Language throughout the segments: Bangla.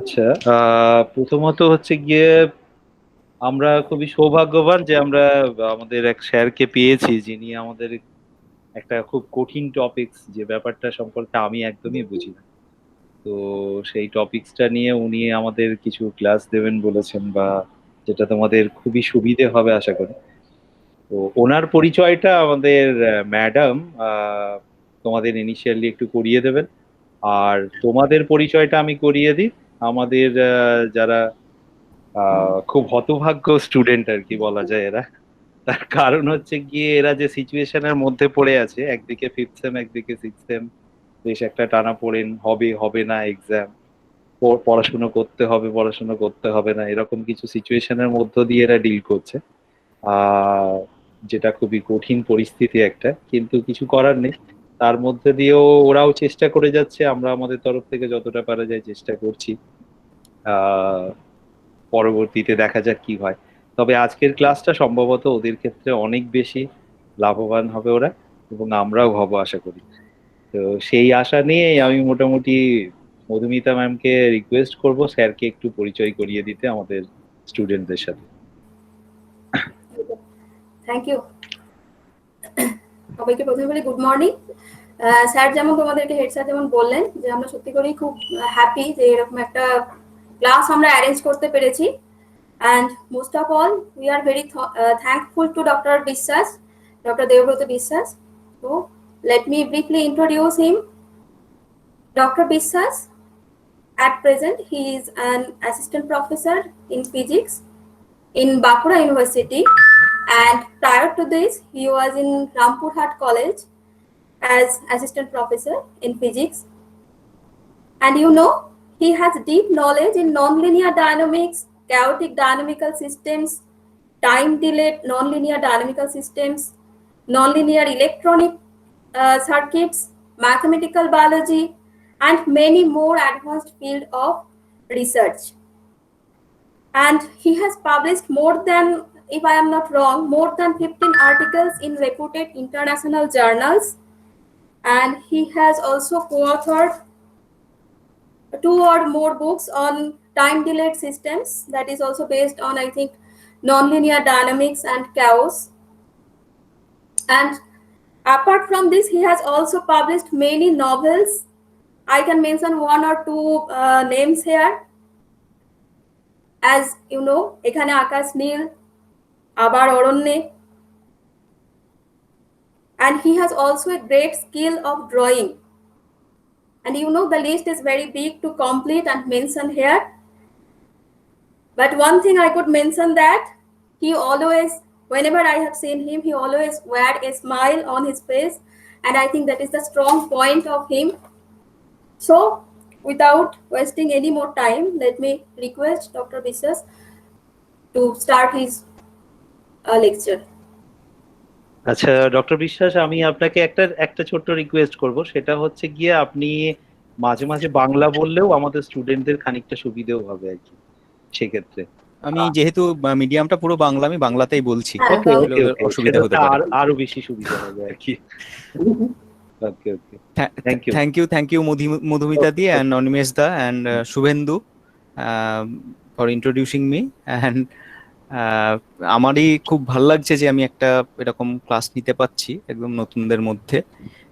আচ্ছা। প্রথমত হচ্ছে গিয়ে আমরা খুবই সৌভাগ্যবান যে আমরা আমাদের এক স্যারকে পেয়েছি যিনি আমাদের একটা খুব কঠিন টপিকস যে ব্যাপারটা সম্পর্কে আমি একদমই বুঝি না। তো সেই টপিকসটা নিয়ে উনি আমাদের কিছু ক্লাস দেবেন বলেছেন, বা যেটা তোমাদের খুবই সুবিধে হবে আশা করি। তো ওনার পরিচয়টা আমাদের ম্যাডাম তোমাদের ইনিশিয়ালি একটু করিয়ে দেবেন। আর তোমাদের পরিচয়টা আমি করিয়ে দিই। আমাদের যারা খুব হতভাগ্য স্টুডেন্ট আর কি বলা যায় এরা। তার কারণ হচ্ছে গিয়ে এরা যে সিচুয়েশনের মধ্যে পড়ে আছে, একদিকে ফিফথ সেম একদিকে সিক্স সেম, বেশ একটা টানাপোড়েন, হবে হবে না এক্সাম, পড়াশুনো করতে হবে পড়াশুনো করতে হবে না, এরকম কিছু সিচুয়েশনের মধ্য দিয়ে এরা ডিল করছে। আহ যেটা খুবই কঠিন পরিস্থিতি একটা, কিন্তু কিছু করার নেই। তার মধ্যে দিয়েও ওরাও চেষ্টা করে যাচ্ছে, আমরা আমাদের তরফ থেকে যতটা পারা যায় চেষ্টা করছি। আহ পরবর্তীতে দেখা যাক কি হয়। তবে আজকের ক্লাসটা সম্ভবত ওদের ক্ষেত্রে অনেক বেশি লাভবান হবে ওরা, এবং আমরাও হব আশা করি। তো সেই আশা নিয়েই আমি মোটামুটি মধুমিতা ম্যামকে রিকোয়েস্ট করব স্যারকে একটু পরিচয় করিয়ে দিতে আমাদের স্টুডেন্টদের সাথে। থ্যাংক ইউ সবাইকে। প্রথমে বলি গুড মর্নিং। স্যার যেমন তোমাদেরকে হেড স্যার যেমন বললেন যে আমরা সত্যি করেই খুব হ্যাপি যে এরকম একটা ক্লাস আমরা অ্যারেঞ্জ করতে পেরেছি। And most of all we are very thankful to doctor বিশ্বাস, ডক্টর দেবব্রত বিশ্বাস। তো let me briefly introduce him. Dr. Biswas, at present he is an assistant professor in physics in Bankura University, and prior to this he was in Rampurhat College as assistant professor in physics. And he has deep knowledge in nonlinear dynamics, chaotic dynamical systems, time delayed nonlinear dynamical systems, nonlinear electronic circuits, mathematical biology, and many more advanced field of research. And he has published more than, if I am not wrong, more than 15 articles in reputed international journals. And he has also co-authored two or more books on time delayed systems, that is also based on, I think, nonlinear dynamics and chaos. And apart from this, he has also published many novels. I can mention one or two names here. As you know, এখানে আকাশ নীল, আবার অরণ্যে. And he has also a great skill of drawing. And the list is very big to complete and mention here. But one thing I could mention that he always, whenever I have seen him, he always wear a smile on his face. And I think that is the strong point of him. So, without wasting any more time, let me request Dr. Biswas to start his lecture. আচ্ছা ডক্টর বিশ্বাস, আমি আপনাকে একটা একটা ছোট্ট রিকোয়েস্ট করব, সেটা হচ্ছে গিয়ে আপনি মাঝে মাঝে বাংলা বললেও আমাদের স্টুডেন্টদের খানিকটা সুবিধেও হবে আর কি সেক্ষেত্রে। আমি যেহেতু মিডিয়ামটা পুরো বাংলা, আমি বাংলাতেই বলছি, ওকে তাহলে ওকে ওদের ওকে, অসুবিধা সেটা তো হতে পারে। আর আরো বেশি সুবিধা হবে আর কি। Okay okay, thank you. Thank you Madhumita di and Animesh da and Shubhendu for introducing me. And আমারই খুব ভাল লাগছে যে আমি একটা এরকম ক্লাস নিতে পাচ্ছি একদম নতুনদের মধ্যে।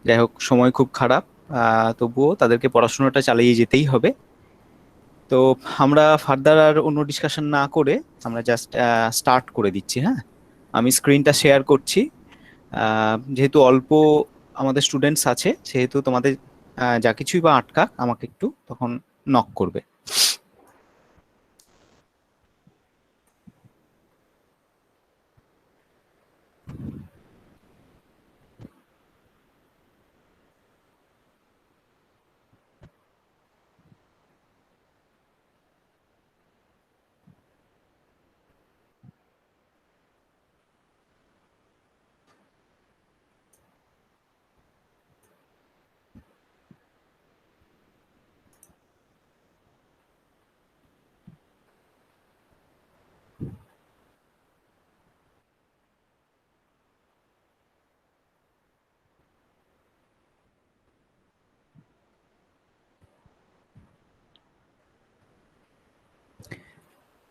যাই হোক, সময় খুব খারাপ, তবুও তাদেরকে পড়াশোনাটা চালিয়ে যেতেই হবে। তো আমরা ফার্দার আর অন্য ডিসকাশন না করে আমরা জাস্ট স্টার্ট করে দিচ্ছি। হ্যাঁ, আমি স্ক্রিনটা শেয়ার করছি। যেহেতু অল্প আমাদের স্টুডেন্টস আছে, সেহেতু তোমাদের যা কিছুই বা আটকাক আমাকে একটু তখন নক করবে।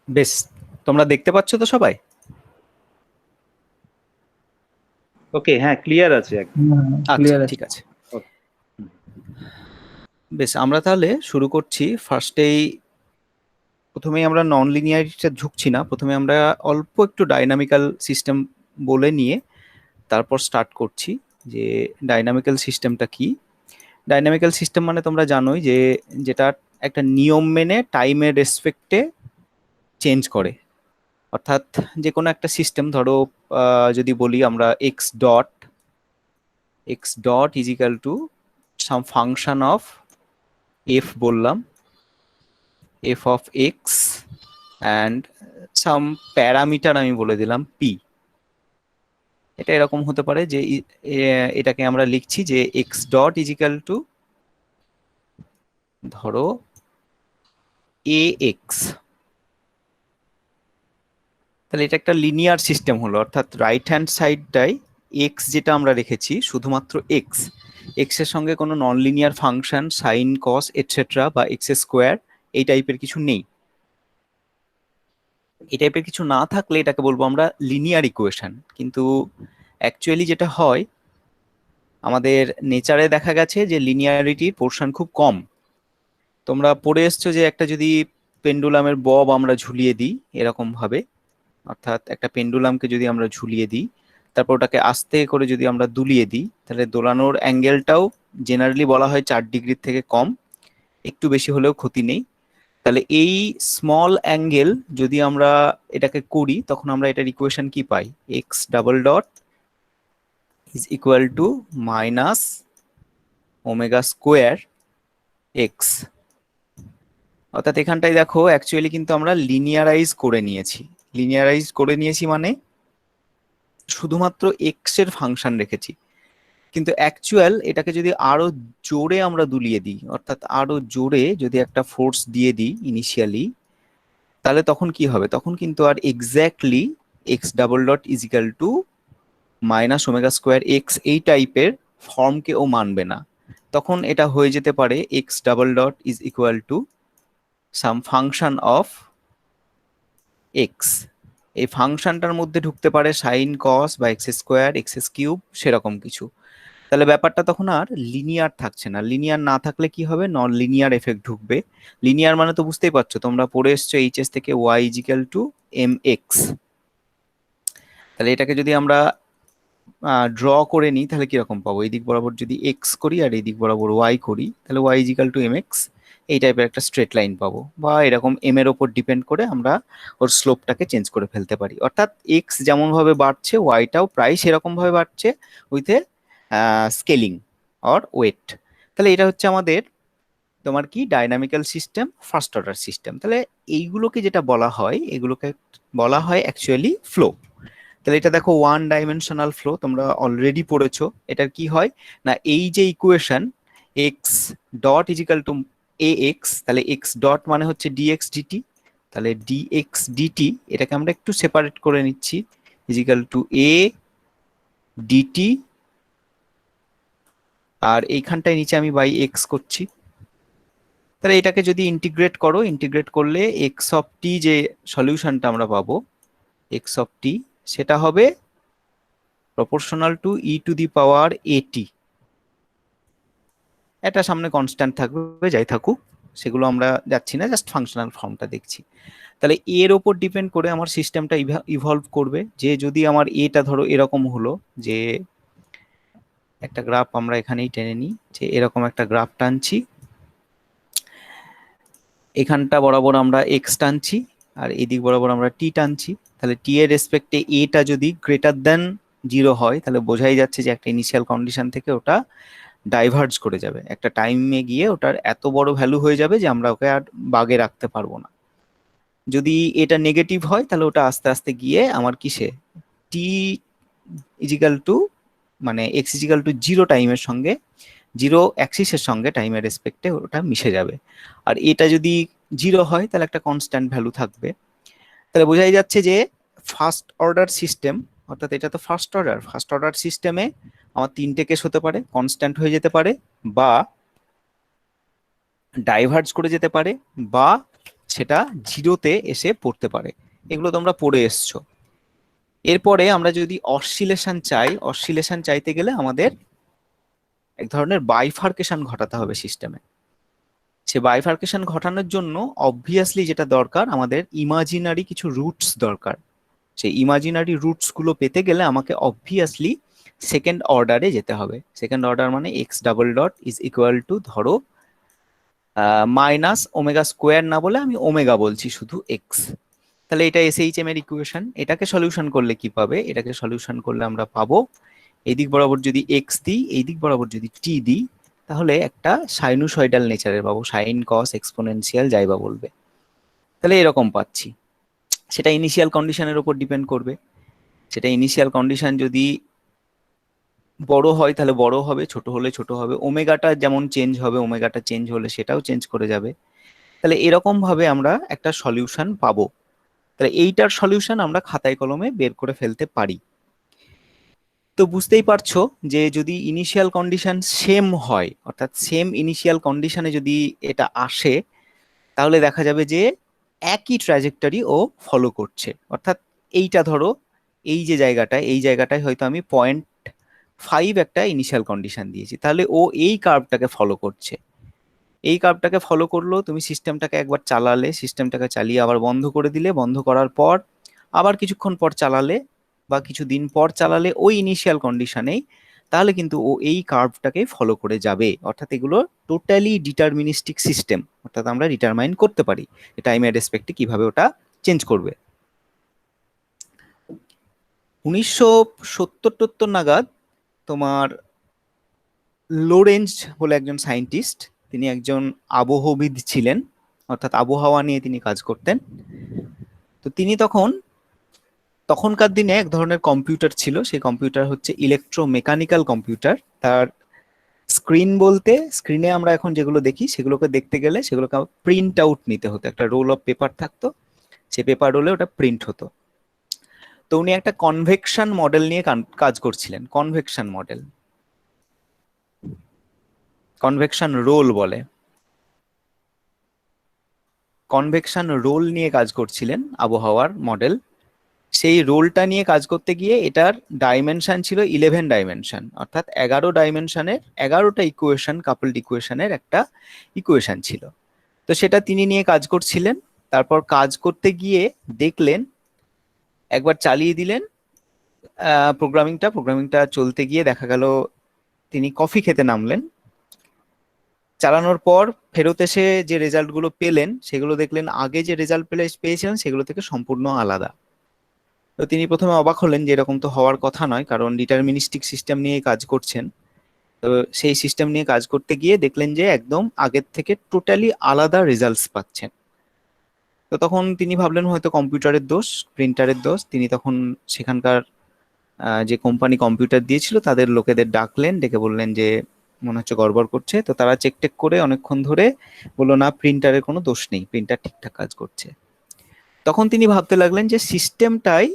বেশ, তোমরা দেখতে পাচ্ছ তো সবাই? ওকে, হ্যাঁ, ক্লিয়ার আছে একদম। আচ্ছা, ক্লিয়ার ঠিক আছে। Okay. বেশ, আমরা তাহলে শুরু করছি। প্রথমেই আমরা নন লিনিয়ারিটিটা ঝুঁকছি না, প্রথমে আমরা অল্প একটু ডাইনামিক্যাল সিস্টেম বলে নিয়ে তারপর স্টার্ট করছি যে ডাইনামিক্যাল সিস্টেমটা কি। ডাইনামিক্যাল সিস্টেম মানে তোমরা জানোই যে যেটা একটা নিয়ম মেনে টাইমের রেসপেক্টে চেঞ্জ করে। অর্থাৎ যে কোনো একটা সিস্টেম ধরো যদি বলি আমরা x dot is equal to some function of f বললাম, f of x and some parameter আমি বলে দিলাম পি। এটা এরকম হতে পারে যে এটাকে আমরা লিখছি যে x dot is equal two ধরো এ এক্স। তাহলে এটা একটা লিনিয়ার সিস্টেম হলো, অর্থাৎ রাইট হ্যান্ড সাইডটাই এক্স যেটা আমরা রেখেছি শুধুমাত্র এক্স, এক্স এর সঙ্গে কোনো নন লিনিয়ার ফাংশন সাইন কস এটসেট্রা বা এক্স স্কোয়ার এই টাইপের কিছু নেই। এই টাইপের কিছু না থাকলে এটাকে বলবো আমরা লিনিয়ার ইকুয়েশন। কিন্তু অ্যাকচুয়ালি যেটা হয় আমাদের নেচারে দেখা গেছে যে লিনিয়ারিটির পোর্শন খুব কম। তোমরা পড়ে এসছো যে একটা যদি পেন্ডুলামের বব আমরা ঝুলিয়ে দিই এরকম ভাবে, অর্থাৎ একটা পেন্ডুলামকে যদি আমরা ঝুলিয়ে দিই তারপর ওটাকে আস্তে করে যদি আমরা দুলিয়ে দিই তাহলে দোলানোর অ্যাঙ্গেলটাও জেনারেলি বলা হয় 4 ডিগ্রির থেকে কম, একটু বেশি হলেও ক্ষতি নেই। তাহলে এই স্মল অ্যাঙ্গেল যদি আমরা এটাকে করি তখন আমরা এটার ইকুয়েশন কি পাই, x double dot is equal to minus omega square x. অর্থাৎ এখানটায় দেখো অ্যাকচুয়ালি কিন্তু আমরা লিনিয়ারাইজ করে নিয়েছি মানে শুধুমাত্র এক্স এর ফাংশন রেখেছি। কিন্তু অ্যাকচুয়াল এটাকে যদি আরো জোরে আমরা দুলিয়ে দিই, অর্থাৎ আরো জোরে যদি একটা ফোর্স দিয়ে দিই ইনিশিয়ালি, তাহলে তখন কি হবে, তখন কিন্তু আর exactly x double dot is equal to minus omega square x এই টাইপের ফর্মকে ও মানবে না। তখন এটা হয়ে যেতে পারে x double dot is equal two some function of x. এই ফাংশনটার মধ্যে ঢুকতে পারে সাইন কস বা এক্স স্কোয়ার এক্স কিউব সেরকম কিছু। তাহলে ব্যাপারটা তখন আর লিনিয়ার থাকছে না। লিনিয়ার না থাকলে কি হবে, নন লিনিয়ার এফেক্ট ঢুকবে। লিনিয়ার মানে তো বুঝতেই পারছো, তোমরা পড়ে এসছো এইচএস থেকে Y is equal to M X. তাহলে এটাকে যদি আমরা ড্র করে নিই তাহলে কিরকম পাবো, এই দিক বরাবর যদি এক্স করি আর এই দিক বরাবর ওয়াই করি তাহলে Y is equal to M X, এই টাইপের একটা স্ট্রেট লাইন পাবো। বা এরকম এম এর ওপর ডিপেন্ড করে আমরা ওর স্লোপটাকে চেঞ্জ করে ফেলতে পারি। অর্থাৎ এক্স যেমন ভাবে বাড়ছে ওয়াইটাও প্রায় সেরকম ভাবে বাড়ছে with a scaling or weight. তাহলে এটা হচ্ছে আমাদের তোমার কি dynamical system, first order system. তাহলে এইগুলোকে যেটা বলা হয় এগুলোকে বলা হয় অ্যাকচুয়ালি ফ্লো। তাহলে এটা দেখো ওয়ান ডাইমেনশনাল ফ্লো, তোমরা অলরেডি পড়েছো। এটার কি হয় না, এই যে equation x dot is equal to a x, তাহলে এক্স ডট মানে হচ্ছে ডিএক্স ডিটি, তাহলে ডিএক্স ডিটি এটাকে আমরা একটু সেপারেট করে নিচ্ছি ইজিক্যাল টু এ ডিটি, আর এইখানটায় নিচে আমি বাই এক্স করছি। তাহলে এটাকে যদি ইন্টিগ্রেট করো, ইন্টিগ্রেট করলে এক্স অফ টি যে সলিউশনটা আমরা পাবো এক্স অফ টি সেটা হবে proportional to e to the power at. এটা সামনে কনস্ট্যান্ট থাকবে, যাই থাকুক সেগুলো আমরা যাচ্ছি না, জাস্ট ফাংশনাল ফর্মটা দেখছি। তাহলে এর ওপর ডিপেন্ড করে আমার সিস্টেমটা ইভলভ করবে। যে যদি আমার এটা ধরো এরকম হলো, যে একটা গ্রাফ আমরা এখানেই টেনে নিই, যে এরকম একটা গ্রাফ টানছি, এখানটা বরাবর আমরা এক্স টানছি আর এদিক বরাবর আমরা টি টানছি। তাহলে টি এর রেসপেক্টে এটা যদি গ্রেটার দেন 0 হয় তাহলে বোঝাই যাচ্ছে যে একটা ইনিশিয়াল কন্ডিশন থেকে ওটা ডাইভার্জ করে যাবে, একটা টাইমে গিয়ে ওটার এত বড় ভ্যালু হয়ে যাবে যে আমরা ওকে আর বাগে রাখতে পারবো না। যদি এটা নেগেটিভ হয় তাহলে ওটা আস্তে আস্তে গিয়ে আমার কিসে, টি ইজিক্যাল টু মানে এক্স ইজিক্যাল টু 0 টাইমের সঙ্গে, 0 অ্যাক্সিসের সঙ্গে টাইমের রেসপেক্টে ওটা মিশে যাবে। আর এটা যদি 0 হয় তাহলে একটা কনস্ট্যান্ট ভ্যালু থাকবে। তাহলে বোঝাই যাচ্ছে যে ফার্স্ট অর্ডার সিস্টেম, অর্থাৎ এটা তো ফার্স্ট অর্ডার সিস্টেমে আমার 3টে কেস হতে পারে, কনস্ট্যান্ট হয়ে যেতে পারে বা ডাইভার্জ করে যেতে পারে বা সেটা জিরোতে এসে পড়তে পারে। এগুলো তোমরা পড়ে এসছো। এরপরে আমরা যদি অসিলেশন চাইতে গেলে আমাদের এক ধরনের বাইফার্কেশন ঘটাতে হবে সিস্টেমে। সে বাইফার্কেশন ঘটানোর জন্য অবভিয়াসলি যেটা দরকার, আমাদের ইমাজিনারি কিছু রুটস দরকার। সেই ইমাজিনারি রুটস গুলো পেতে গেলে আমাকে অবভিয়াসলি সেকেন্ড অর্ডারে যেতে হবে। সেকেন্ড অর্ডার মানে x double dot is equal two, ধরো মাইনাস ওমেগা স্কোয়ার না বলে আমি ওমেগা বলছি শুধু এক্স। তাহলে এটা এসএইচএম এর ইকুয়েশন। এটাকে সলিউশন করলে কি পাবে? এটাকে সলিউশন করলে আমরা পাবো এই দিক বরাবর যদি এক্স দিই, এই দিক বরাবর যদি টি দিই, তাহলে একটা সাইনুসয়েডাল নেচারের পাবো, সাইন কস এক্সপোনেনশিয়াল যাই বা বলবে। তাহলে এরকম পাচ্ছি। সেটা ইনিশিয়াল কন্ডিশনের উপর ডিপেন্ড করবে। সেটা ইনিশিয়াল কন্ডিশন যদি বড় হয় তাহলে বড় হবে, ছোট হলে ছোট হবে। ওমেগাটা যেমন চেঞ্জ হবে, ওমেগাটা চেঞ্জ হলে সেটাও চেঞ্জ করে যাবে। তাহলে এরকম ভাবে আমরা একটা সলিউশন পাবো। তাহলে এইটার সলিউশন আমরা খাতায় কলমে বের করে ফেলতে পারি। তো বুঝতেই পারছো যে যদি ইনিশিয়াল কন্ডিশন সেম হয়, অর্থাৎ সেম ইনিশিয়াল কন্ডিশনে যদি এটা আসে, তাহলে দেখা যাবে যে একই ট্র্যাজেক্টরি ও ফলো করছে। অর্থাৎ এইটা ধরো, এই যে জায়গাটায়, এই জায়গাটায় হয়তো আমি 0.5 একটা ইনিশিয়াল কন্ডিশন দিয়েছি, তাহলে ও এই কার্ভটাকে ফলো করছে। এই কার্ভটাকে ফলো করলো, তুমি সিস্টেমটাকে একবার চালালে, সিস্টেমটাকে চালিয়ে আবার বন্ধ করে দিলে, বন্ধ করার পর আবার কিছুক্ষণ পর চালালে বা কিছুদিন পর চালালে ওই ইনিশিয়াল কন্ডিশনেই, তাহলে কিন্তু ও এই কার্ভটাকে ফলো করে যাবে। অর্থাৎ এগুলো টোটালি ডিটারমিনিস্টিক সিস্টেম, অর্থাৎ আমরা ডিটারমাইন করতে পারি টাইমের রেসপেক্টে কিভাবে ওটা চেঞ্জ করবে। 1970 নাগাদ তোমার লোরেঞ্জ বলে একজন সায়েন্টিস্ট, তিনি একজন আবহবিদ ছিলেন, অর্থাৎ আবহাওয়া নিয়ে তিনি কাজ করতেন। তো তিনি তখনকার দিনে এক ধরনের কম্পিউটার ছিল, সেই কম্পিউটার হচ্ছে ইলেকট্রোমেকানিক্যাল কম্পিউটার। তার স্ক্রিন বলতে, স্ক্রিনে আমরা এখন যেগুলো দেখি সেগুলোকে দেখতে গেলে সেগুলোকে প্রিন্ট আউট নিতে হতো। একটা রোল অফ পেপার থাকতো, সে পেপার রোলে ওটা প্রিন্ট হতো। তো উনি একটা কনভেকশন মডেল নিয়ে কাজ করছিলেন। কনভেকশন রোল বলে, কনভেকশন রোল নিয়ে কাজ করছিলেন, আবহাওয়ার মডেল। সেই রোলটা নিয়ে কাজ করতে গিয়ে এটার ডাইমেনশন ছিল 11 ডাইমেনশন, অর্থাৎ 11 ডাইমেনশনের 11টা ইকুয়েশন, কাপলড ইকুয়েশনের একটা ইকুয়েশন ছিল। তো সেটা তিনি নিয়ে কাজ করছিলেন। তারপর কাজ করতে গিয়ে দেখলেন, একবার চালিয়ে দিলেন প্রোগ্রামিংটা চলতে গিয়ে দেখা গেল তিনি কফি খেতে নামলেন। চালানোর পর ফেরত এসে যে রেজাল্টগুলো পেলেন সেগুলো দেখলেন আগে যে রেজাল্ট পেয়েছিলেন সেগুলো থেকে সম্পূর্ণ আলাদা। তো তিনি প্রথমে অবাক হলেন যে এরকম তো হওয়ার কথা নয়, কারণ ডিটারমিনিস্টিক সিস্টেম নিয়ে কাজ করছেন। তো সেই সিস্টেম নিয়ে কাজ করতে গিয়ে দেখলেন যে একদম আগের থেকে টোটালি আলাদা রেজাল্টস পাচ্ছেন। তো তখন তিনি ভাবলেন হয়তো কম্পিউটারের দোষ, প্রিন্টারের দোষ। তিনি তখন সেখানকার যে কোম্পানি কম্পিউটার দিয়েছিল তাদের লোকেদের ডাকলেন, ডেকে বললেন যে মনে হচ্ছে গড়বড় করছে। তো তারা চেক টেক করে অনেকক্ষণ ধরে বললো না, প্রিন্টারের কোনো দোষ নেই, প্রিন্টার ঠিকঠাক কাজ করছে। তখন তিনি ভাবতে লাগলেন যে সিস্টেমটাই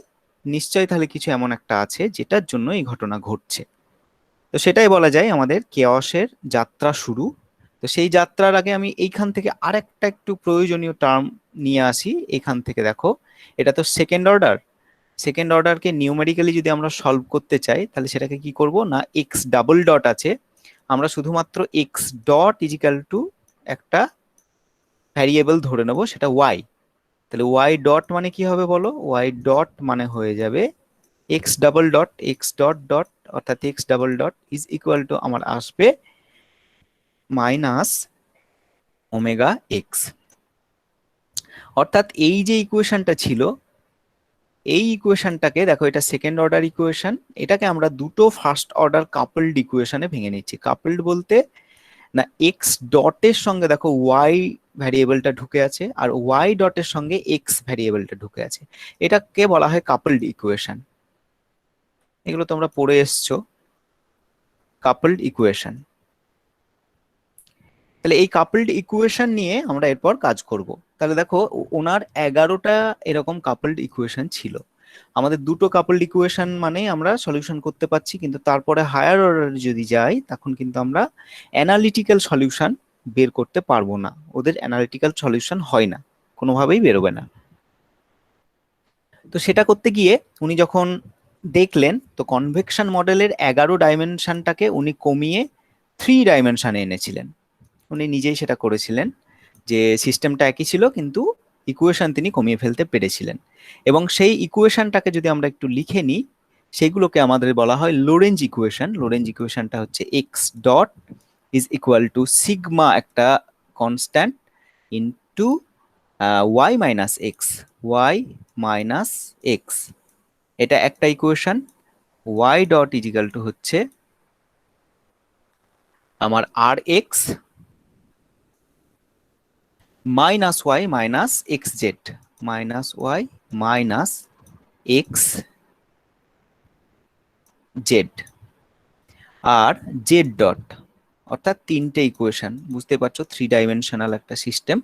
নিশ্চয়ই তাহলে কিছু এমন একটা আছে যেটার জন্য এই ঘটনা ঘটছে। তো সেটাই বলা যায় আমাদের কেওয়াসের যাত্রা শুরু। তো সেই যাত্রার আগে আমি এইখান থেকে আরেকটা একটু প্রয়োজনীয় টার্ম নিয়ে আসি। এখান থেকে দেখো, এটা তো সেকেন্ড অর্ডার। সেকেন্ড অর্ডারকে নিউমেরিক্যালি যদি আমরা সলভ করতে চাই তাহলে সেটাকে কি করব না, এক্স ডাবল ডট আছে, আমরা শুধুমাত্র এক্স ডট ইজিক্যাল টু একটা ভ্যারিয়েবল ধরে নেব, সেটা ওয়াই। তাহলে ওয়াই ডট মানে কি হবে বলো? ওয়াই ডট মানে হয়ে যাবে x double dot, x dot dot, অর্থাৎ x double dot is equal to আমার আসবে মাইনাস ওমেগা এক্স। অর্থাৎ এই যে ইকুয়েশনটা ছিল, এই ইকুয়েশনটাকে দেখো, এটা সেকেন্ড অর্ডার ইকুয়েশন, এটাকে আমরা দুটো ফার্স্ট অর্ডার কাপলড ইকুয়েশনে ভেঙে নিচ্ছি। কাপলড বলতে না, এক্স ডটের সঙ্গে দেখো ওয়াই ভ্যারিয়েবলটা ঢুকে আছে, আর ওয়াই ডটের সঙ্গে এক্স ভ্যারিয়েবলটা ঢুকে আছে। এটাকে বলা হয় কাপলড ইকুয়েশন। এগুলো তোমরা পড়ে এসছো, কাপলড ইকুয়েশন। তাহলে এই কাপলড ইকুয়েশন নিয়ে আমরা এরপর কাজ করব। তাহলে দেখো, ওনার 11টা এরকম কাপলড ইকুয়েশন ছিল। আমাদের দুটো কাপলড ইকুয়েশন মানে আমরা সলিউশন করতে পারছি, কিন্তু তারপরে হায়ার অর্ডারে যদি যাই তখন কিন্তু আমরা অ্যানালিটিক্যাল সলিউশন বের করতে পারবো না। ওদের অ্যানালিটিক্যাল সলিউশন হয় না, কোনোভাবেই বেরোবে না। তো সেটা করতে গিয়ে উনি যখন দেখলেন, তো কনভেকশন মডেলের 11 ডাইমেনশনটাকে উনি কমিয়ে 3 ডাইমেনশনে এনেছিলেন। উনি নিজেই সেটা করেছিলেন, যে সিস্টেমটা একই ছিল কিন্তু ইকুয়েশন তিনি কমিয়ে ফেলতে পেরেছিলেন। এবং সেই ইকুয়েশনটাকে যদি আমরা একটু লিখে নিই, সেইগুলোকে আমাদের বলা হয় লোরেঞ্জ ইকুয়েশন। লোরেঞ্জ ইকুয়েশনটা হচ্ছে x dot is equal to sigma একটা constant into y minus x, Y minus x, এটা একটা equation. Y dot is equal to হচ্ছে আমার আর x minus Y minus x z, minus Y minus x z. আর জেড ডট, অর্থাৎ তিনটে ইকুয়েশন, বুঝতে পারছো 3 ডাইমেনশনাল একটা system.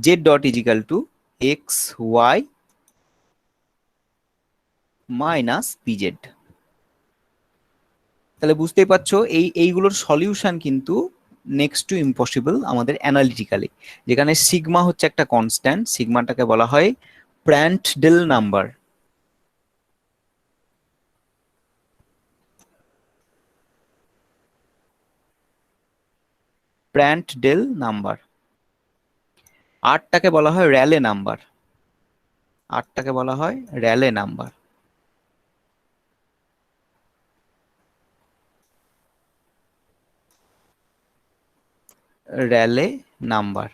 Z dot is equal to x Y minus p z. তাহলে বুঝতেই পারছো এইগুলোর সলিউশন কিন্তু নেক্সট টু ইম্পসিবল আমাদের অ্যানালিটিক্যালি, যেখানে সিগমা হচ্ছে একটা কনস্ট্যান্ট, সিগমাটাকে বলা হয় প্র্যান্ট-ডেল নাম্বার। প্র্যান্ট-ডেল নাম্বার। আরটাকে বলা হয় র্যালে নাম্বার, আরটাকে বলা হয় র্যালে নাম্বার। Rayleigh number.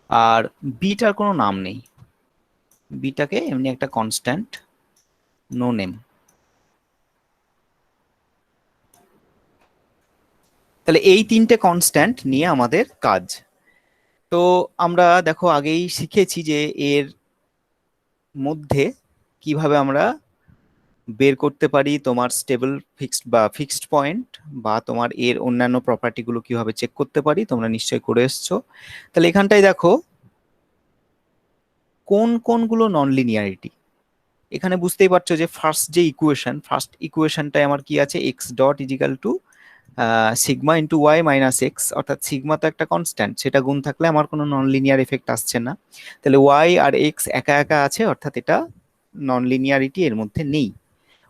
আর বিটার কোনো নাম নেই, বিটাকে এমনি একটা কনস্ট্যান্ট, নো নেম। তাহলে এই তিনটে কনস্ট্যান্ট নিয়ে আমাদের কাজ। তো আমরা দেখো আগেই শিখেছি যে এর মধ্যে কিভাবে আমরা বের করতে পারি তোমার স্টেবল ফিক্সড বা ফিক্সড পয়েন্ট, বা তোমার এর অন্যান্য প্রপার্টিগুলো কিভাবে চেক করতে পারি, তোমরা নিশ্চয়ই করে এসছো। তাহলে এখানটায় দেখো কোন কোনগুলো নন লিনিয়ারিটি। এখানে বুঝতেই পারছো যে ফার্স্ট ইকুয়েশনটায় আমার কি আছে, X dot is equal to sigma into Y minus X, অর্থাৎ সিগমা তো একটা কনস্ট্যান্ট, সেটা গুণ থাকলে আমার কোনো নন লিনিয়ার এফেক্ট আসছে না। তাহলে ওয়াই আর এক্স একা একা আছে, অর্থাৎ এটা নন লিনিয়ারিটি এর মধ্যে নেই।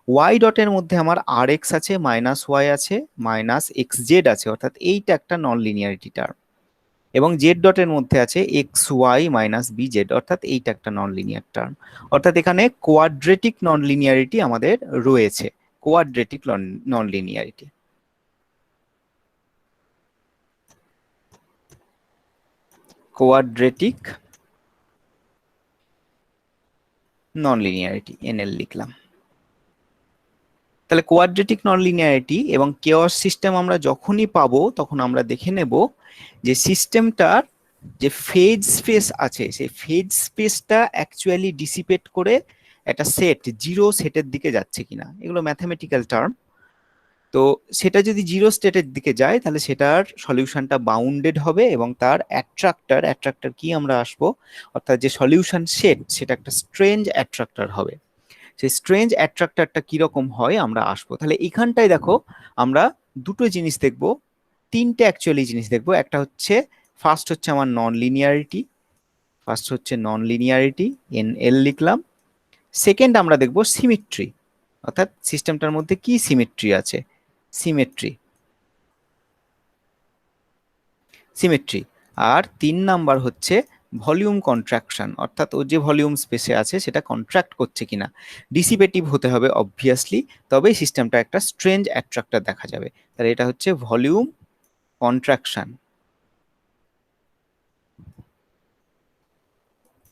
ওয়াই ডটের মধ্যে আমার আর এক্স আছে, মাইনাস ওয়াই আছে, মাইনাস এক্স জেড আছে, অর্থাৎ এইটা একটা নন লিনিয়ারিটি টার্ম। এবং জেড ডটের মধ্যে আছে X Y minus B Z, অর্থাৎ এইটা একটা নন লিনিয়ার টার্ম। অর্থাৎ এখানে কোয়াড্রেটিক নন লিনিয়ারিটি আমাদের রয়েছে, কোয়াড্রেটিক নন লিনিয়ারিটি। কোয়াড্রেটিক নন লিনিয়ারিটি, এনএল লিখলাম। তাহলে কোয়াড্রেটিক নন লিনিয়ারিটি এবং কেওয়াস সিস্টেম আমরা যখনই পাবো তখন আমরা দেখে নেব যে সিস্টেমটার যে ফেজ স্পেস আছে, সেই ফেজ স্পেসটা অ্যাকচুয়ালি ডিসিপেট করে একটা সেট, জিরো সেটের দিকে যাচ্ছে কিনা। এগুলো ম্যাথমেটিক্যাল টার্ম। তো সেটা যদি জিরো স্টেটের দিকে যায় তাহলে সেটার সলিউশনটা বাউন্ডেড হবে এবং তার অ্যাট্রাক্টর কি আমরা আসবো, অর্থাৎ যে সলিউশন সেট সেটা একটা স্ট্রেঞ্জ অ্যাট্রাক্টর হবে। সেই স্ট্রেঞ্জ অ্যাট্রাক্টরটা কিরকম হয় আমরা আসবো। তাহলে এখানটায় দেখো আমরা দুটো জিনিস দেখবো, তিনটে অ্যাকচুয়ালি জিনিস দেখবো। একটা হচ্ছে ফার্স্ট হচ্ছে আমার নন লিনিয়ারিটি, এন এল লিখলাম। সেকেন্ড আমরা দেখবো সিমেট্রি, অর্থাৎ সিস্টেমটার মধ্যে কি সিমেট্রি আছে, সিমেট্রি। আর 3 নাম্বার হচ্ছে ভলিউম কন্ট্রাকশন, অর্থাৎ ও যে ভলিউম স্পেসে আছে সেটা কন্ট্রাক্ট করছে কিনা। ডিসিপেটিভ হতে হবে অবভিয়াসলি, তবেই সিস্টেমটা একটা স্ট্রেঞ্জ অ্যাট্রাক্টর দেখা যাবে। তাহলে এটা হচ্ছে ভলিউম কন্ট্রাকশন,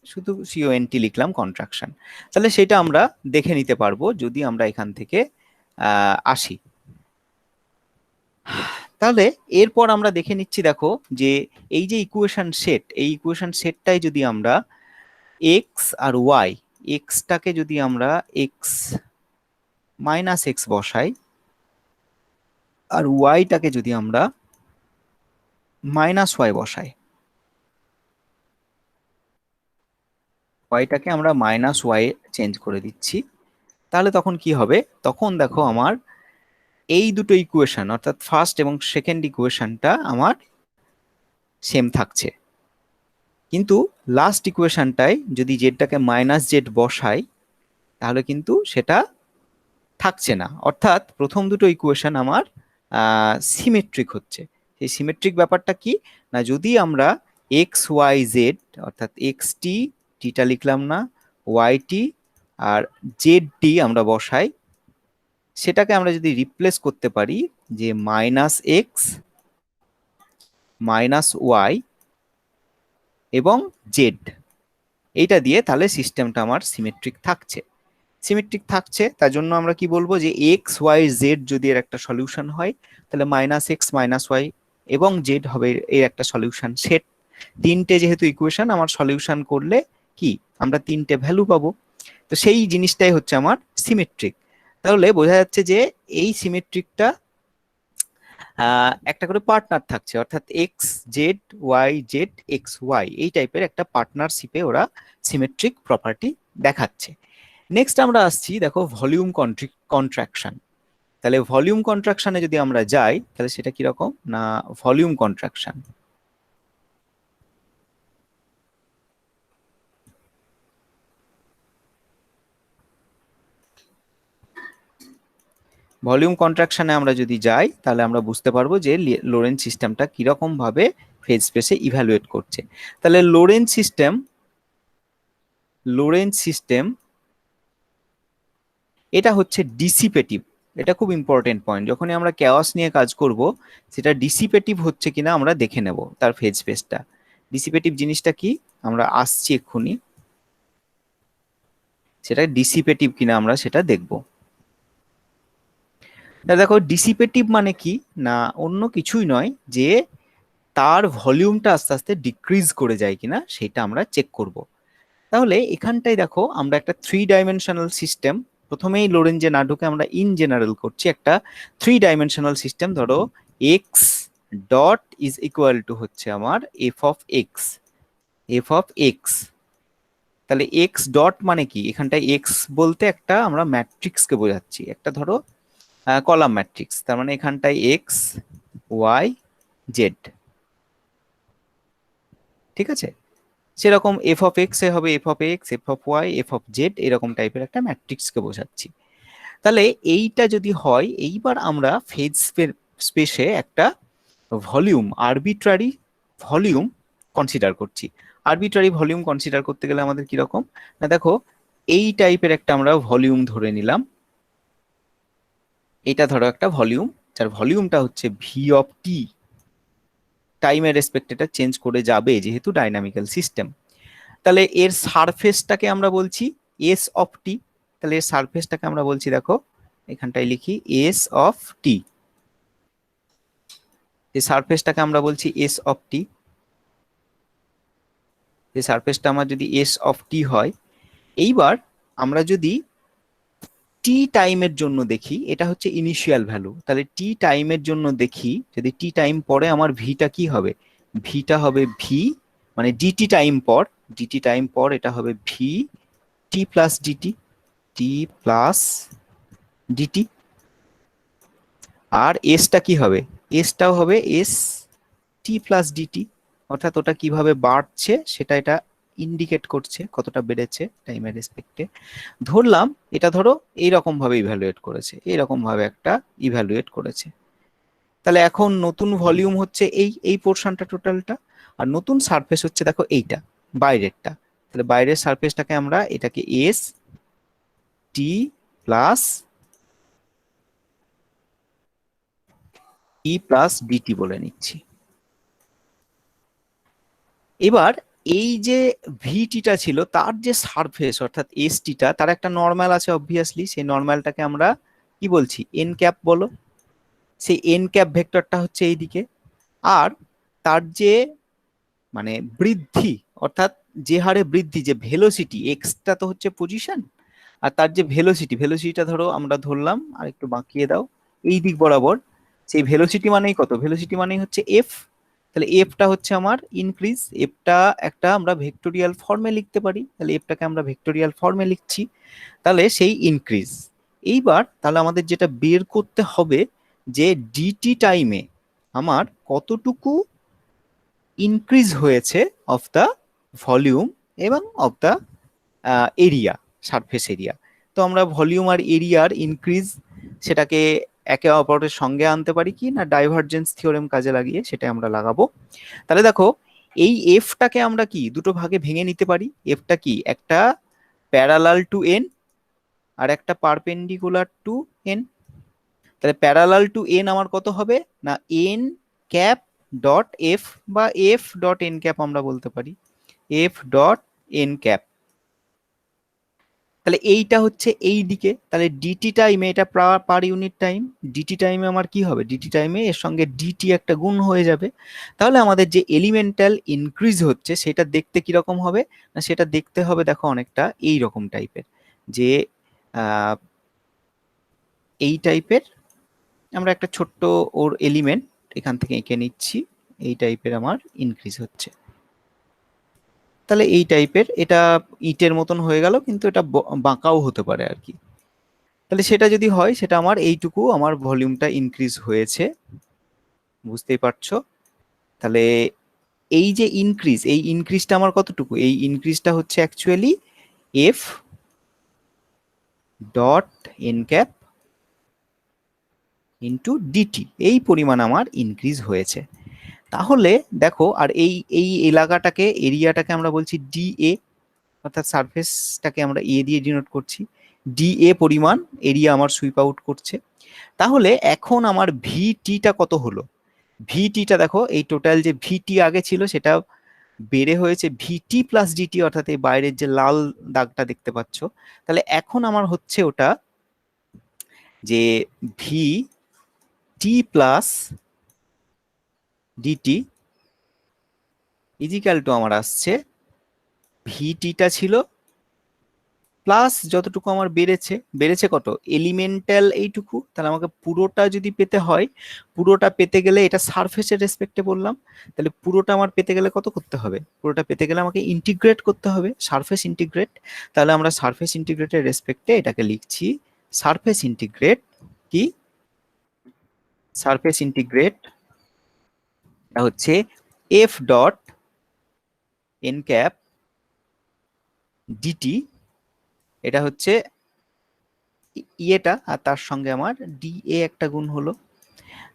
শুধু সিওএনটি লিখলাম, কন্ট্রাকশন। তাহলে সেটা আমরা দেখে নিতে পারবো যদি আমরা এখান থেকে আসি। তাহলে এরপর আমরা দেখে নিচ্ছি, দেখো যে এই যে ইকুয়েশন সেট, এই ইকুয়েশন সেটটাই যদি আমরা এক্স আর ওয়াই, এক্সটাকে যদি আমরা এক্স মাইনাস এক্স বসাই আর ওয়াইটাকে যদি আমরা মাইনাস ওয়াই বসাই, ওয়াইটাকে আমরা মাইনাস ওয়াই চেঞ্জ করে দিচ্ছি, তাহলে তখন কি হবে, তখন দেখো আমার এই দুটো ইকুয়েশন অর্থাৎ ফার্স্ট এবং সেকেন্ড ইকুয়েশনটা আমার সেম থাকছে, কিন্তু লাস্ট ইকুয়েশনটায় যদি জেডটাকে মাইনাস জেড বসাই তাহলে কিন্তু সেটা থাকছে না, অর্থাৎ প্রথম দুটো ইকুয়েশন আমার সিমেট্রিক হচ্ছে। সেই সিমেট্রিক ব্যাপারটা কি না, যদি আমরা এক্স ওয়াই জেড অর্থাৎ এক্স টি, টিটা লিখলাম না, ওয়াই টি আর জেড টি আমরা বসাই, সেটাকে আমরা যদি রিপ্লেস করতে পারি যে মাইনাস এক্স মাইনাস ওয়াই এবং জেড, এইটা দিয়ে, তাহলে সিস্টেমটা আমার সিমেট্রিক থাকছে। সিমেট্রিক থাকছে তার জন্য আমরা কি বলবো, যে এক্স ওয়াই জেড যদি এর একটা সলিউশন হয় তাহলে মাইনাস এক্স মাইনাস ওয়াই এবং জেড হবে এর একটা সলিউশন সেট। তিনটে যেহেতু ইকুয়েশন আমার সলিউশন করলে কি আমরা তিনটে ভ্যালু পাবো, তো সেই জিনিসটাই হচ্ছে আমার সিমেট্রিক। তাহলে বোঝা যাচ্ছে যে এই সিমেট্রিকটা একটা করে পার্টনার থাকছে, অর্থাৎ X Z Y Z X Y এই টাইপের একটা পার্টনারশিপে ওরা সিমেট্রিক প্রপার্টি দেখাচ্ছে। নেক্সট আমরা আসছি, দেখো ভলিউম কন্ট্রাকশন। তাহলে ভলিউম কন্ট্রাকশনে যদি আমরা যাই তাহলে সেটা কিরকম না, ভলিউম কন্ট্রাকশন ভলিউম কন্ট্রাকশনে আমরা যদি যাই তাহলে আমরা বুঝতে পারবো যে লোরেন্জ সিস্টেমটা কিরকম ভাবে ফেজ স্পেসে ইভ্যালুয়েট করছে। তাহলে লোরেন্জ সিস্টেম এটা হচ্ছে ডিসিপেটিভ। এটা খুব ইম্পর্টেন্ট পয়েন্ট, যখনই আমরা ক্যাওস নিয়ে কাজ করব সেটা ডিসিপেটিভ হচ্ছে কিনা আমরা দেখে নেব তার ফেজ স্পেসটা। ডিসিপেটিভ জিনিসটা কি আমরা আসছি এক্ষুনি, সেটা ডিসিপেটিভ কিনা আমরা সেটা দেখব। দেখো ডিসিপেটিভ মানে কি না, অন্য কিছুই নয়, যে তার ভলিউমটা আস্তে আস্তে ডিক্রিজ করে যায় কিনা সেটা আমরা চেক করব। তাহলে এখানটায় দেখো আমরা একটা 3 ডাইমেনশনাল সিস্টেম, প্রথমেই লোরেঞ্জে না ঢুকে আমরা ইন জেনারেল করছি একটা 3 ডাইমেনশনাল সিস্টেম। ধরো X dot is equal to হচ্ছে আমার এফ অফ এক্স। তাহলে এক্স ডট মানে কি, এখানটায় এক্স বলতে একটা আমরা ম্যাট্রিক্সকে বোঝাচ্ছি, একটা ধরো কলাম ম্যাট্রিক্স, তার মানে এখানটায় এক্স ওয়াই জেড, ঠিক আছে। সেরকম এফ অফ এক্স এ হবে F of X, F of Y, F of Z, এরকম টাইপের একটা ম্যাট্রিক্সকে বোঝাচ্ছি। তাহলে এইটা যদি হয়, এইবার আমরা ফেজ স্পেসে একটা ভলিউম, আরবিট্রারি ভলিউম কনসিডার করছি। আরবিট্রারি ভলিউম কনসিডার করতে গেলে আমাদের কিরকম না, দেখো এই টাইপের একটা আমরা ভলিউম ধরে নিলাম, এটা ধরো একটা ভলিউম যার ভলিউমটা হচ্ছে ভি অফ টি, টাইমের রেসপেক্ট এটা চেঞ্জ করে যাবে যেহেতু ডাইনামিক্যাল সিস্টেম। তাহলে এর সারফেসটাকে আমরা বলছি এস অফ টি। তাহলে এর সারফেসটাকে আমরা বলছি, দেখো এখানটায় লিখি এস অফ টি, এই সারফেসটাকে আমরা বলছি এস অফ টি। এই সারফেসটা আমার যদি এস অফ টি হয়, এইবার আমরা যদি টি টাইমের জন্য দেখি, এটা হচ্ছে ইনিশিয়াল ভ্যালু, তাহলে টি টাইমের জন্য দেখি, যদি টি টাইম পরে আমার ভিটা কি হবে, ভিটা হবে ভি মানে ডিটি টাইম পর এটা হবে ভি টি প্লাস ডিটি। আর এসটা কি হবে, এসটাও হবে এস টি প্লাস ডিটি, অর্থাৎ ওটা কিভাবে বাড়ছে সেটা এটা ইন্ডিকেট করছে, কতটা বেড়েছে টাইমের রেসপেক্টে। ধরলাম এটা ধরো এইরকম ভাবে ইভ্যালুয়েট করেছে, এইরকম ভাবে একটা ইভ্যালুয়েট করেছে। তাহলে এখন নতুন ভলিউম হচ্ছে এই পোর্শনটা টোটালটা, আর নতুন সারফেস হচ্ছে দেখো এইটা বাইরেরটা। তাহলে বাইরের সারফেসটাকে আমরা এটাকে S T plus E plus DT বলে নিচ্ছি। এবার এই যে ভিটিটা ছিল তার যে সারফেস অর্থাৎ এসটিটা, তার একটা নর্মাল আছে অবভিয়াসলি, সেই নর্মালটাকে আমরা কি বলছি এন ক্যাপ বলো। সেই এন ক্যাপ ভেক্টরটা হচ্ছে এইদিকে, আর তার যে মানে বৃদ্ধি অর্থাৎ যে হারে বৃদ্ধি, যে ভেলোসিটি, এক্সটা তো হচ্ছে পজিশন, আর তার যে ভেলোসিটিটা ধরো আমরা ধরলাম, আর একটু বাঁকিয়ে দাও এই দিক বরাবর, সেই ভেলোসিটি মানেই কত, ভেলোসিটি মানেই হচ্ছে এফ। তাহলে এফটা হচ্ছে আমার ইনক্রিজ, এফটা একটা আমরা ভেক্টোরিয়াল ফর্মে লিখতে পারি, তাহলে এফটাকে আমরা ভেক্টোরিয়াল ফর্মে লিখছি, তাহলে সেই ইনক্রিজ। এইবার তাহলে আমাদের যেটা বের করতে হবে যে ডিটি টাইমে আমার কতটুকু ইনক্রিজ হয়েছে অফ দ্য ভলিউম এবং of the area, surface area. তো আমরা ভলিউম আর এরিয়ার ইনক্রিজ সেটাকে একে অপরের সঙ্গে আনতে পারি কি না ডাইভারজেন্স থিওরেম কাজে লাগিয়ে সেটা আমরা লাগাবো। তাহলে দেখো এই এফটাকে আমরা কি দুটো ভাগে ভেঙে নিতে পারি। এফটা কি একটা প্যারালাল টু এন আর একটা পারপেন্ডিকুলার টু এন। তাহলে প্যারালাল টু এন আমার কত হবে না এন ক্যাপ ডট এফ বা এফ ডট এন ক্যাপ আমরা বলতে পারি, এফ ডট এন ক্যাপ। তাহলে এইটা হচ্ছে এই দিকে, তাহলে ডিটি টাইমে এটা পার ইউনিট টাইম, ডিটি টাইমে আমার কি হবে, ডিটি টাইমে এর সঙ্গে ডিটি একটা গুণ হয়ে যাবে। তাহলে আমাদের যে এলিমেন্টাল ইনক্রিজ হচ্ছে সেটা দেখতে কিরকম হবে না সেটা দেখতে হবে দেখো অনেকটা এই রকম টাইপের, যে এই টাইপের। আমরা একটা ছোট্ট ওর এলিমেন্ট এখান থেকে এঁকে নিচ্ছি, এই টাইপের আমার ইনক্রিজ হচ্ছে। তাহলে এই টাইপের এটা ইটের মতন হয়ে গেল, কিন্তু এটা বাঁকাও হতে পারে আর কি। তাহলে সেটা যদি হয় সেটা আমার এইটুকু আমার ভলিউমটা ইনক্রিজ হয়েছে, বুঝতেই পারছো। তাহলে এই যে ইনক্রিজ, এই ইনক্রিজটা আমার কতটুকু, এই ইনক্রিজটা হচ্ছে actually F dot N cap into DT, এই পরিমাণ আমার ইনক্রিজ হয়েছে। তাহলে দেখো আর এই এই এলাকাটাকে এরিয়াটাকে আমরা বলছি ডিএ, অর্থাৎ সারফেসটাকে আমরা এ দিয়ে ডিনোট করছি, ডিএ পরিমাণ এরিয়া আমার সুইপ আউট করছে। তাহলে এখন আমার ভিটিটা কত হলো, ভিটিটা দেখো এই টোটাল যে ভিটি আগে ছিল সেটা বেড়ে হয়েছে ভিটি প্লাস ডিটি, অর্থাৎ এই বাইরের যে লাল দাগটা দেখতে পাচ্ছ। তাহলে এখন আমার হচ্ছে ওটা যে V T plus DT is equal to আমার আসছে ভিটিটা ছিল প্লাস যতটুকু আমার বেড়েছে কত এলিমেন্টাল এইটুকু। তাহলে আমাকে পুরোটা যদি পেতে হয়, পুরোটা পেতে গেলে এটা সারফেসের রেসপেক্টে বললাম, তাহলে পুরোটা আমার পেতে গেলে কত করতে হবে, পুরোটা পেতে গেলে আমাকে ইন্টিগ্রেট করতে হবে, সারফেস ইন্টিগ্রেট। তাহলে আমরা সারফেস ইন্টিগ্রেটের রেসপেক্টে এটাকে লিখছি সারফেস ইন্টিগ্রেট কি, সারফেস ইন্টিগ্রেট হচ্ছে F dot N cap DT, এটা হচ্ছে ইয়েটা আর তার সঙ্গে আমার ডিএ একটা গুণ হলো।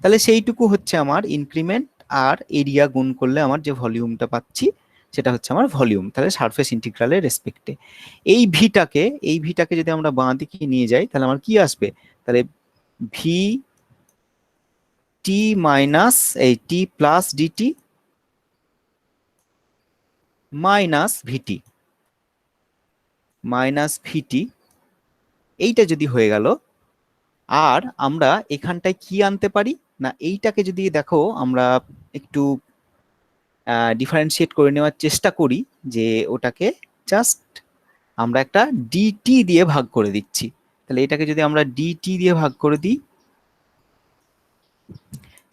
তাহলে সেইটুকু হচ্ছে আমার ইনক্রিমেন্ট, আর এরিয়া গুণ করলে আমার যে ভলিউমটা পাচ্ছি সেটা হচ্ছে আমার ভলিউম। তাহলে সারফেস ইন্টিগ্রালের রেসপেক্টে এই ভিটাকে যদি আমরা বাঁ দিকে নিয়ে যাই তাহলে আমার কি আসবে, তাহলে ভি টি মাইনাস এই টি প্লাস ডিটি মাইনাস ভিটি মাইনাস ভিটি, এইটা যদি হয়ে গেল। আর আমরা এখানটায় কি আনতে পারি না এইটাকে যদি দেখো আমরা একটু ডিফারেন্সিয়েট করে নেওয়ার চেষ্টা করি, যে ওটাকে জাস্ট আমরা একটা ডিটি দিয়ে ভাগ করে দিচ্ছি। তাহলে এটাকে যদি আমরা ডিটি দিয়ে ভাগ করে দিই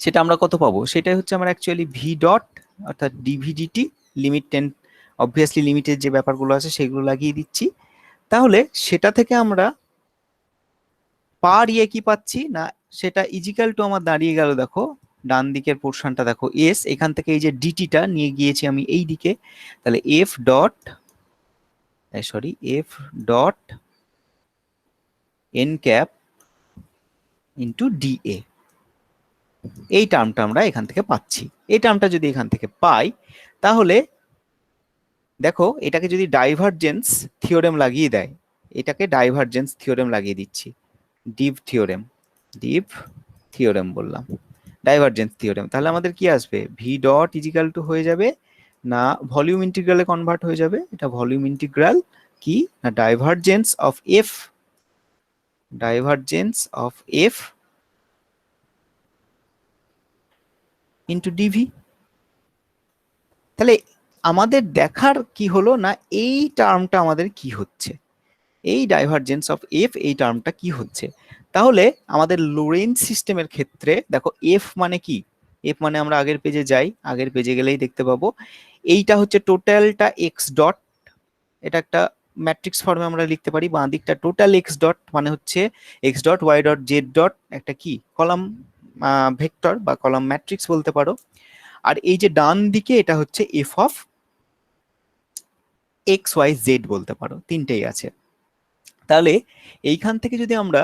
সেটা আমরা কত পাবো, সেটাই হচ্ছে আমরা অ্যাকচুয়ালি ভি ডট অর্থাৎ ডিভিডিটি লিমিট 10, অবভিয়াসলি লিমিটের যে ব্যাপারগুলো আছে সেগুলো লাগিয়ে দিচ্ছি। তাহলে সেটা থেকে আমরা পার ইয়ে কি পাচ্ছি না সেটা ইজিক্যাল টু আমার দাঁড়িয়ে গেল, দেখো ডান দিকের পোর্শনটা দেখো এস, এখান থেকে এই যে ডিটিটা নিয়ে গিয়েছি আমি এই দিকে, তাহলে F dot N cap into DA, এই টার্মটা আমরা এখান থেকে পাচ্ছি। এই টার্মটা যদি এখান থেকে পাই তাহলে দেখো এটাকে যদি ডাইভারজেন্স থিওরেম লাগিয়ে দেয়, এটাকে ডাইভারজেন্স থিওরেম লাগিয়ে দিচ্ছি, ডিভ থিওরেম বললাম, ডাইভারজেন্স থিওরেম। তাহলে আমাদের কি আসবে, ভি ডট ইজিক্যাল টু হয়ে যাবে না ভলিউম ইন্টিগ্রালে কনভার্ট হয়ে যাবে, এটা ভলিউম ইন্টিগ্রাল কি না divergence of F into DV. তাহলে আমাদের দেখার কি হলো না এই টার্মটা আমাদের কি হচ্ছে, এই ডাইভারজেন্স অফ এফ এই টার্মটা কি হচ্ছে। তাহলে আমাদের লোরেন্জ সিস্টেমের ক্ষেত্রে দেখো এফ মানে কি, এফ মানে আমরা আগের পেজে যাই, আগের পেজে গেলেই দেখতে পাবো এইটা হচ্ছে টোটালটা এক্স ডট, এটা একটা ম্যাট্রিক্স ফর্মে আমরা লিখতে পারি, বাঁ দিকটা টোটাল এক্স ডট মানে হচ্ছে x dot Y dot Z dot একটা কি কলাম ভেক্টর বা কলাম ম্যাট্রিক্স বলতে পারো। আর এই যে ডান দিকে এটা হচ্ছে F of X Y Z বলতে পারো, তিনটেই আছে। তাহলে এইখান থেকে যদি আমরা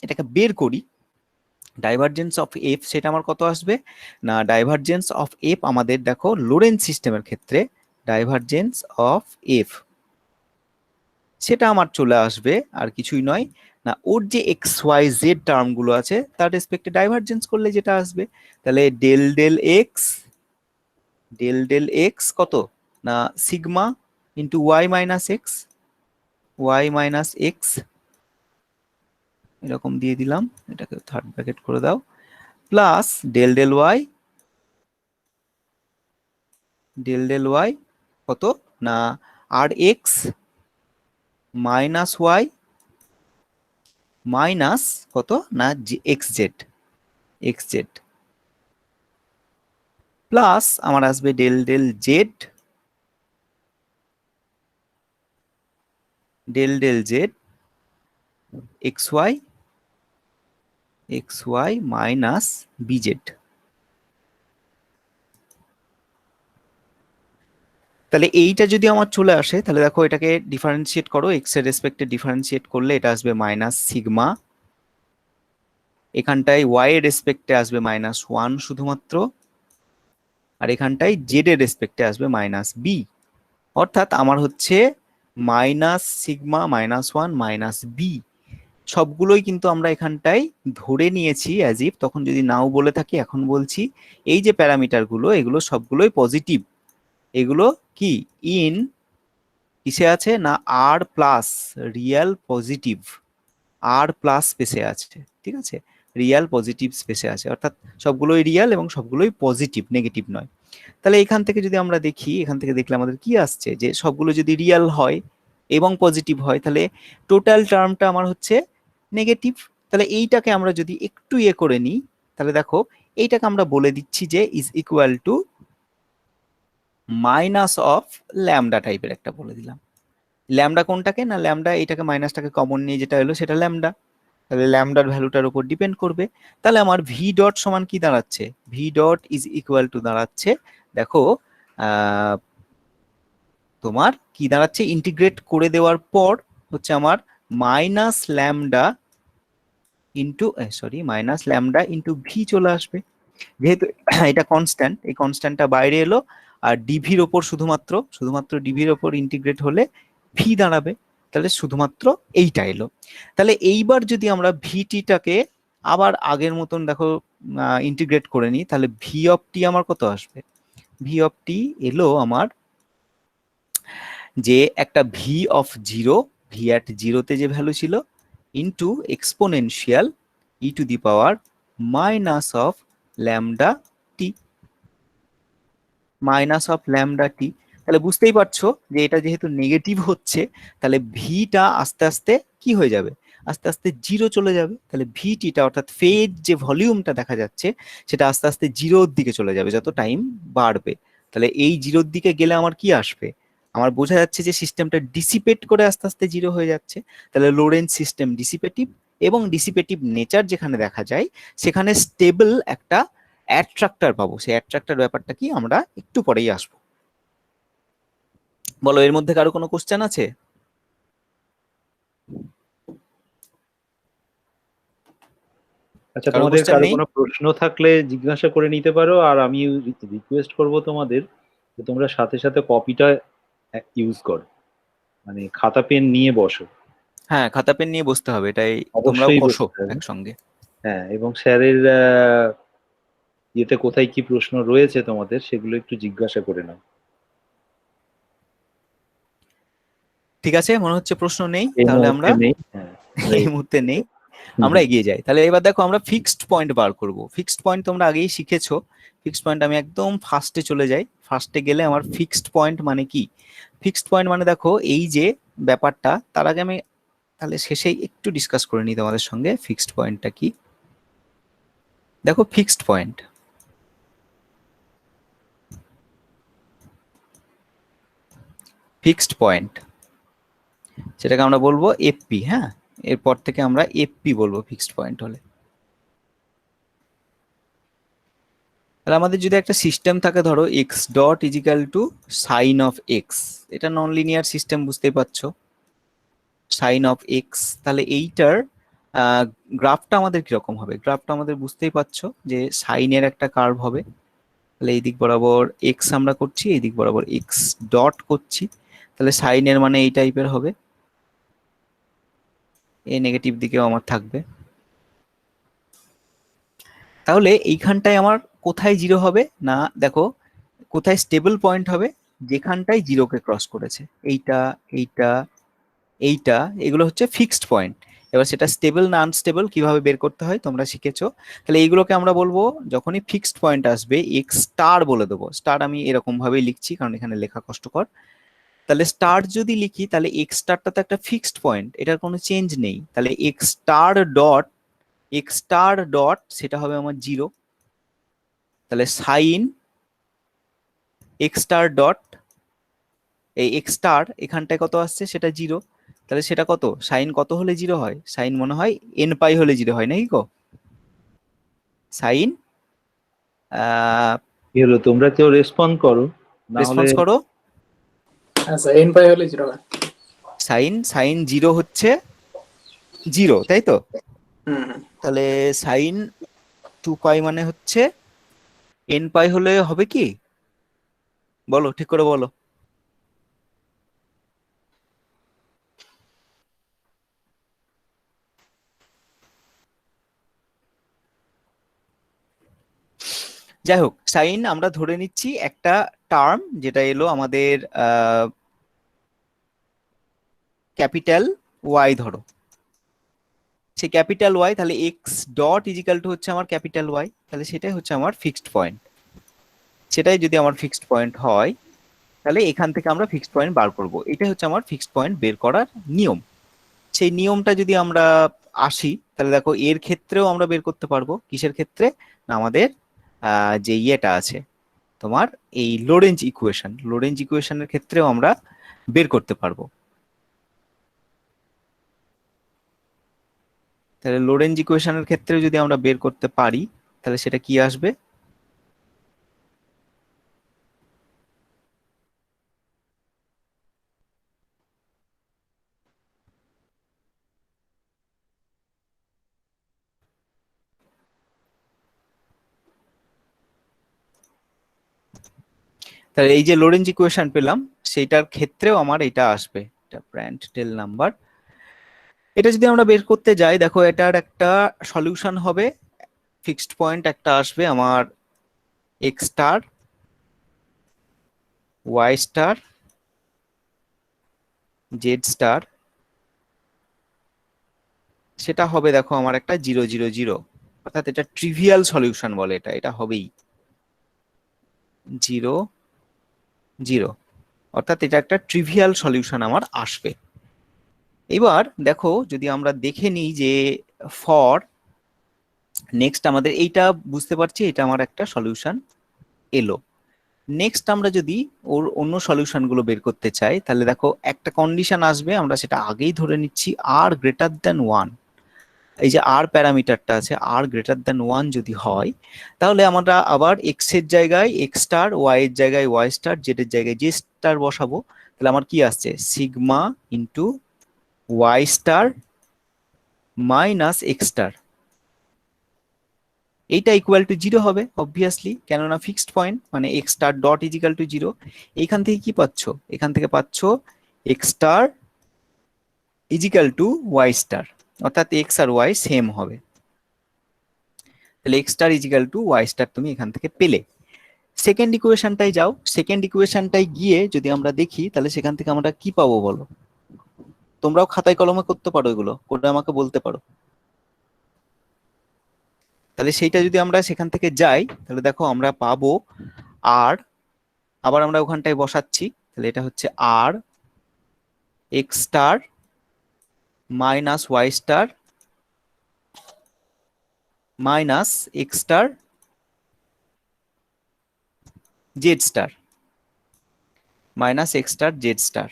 এটাকে বের করি ডাইভারজেন্স অফ এফ, সেটা আমার কত আসবে না, ডাইভারজেন্স অফ এফ আমাদের দেখো লোরেন্জ সিস্টেমের ক্ষেত্রে ডাইভারজেন্স অফ এফ সেটা আমার চলে আসবে আর কিছুই নয় না, ওর যে এক্স ওয়াই জেড টার্মগুলো আছে তার রেসপেক্টে ডাইভারজেন্স করলে যেটা আসবে, তাহলে ডেল ডেল এক্স কত না sigma into Y minus X এরকম দিয়ে দিলাম, এটাকে থার্ড ব্র্যাকেট করে দাও, প্লাস ডেল ডেল ওয়াই কত না r x minus Y minus কত না এক্স জেড প্লাস আমার আসবে del Z X Y minus B Z. তাহলে এইটা যদি আমার চলে আসে তাহলে দেখো এটাকে ডিফারেন্সিয়েট করো, এক্স এর রেসপেক্টে ডিফারেন্সিয়েট করলে এটা আসবে মাইনাস সিগমা, এখানটায় ওয়াই এর রেসপেক্টে আসবে মাইনাস ওয়ান শুধুমাত্র, আর এখানটায় জেড এর রেসপেক্টে আসবে মাইনাস বি। অর্থাৎ আমার হচ্ছে minus sigma minus one minus B সবগুলোই কিন্তু আমরা এখানটায় ধরে নিয়েছি অ্যাজ ইফ, তখন যদি নাও বলে থাকি এখন বলছি এই যে প্যারামিটারগুলো এগুলো সবগুলোই পজিটিভ, এগুলো কি ইন কিসে আছে না আর প্লাস রিয়েল পজিটিভ, আর প্লাস স্পেসে আছে, ঠিক আছে, রিয়েল পজিটিভ স্পেসে আছে, অর্থাৎ সবগুলোই রিয়েল এবং সবগুলোই পজিটিভ, নেগেটিভ নয়। তাহলে এখান থেকে যদি আমরা দেখি, এখান থেকে দেখলে আমাদের কি আসছে যে সবগুলো যদি রিয়েল হয় এবং পজিটিভ হয় তাহলে টোটাল টার্মটা আমার হচ্ছে নেগেটিভ। তাহলে এইটাকে আমরা যদি একটু করে নিই তাহলে দেখো এইটাকে আমরা বলে দিচ্ছি যে is equal to minus of lambda টাইপের একটা বলে দিলাম। ল্যামডা কোনটাকে না, ল্যামডা এইটাকে মাইনাসটাকে কমন নিয়ে যেটা হলো সেটা ল্যামডা, তাহলে ল্যামডার ভ্যালুটার উপর ডিপেন্ড করবে। তাহলে আমার ভি ডট সমান কি দাঁড়াচ্ছে, V dot is equal two দাঁড়াচ্ছে দেখো তোমার কি দাঁড়াচ্ছে, ইন্টিগ্রেট করে দেওয়ার পর হচ্ছে আমার মাইনাস ল্যামডা ইন্টু ভি চলে আসবে, যেহেতু এটা কনস্ট্যান্ট, এই কনস্ট্যান্টটা বাইরে এলো আর ডিভির ওপর শুধুমাত্র ডিভির ওপর ইন্টিগ্রেট হলে ভি দাঁড়াবে, তাহলে শুধুমাত্র এইটা এলো। তাহলে এইবার যদি আমরা ভিটিটাকে আবার আগের মতন দেখো ইন্টিগ্রেট করে নিই তাহলে ভি অফ টি আমার কত আসবে, ভি অফ টি এলো আমার যে একটা v of zero, v at জিরোতে যে ভ্যালু ছিল into exponential e to the power minus of lambda t, তাহলে বুঝতেই পারছো যে এটা যেহেতু নেগেটিভ হচ্ছে তাহলে ভিটা আস্তে আস্তে কি হয়ে যাবে, আস্তে আস্তে জিরো চলে যাবে, তাহলে ভিটিটা অর্থাৎ ফেজ যে ভলিউমটা দেখা যাচ্ছে সেটা আস্তে আস্তে জিরোর দিকে চলে যাবে যত টাইম বাড়বে। তাহলে এই জিরোর দিকে গেলে আমার কি আসবে, আমার বোঝা যাচ্ছে যে সিস্টেমটা ডিসিপেট করে আস্তে আস্তে জিরো হয়ে যাচ্ছে, তাহলে লোরেন্জ সিস্টেম ডিসিপেটিভ, এবং ডিসিপেটিভ নেচার যেখানে দেখা যায় সেখানে স্টেবল একটা অ্যাট্রাক্টর পাবো, সেই অ্যাট্রাক্টর ব্যাপারটা কি আমরা একটু পরেই আসবো। বলো এর মধ্যে কারো কোনো কোশ্চেন আছে? আচ্ছা, কারো তোমাদের কোশ্চেন কারো নেই? কোনো প্রশ্ন থাকলে জিজ্ঞাসা করে নিতে পারো, আর আমি রিকোয়েস্ট করব তোমাদের যে তোমরা সাথে সাথে কপিটা ইউজ করো, মানে খাতা পেন নিয়ে বসো। হ্যাঁ, খাতা পেন নিয়ে বসতে হবে, এটাই তোমরাও অবশ্যই বসো বসতে হবে। একসঙ্গে। হ্যাঁ, এবং স্যারের ইয়েতে কোথায় কি প্রশ্ন রয়েছে তোমাদের সেগুলো একটু জিজ্ঞাসা করে নাও। ঠিক আছে, মনে হচ্ছে প্রশ্ন নেই, এই তাহলে মুহূর্তে আমরা নেই। হ্যাঁ, এই মুহূর্তে নেই, আমরা এগিয়ে যাই। তাহলে এবার দেখো আমরা ফিক্সড পয়েন্ট বার করব। ফিক্সড পয়েন্ট তোমরা আগেই শিখেছো। ফিক্সড পয়েন্ট আমি একদম ফার্স্টে চলে যাই। ফার্স্টে গেলে আমার ফিক্সড পয়েন্ট মানে কি, ফিক্সড পয়েন্ট মানে দেখো এই যে ব্যাপারটা, তার আগে আমি তাহলে শেষেই একটু ডিসকাস করে নিই তোমাদের সঙ্গে ফিক্সড পয়েন্টটা কি। দেখো ফিক্সড পয়েন্ট সেটাকে আমরা বলবো এফপি। হ্যাঁ, এরপর থেকে আমরা এফপি বলবো ফিক্সড পয়েন্ট হলে। তাহলে আমাদের যদি একটা সিস্টেম থাকে, ধরো X dot is equal to sine of X, এটা নন লিনিয়ার সিস্টেম, বুঝতেই পারছো, সাইন অফ এক্স। তাহলে এইটার গ্রাফটা আমাদের কিরকম হবে? গ্রাফটা আমাদের বুঝতেই পারছো যে সাইনের একটা কার্ভ হবে। তাহলে এই দিক বরাবর এক্স আমরা করছি, এই দিক বরাবর এক্স ডট করছি, তাহলে সাইনের মানে এই টাইপের হবে, এই নেগেটিভ দিকেও আমার থাকবে। তাহলে এইখানটায় আমার কোথায় জিরো হবে না, দেখো কোথায় স্টেবল পয়েন্ট হবে, যেখানটায় জিরোকে ক্রস করেছে, এইটা এইটা এইটা, এগুলো হচ্ছে ফিক্সড পয়েন্ট। এবার সেটা স্টেবল না আনস্টেবল কিভাবে বের করতে হয় তোমরা শিখেছো। তাহলে এইগুলোকে আমরা বলবো, যখনই ফিক্সড পয়েন্ট আসবে এক্স স্টার বলে দেবো। স্টার আমি এরকম ভাবেই লিখছি কারণ এখানে লেখা কষ্টকর। তাহলে স্টার যদি লিখি তাহলে এক্স স্টারটা তো একটা ফিক্সড পয়েন্ট, এটার কোনো চেঞ্জ নেই। তাহলে এক্স স্টার ডট সেটা হবে আমার জিরো। তাহলে সাইন এক্স স্টার ডট, এই এক্স স্টার এখানটায় কত আসছে সেটা জিরো, তাহলে সেটা কত, সাইন কত হলে জিরো হয়? সাইন মনে হয় এন পাই হলে জিরো হয়, নাকি গো? সাইন কি হলো, তোমরা কেউ রেসপন্ড করো, না হলে রেসপন্স করো। আচ্ছা এন পাই হলে 0 হয়। সাইন সাইন জিরো হচ্ছে জিরো, তাই তো? হুম। তাহলে সাইন 2 পাই মানে হচ্ছে এন পাই হলে হবে কি, বলো ঠিক করে বলো। যাই হোক, সাইন আমরা ধরে নিচ্ছি একটা টার্ম যেটা এলো আমাদের ক্যাপিটাল ওয়াই, ধরো সেই ক্যাপিটাল ওয়াই, তাহলে এক্স ডট ইজিক্যাল টু হচ্ছে আমার ক্যাপিটাল ওয়াই, তাহলে সেটাই হচ্ছে আমার ফিক্সড পয়েন্ট। সেটাই যদি আমার ফিক্সড পয়েন্ট হয় তাহলে এখান থেকে আমরা ফিক্সড পয়েন্ট বার করব। এটাই হচ্ছে আমার ফিক্সড পয়েন্ট বের করার নিয়ম। সেই নিয়মটা যদি আমরা আসি তাহলে দেখো এর ক্ষেত্রেও আমরা বের করতে পারবো। কিসের ক্ষেত্রে? না, আমাদের যে ইয়েটা আছে তোমার এই লোরেঞ্জ ইকুয়েশনের ক্ষেত্রেও আমরা বের করতে পারবো। তাহলে লোরেঞ্জ ইকুয়েশনের ক্ষেত্রে যদি আমরা বের করতে পারি তাহলে সেটা কি আসবে? তাহলে এই যে লোরেঞ্জ ইকুয়েশন পেলাম সেইটার ক্ষেত্রেও আমার এটা আসবে, এটা প্র্যান্টটেল নাম্বার। এটা যদি আমরা বের করতে যাই, দেখো এটার একটা সলিউশন হবে, ফিক্সড পয়েন্ট একটা আসবে আমার X star Y star Z star, সেটা হবে দেখো আমার একটা 0 0 0, অর্থাৎ এটা ট্রিভিয়াল সলিউশন বলে, এটা এটা হবেই 0 0, অর্থাৎ এটা একটা ট্রিভিয়াল সলিউশন আমার আসবে। এবার দেখো যদি আমরা দেখে নিই যে ফর নেক্সট আমাদের এইটা বুঝতে পারছি, এটা আমার একটা সলিউশন এলো। নেক্সট আমরা যদি ওর অন্য সলিউশন গুলো বের করতে চাই তাহলে দেখো একটা কন্ডিশন আসবে, আমরা সেটা আগেই ধরে নিচ্ছি, আর গ্রেটার দ্যান 1। এই যে আর প্যারামিটারটা আছে, আর গ্রেটার দ্যান 1 যদি হয় তাহলে আমরা আবার এক্স এর জায়গায় এক্স স্টার, ওয়াই এর জায়গায় ওয়াই স্টার, জেড এর জায়গায় জে স্টার বসাবো। তাহলে আমার কি আসছে, sigma into Y star minus x star, এইটা ইকুয়াল টু 0 হবে অবভিয়াসলি, কেননা ফিক্সড পয়েন্ট মানে X star dot is equal to 0। এইখান থেকে কি পাচ্ছ, এখান থেকে পাচ্ছ X star is equal to Y star, অর্থাৎ এক্স আর ওয়াই সেম হবে। তাহলে X star is equal to Y star তুমি এখান থেকে পেলে। সেকেন্ড ইকুয়েশনটাই যাও, সেকেন্ড ইকুয়েশনটাই গিয়ে যদি আমরা দেখি তাহলে সেখান থেকে আমরা কি পাবো বলো? তোমরাও খাতায় কলমে করতে পারো, এগুলো করে আমাকে বলতে পারো। তাহলে সেইটা যদি আমরা সেখান থেকে যাই তাহলে দেখো আমরা পাবো আর, আবার আমরা ওখানটায় বসাচ্ছি, তাহলে এটা হচ্ছে r x star minus y star minus x star Z star minus x star Z star.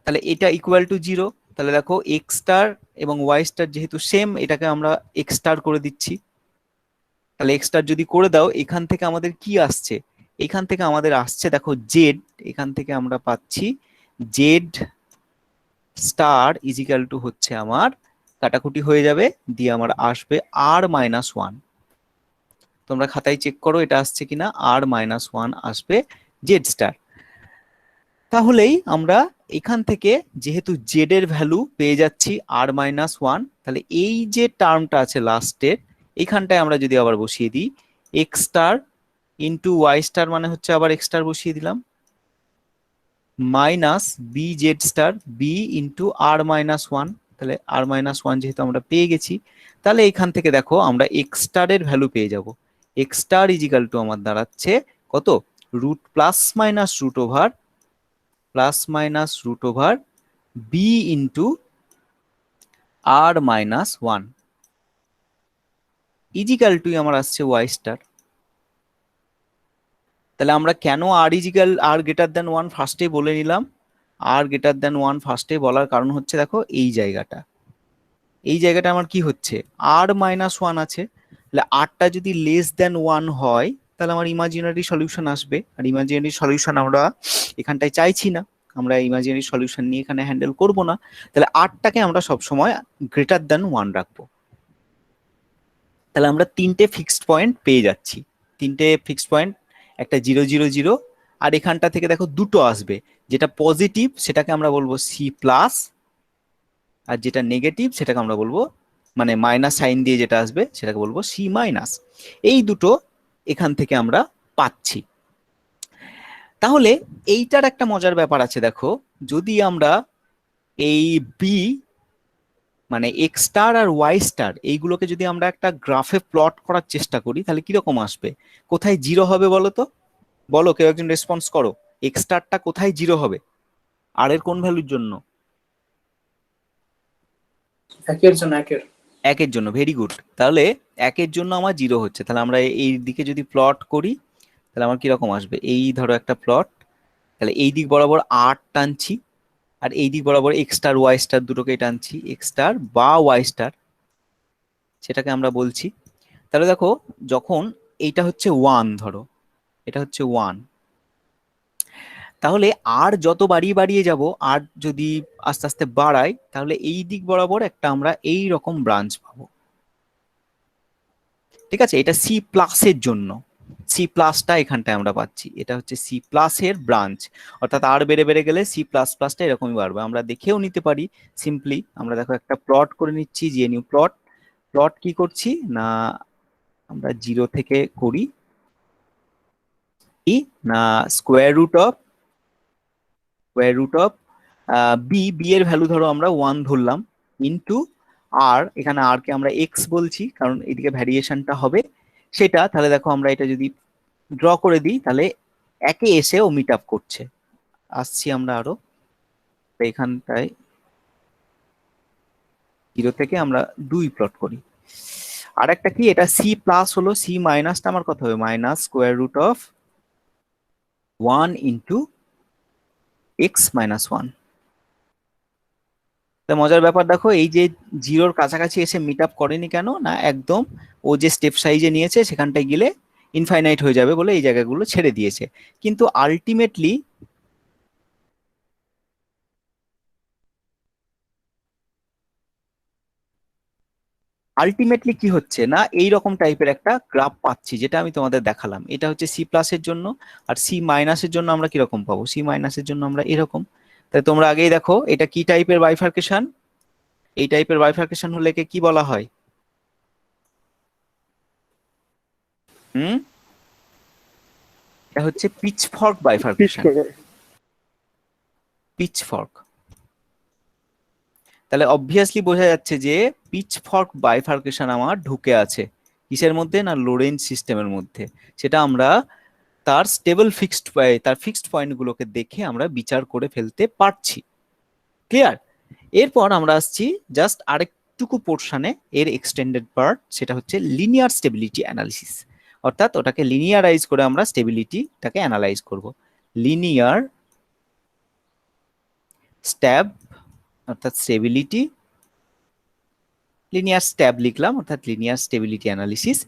তাহলে এটা ইকুয়াল টু 0। তাহলে দেখো এক্স স্টার এবং ওয়াই স্টার যেহেতু সেম, এটাকে আমরা এক্স স্টার করে দিচ্ছি। তাহলে x স্টার যদি করে দাও, এখান থেকে আমাদের কি আসছে? এখান থেকে আমাদের আসছে দেখো জেড, এখান থেকে আমরা পাচ্ছি জেড স্টার ইজিক্যাল টু হচ্ছে আমার, কাটাকুটি হয়ে যাবে, দিয়ে আমার আসবে r-1। তোমরা খাতায় চেক করো এটা আসছে কিনা, r-1 আসবে জেড স্টার। তাহলেই আমরা এখান থেকে যেহেতু জেড এর ভ্যালু পেয়ে যাচ্ছি r-1, তাহলে এই যে টার্মটা আছে লাস্টের, এইখানটায় আমরা যদি আবার বসিয়ে দিই X star into Y star, মানে হচ্ছে আবার এক্স স্টার বসিয়ে দিলাম, minus B Z star B into r-1, তাহলে r-1 যেহেতু আমরা পেয়ে গেছি, তাহলে এখান থেকে দেখো আমরা এক্স স্টারের ভ্যালু পেয়ে যাব। এক্স স্টার ইজিক্যাল টু আমার দাঁড়াচ্ছে কত, root plus minus root over B into r-1 is equal to আমার আসছে ওয়াই স্টার। তাহলে আমরা কেন আর গ্রেটার দ্যান 1 ফার্স্টে বলে নিলাম, আর গ্রেটার দ্যান 1 ফার্স্টে বলার কারণ হচ্ছে দেখো এই জায়গাটা আমার কি হচ্ছে, r-1 আছে, তাহলে rটা যদি লেস দ্যান 1 হয় তাহলে আমার ইমাজিনারি সলিউশন আসবে, আর ইমাজিনারি সলিউশন আমরা এখানটায় চাইছি না, আমরা ইমাজিনারি সলিউশন নিয়ে এখানে হ্যান্ডেল করব না, তাহলে rটাকে আমরা সবসময় গ্রেটার দ্যান 1 রাখবো। তাহলে আমরা তিনটে ফিক্সড পয়েন্ট পেয়ে যাচ্ছি, তিনটে ফিক্সড পয়েন্ট, একটা 0 0 0, আর এখানটা থেকে দেখো দুটো আসবে, যেটা পজিটিভ সেটাকে আমরা বলবো সি প্লাস, আর যেটা নেগেটিভ সেটাকে আমরা বলবো, মানে মাইনাস সাইন দিয়ে যেটা আসবে সেটাকে বলবো সি মাইনাস। এই দুটো এখান থেকে আমরা পাচ্ছি। তাহলে এইটার একটা মজার ব্যাপার আছে দেখো, যদি আমরা এই বি মানে এক্স স্টার আর ওয়াই স্টার এইগুলোকে যদি আমরা একটা গ্রাফে প্লট করার চেষ্টা করি তাহলে কিরকম আসবে, কোথায় জিরো হবে বলো তো, বলো কেউ একজন রেসপন্স করো, এক্স স্টারটা কোথায় জিরো হবে, আর এর কোন ভ্যালুর জন্য? একের জন্য, একের জন্য, ভেরি গুড। তাহলে একের জন্য আমার জিরো হচ্ছে, তাহলে আমরা এই দিকে যদি প্লট করি তাহলে আমার কিরকম আসবে, এই ধরো একটা প্লট, তাহলে এই দিক বরাবর আর টানছি, আর এই দিক বরাবর এক্স স্টার ওয়াই স্টার দুটোকেই টানছি, এক্স স্টার বা ওয়াই স্টার সেটাকে আমরা বলছি। তাহলে দেখো যখন এইটা হচ্ছে 1, ধরো এটা হচ্ছে 1, তাহলে আর যত বাড়িয়ে বাড়িয়ে যাব, আর যদি আস্তে আস্তে বাড়াই তাহলে এই দিক বরাবর একটা আমরা এই রকম ব্রাঞ্চ পাবো। ঠিক আছে, এটা সি প্লাসের জন্য, সি প্লাসটা এখানটায় আমরা পাচ্ছি, এটা হচ্ছে সি প্লাসের ব্রাঞ্চ, অর্থাৎ আর বেড়ে বেড়ে গেলে সি প্লাস প্লাসটা এরকমই বাড়বে। আমরা দেখেও নিতে পারি সিম্পলি, আমরা দেখো একটা প্লট করে নিচ্ছি, জিএনইউ প্লট। প্লট কি করছি না, আমরা 0 থেকে করি, না স্কোয়ার রুট অফ বি এর ভ্যালু ধরো আমরা 1 ধরলাম, ইন্টু আর, এখানে আর কে আমরা এক্স বলছি কারণ এদিকে ভ্যারিয়েশনটা হবে সেটা। তাহলে দেখো আমরা এটা যদি ড্র করে দিই তাহলে একে এসে ও মিট আপ করছে, আসছি আমরা আরো এখানটায় 0 থেকে আমরা 2 প্লট করি। আর একটা কি, এটা সি প্লাস হলো, সি মাইনাসটা আমার কত হবে, minus square root of 1 into X minus 1। মজার ব্যাপার দেখো, এই যে জিরোর কাছাকাছি এসে মিট আপ করেনি কেন না, একদম ও যে স্টেপ সাইজে নিয়েছে সেখানটায় গেলে ইনফাইনাইট হয়ে যাবে বলে এই জায়গাগুলো ছেড়ে দিয়েছে, কিন্তু আলটিমেটলি কি হচ্ছে না, এই রকম টাইপের একটা গ্রাফ পাচ্ছি, যেটা আমি তোমাদের দেখালাম। এটা হচ্ছে সি প্লাসের জন্য, আর সি মাইনাসের জন্য আমরা কিরকম পাবো, সি মাইনাসের জন্য আমরা এরকম। তাই তোমরা আগেই দেখো এটা কি টাইপের বাইফার্কেশন, এই টাইপের বাইফার্কেশন হলে কি বলা হয়, এটা হচ্ছে পিচফর্ক বাইফার্কেশন, পিচফর্ক। তাহলে অবভিয়াসলি বোঝা যাচ্ছে যে পিচফর্ক বাইফার্কেশন আমার ঢুকে আছে কিসের মধ্যে না, লোরেন্জ সিস্টেমের মধ্যে। সেটা আমরা তার ফিক্সড পয়েন্টগুলোকে দেখে আমরা বিচার করে ফেলতে পারছি। ক্লিয়ার? এরপর আমরা আসছি জাস্ট আরেকটুকু পোর্শনে, এর এক্সটেন্ডেড পার্ট, সেটা হচ্ছে লিনিয়ার স্টেবিলিটি অ্যানালিসিস, অর্থাৎ ওটাকে লিনিয়ারাইজ করে আমরা স্টেবিলিটিটাকে অ্যানালাইজ করব। লিনিয়ার স্ট্যাব অর্থাৎ স্টেবিলিটি, লিনিয়ার স্ট্যাব লিখলাম অর্থাৎ লিনিয়ার স্টেবিলিটি অ্যানালিসিস।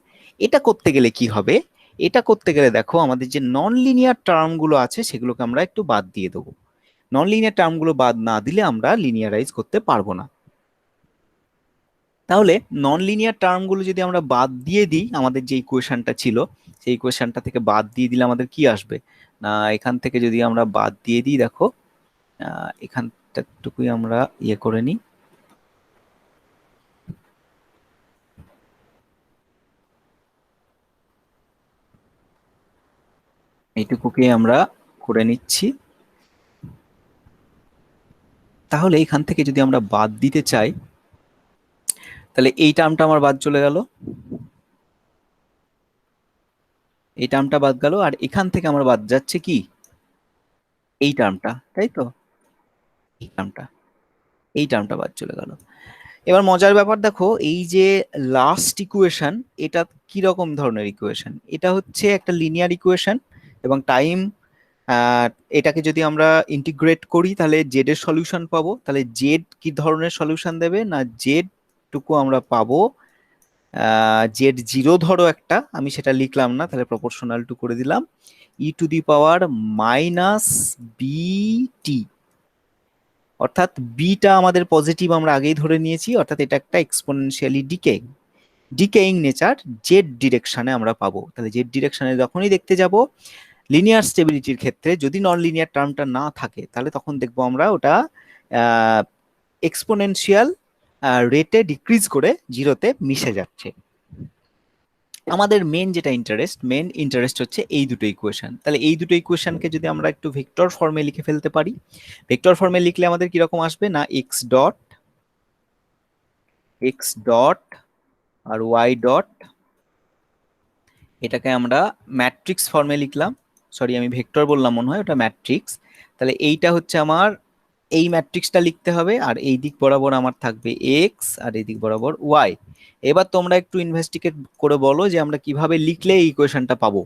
এটা করতে গেলে কি হবে, এটা করতে গেলে দেখো আমাদের যে নন লিনিয়ার টার্মগুলো আছে সেগুলোকে আমরা একটু বাদ দিয়ে দেবো। নন লিনিয়ার টার্মগুলো বাদ না দিলে আমরা লিনিয়ারাইজ করতে পারবো না। তাহলে নন লিনিয়ার টার্মগুলো যদি আমরা বাদ দিয়ে দিই, আমাদের যে ইকুয়েশনটা ছিল সেই ইকুয়েশনটা থেকে বাদ দিয়ে দিলে আমাদের কি আসবে না, এখান থেকে যদি আমরা বাদ দিয়ে দিই, দেখো এখানটুকুই আমরা ইয়ে করে নিই, এইটুকুকে আমরা করে নিচ্ছি। তাহলে এখান থেকে যদি আমরা বাদ দিতে চাই, তাহলে এই টার্মটা আমার বাদ চলে গেল, এই টার্মটা বাদ গেল, আর এখান থেকে আমার বাদ যাচ্ছে কি এই টার্মটা, তাই তো, এই টার্মটা, এই টার্মটা বাদ চলে গেল। এবার মজার ব্যাপার দেখো, এই যে লাস্ট ইকুয়েশন, এটা কি রকম ধরনের ইকুয়েশন, এটা হচ্ছে একটা লিনিয়ার ইকুয়েশন এবং টাইম, এটাকে যদি আমরা ইন্টিগ্রেট করি তাহলে জেড এর সলিউশন পাবো। তাহলে জেড কি ধরনের সলিউশন দেবে না, জেড টুকু আমরা পাবো জেড জিরো, ধরো একটা, আমি সেটা লিখলাম না, তাহলে প্রপোর্শনাল টু করে দিলাম, ই টু দি পাওয়ার মাইনাস বিটি, অর্থাৎ বিটা আমাদের পজিটিভ আমরা আগেই ধরে নিয়েছি, অর্থাৎ এটা একটা এক্সপোনেনশিয়ালি ডিকেইং নেচার জেড ডিরেকশনে আমরা পাবো। তাহলে জেড ডিরেকশনে যখনই দেখতে যাব লিনিয়ার স্টেবিলিটির ক্ষেত্রে, যদি নন লিনিয়ার টার্মটা না থাকে তাহলে তখন দেখবো আমরা ওটা এক্সপোনেনশিয়াল রেটে ডিক্রিজ করে জিরোতে মিশে যাচ্ছে। আমাদের মেন ইন্টারেস্ট হচ্ছে এই দুটো ইকুয়েশন। তাহলে এই দুটো ইকুয়েশনকে যদি আমরা একটু ভেক্টর ফর্মে লিখে ফেলতে পারি, ভেক্টর ফর্মে লিখলে আমাদের কিরকম আসবে না, এক্স ডট আর ওয়াই ডট, এটাকে আমরা ম্যাট্রিক্স ফর্মে লিখলাম, সরি আমি ভেক্টর বললাম মনে হয়, ওটা ম্যাট্রিক্স। তাহলে এইটা হচ্ছে আমার, এই ম্যাট্রিক্সটা লিখতে হবে, আর এই দিক বরাবর আমার থাকবে এক্স আর এই দিক বরাবর ওয়াই। এবার তোমরা একটু ইনভেস্টিগেট করে বলো যে আমরা কিভাবে লিখলে এই ইকুয়েশনটা পাবো।